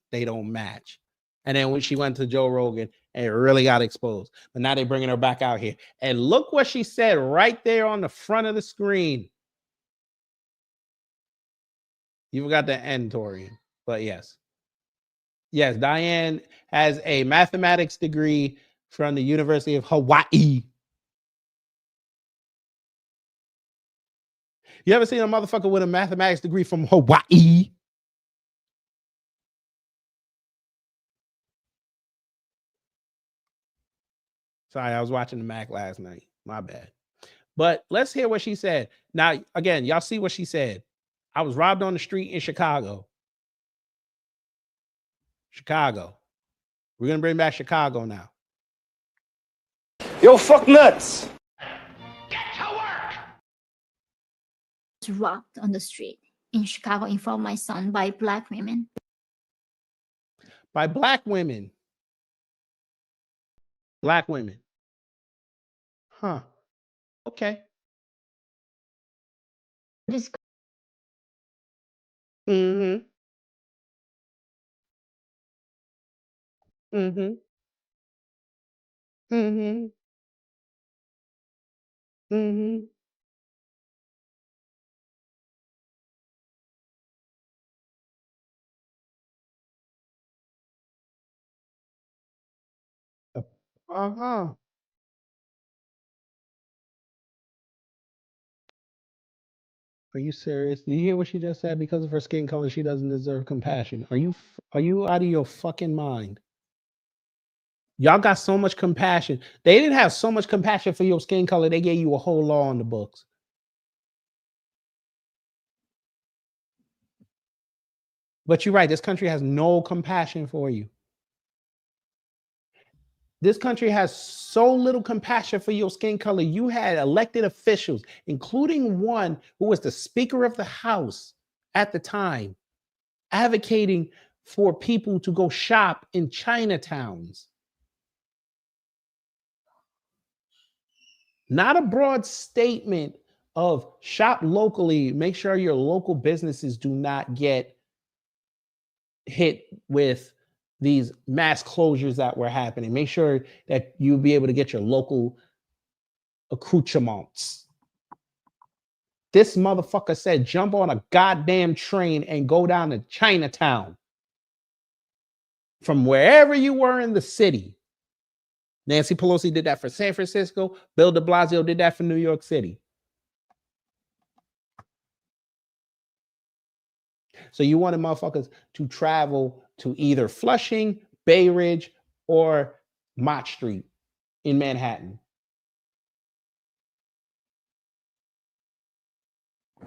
match. And then when she went to Joe Rogan, and it really got exposed. But now they're bringing her back out here. And look what she said right there on the front of the screen. You forgot the end, Torian, but yes. Yes, Diane has a mathematics degree from the University of Hawaii. You ever seen a motherfucker with a mathematics degree from Hawaii? Sorry, I was watching the Mac last night. My bad. But let's hear what she said. Now, again, y'all see what she said. I was robbed on the street in Chicago. Chicago. We're going to bring back Chicago now. Yo, fuck nuts. robbed on the street in Chicago in front of my son by Black women. By Black women. Black women. Huh. Okay. This Mm-hmm. Mm-hmm. Mm-hmm. Mm-hmm. Uh-huh. Are you serious? Did you hear what she just said? Because of her skin color, she doesn't deserve compassion. Are you out of your fucking mind? Y'all got so much compassion. They didn't have so much compassion for your skin color. They gave you a whole law on the books. But you're right. This country has no compassion for you. This country has so little compassion for your skin color. You had elected officials, including one who was the Speaker of the House at the time, advocating for people to go shop in Chinatowns. Not a broad statement of shop locally, make sure your local businesses do not get hit with these mass closures that were happening. Make sure that you'll be able to get your local accoutrements. This motherfucker said, jump on a goddamn train and go down to Chinatown from wherever you were in the city. Nancy Pelosi did that for San Francisco. Bill de Blasio did that for New York City. So you wanted motherfuckers to travel to either Flushing, Bay Ridge, or Mott Street in Manhattan.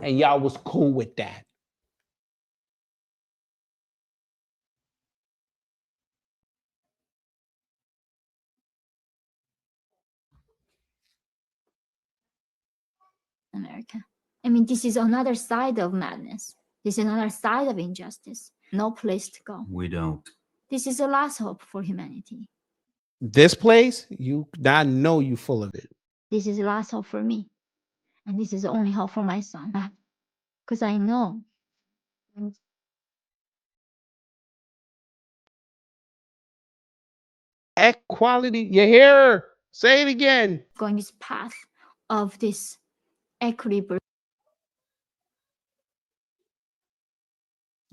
And y'all was cool with that. America. I mean, this is another side of madness. This is another side of injustice. No place to go. We don't. This is the last hope for humanity. This place, I know you full of it. This is the last hope for me. And this is the only hope for my son. Because I know. Equality, you hear her? Say it again. Going this path of this equity.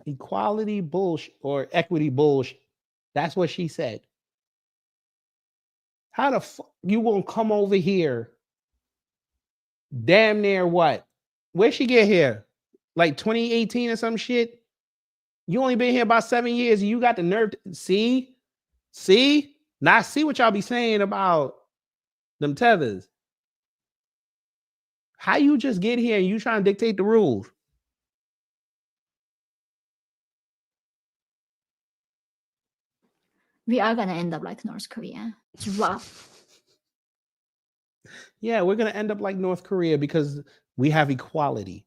Equality bullshit or equity bullshit. That's what she said. How the fuck you gonna come over here? Damn near what? Where'd she get here? Like 2018 or some shit? You only been here about 7 years and you got the nerve to see? Now I see what y'all be saying about them tethers. How you just get here and you trying to dictate the rules? We are gonna end up like North Korea. It's rough. Yeah, we're gonna end up like North Korea because we have equality.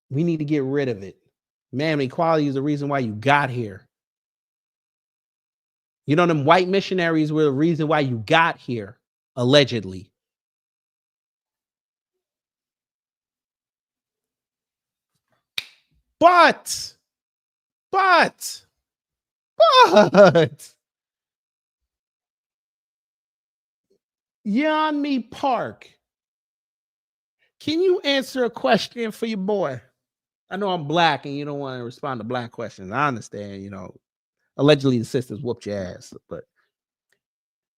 We need to get rid of it. Man, equality is the reason why you got here. You know, them white missionaries were the reason why you got here, allegedly. But Yeonmi Park, can you answer a question for your boy? I know I'm black and you don't want to respond to black questions. I understand, you know, allegedly the sisters whooped your ass, but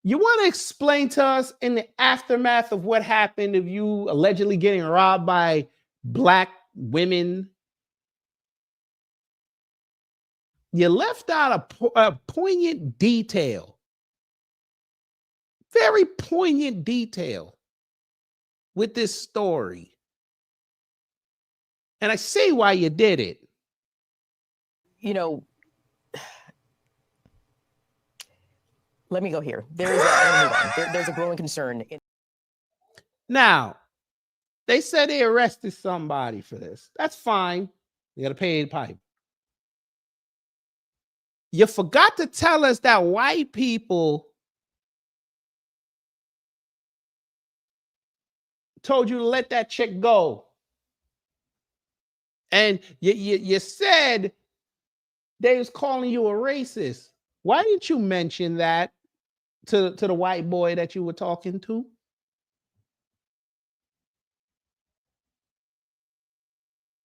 you want to explain to us in the aftermath of what happened of you allegedly getting robbed by black women? You left out a poignant detail, very poignant detail with this story. And I see why you did it. You know, let me go here. I'm gonna move on. There's a growing concern. Now, They said they arrested somebody for this. That's fine. You got to pay the pipe. You forgot to tell us that white people told you to let that chick go. And you said they was calling you a racist. Why didn't you mention that to the white boy that you were talking to?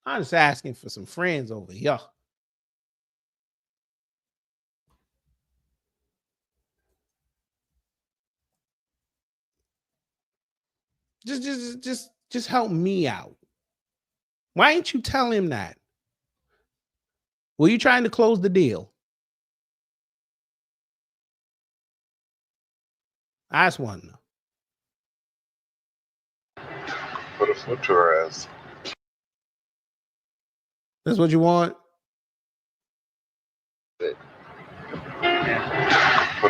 I'm just asking for some friends over here. Just help me out. Why didn't you tell him that? Were you trying to close the deal? I just want to know. Put a foot to her ass. That's what you want? Put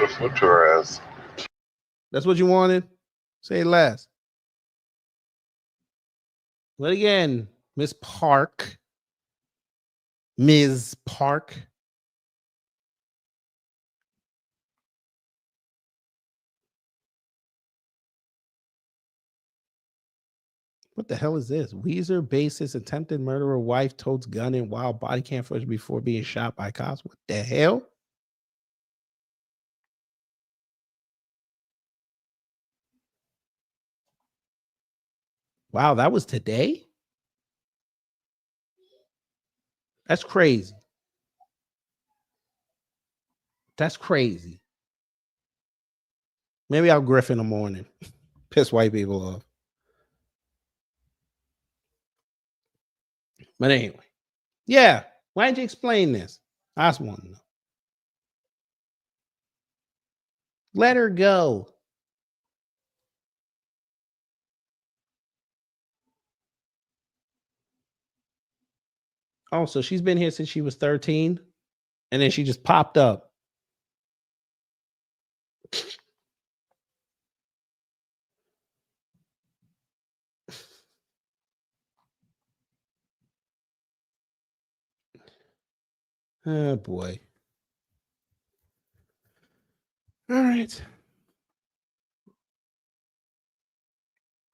a foot to her ass. That's what you wanted? Say it last. But again, Miss Park. Ms. Park. What the hell is this? Weezer, bassist, attempted murderer, wife, totes gun in wild body cam footage before being shot by cops. What the hell? Wow, that was today? That's crazy. That's crazy. Maybe I'll griff in the morning. Piss white people off. But anyway. Yeah. Why didn't you explain this? I just want to know. Let her go. Oh, so she's been here since she was 13, and then she just popped up. Oh, boy. All right.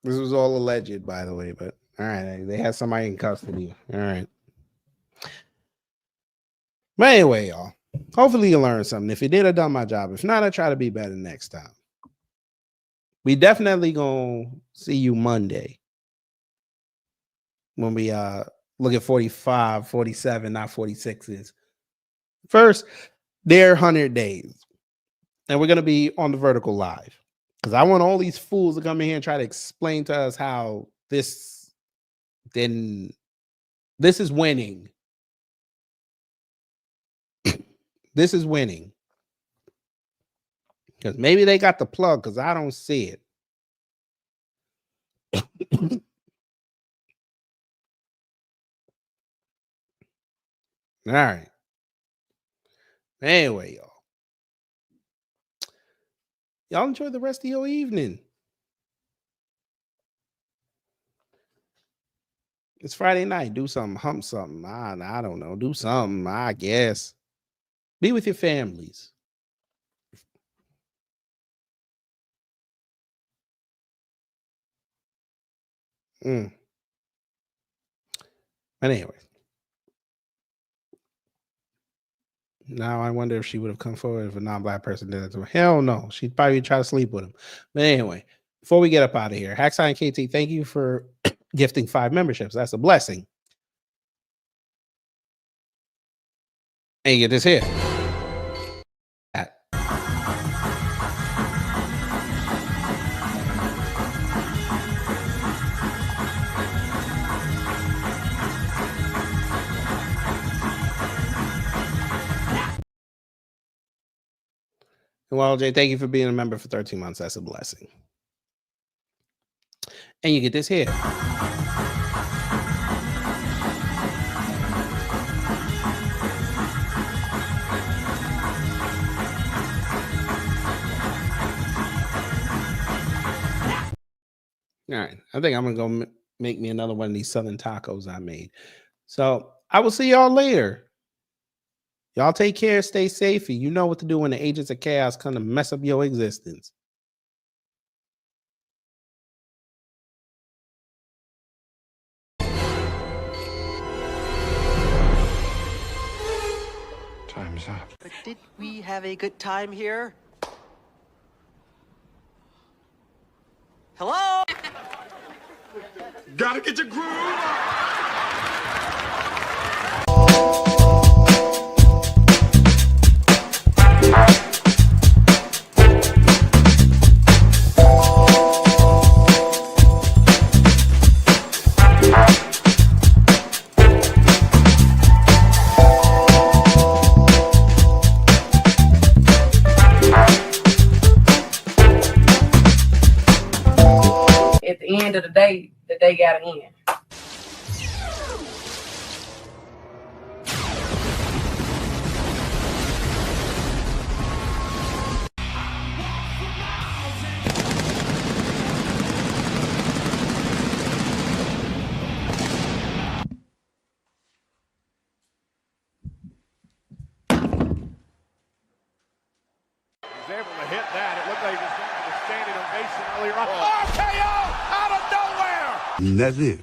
This was all alleged, by the way, but all right. They had somebody in custody. All right. But anyway, y'all, hopefully you learned something. If you did, I done my job. If not, I try to be better next time. We definitely gonna see you Monday when we look at 45, 47, not 46s. First, their 100 days. And we're gonna be on the vertical live. Because I want all these fools to come in here and try to explain to us how this is winning. This is winning. Because maybe they got the plug because I don't see it. All right. Anyway, y'all. Y'all enjoy the rest of your evening. It's Friday night. Do something. Hump something. I don't know. Do something, I guess. Be with your families. But anyway. Now I wonder if she would have come forward if a non-black person did it to her. Hell no. She'd probably try to sleep with him. But anyway, before we get up out of here, Hackside and KT, thank you for gifting 5 memberships. That's a blessing. And you get this here. Well, Jay, thank you for being a member for 13 months. That's a blessing. And you get this here. All right. I think I'm going to go make me another one of these Southern tacos I made. So I will see y'all later. Y'all take care, stay safe. You know what to do when the agents of chaos come to mess up your existence. Time's up. But did we have a good time here? Hello? Gotta get your groove on. At the end of the day gotta end. He's able to hit that. It looked like he was going for the standing ovation earlier on. RKO out of nowhere! That's it.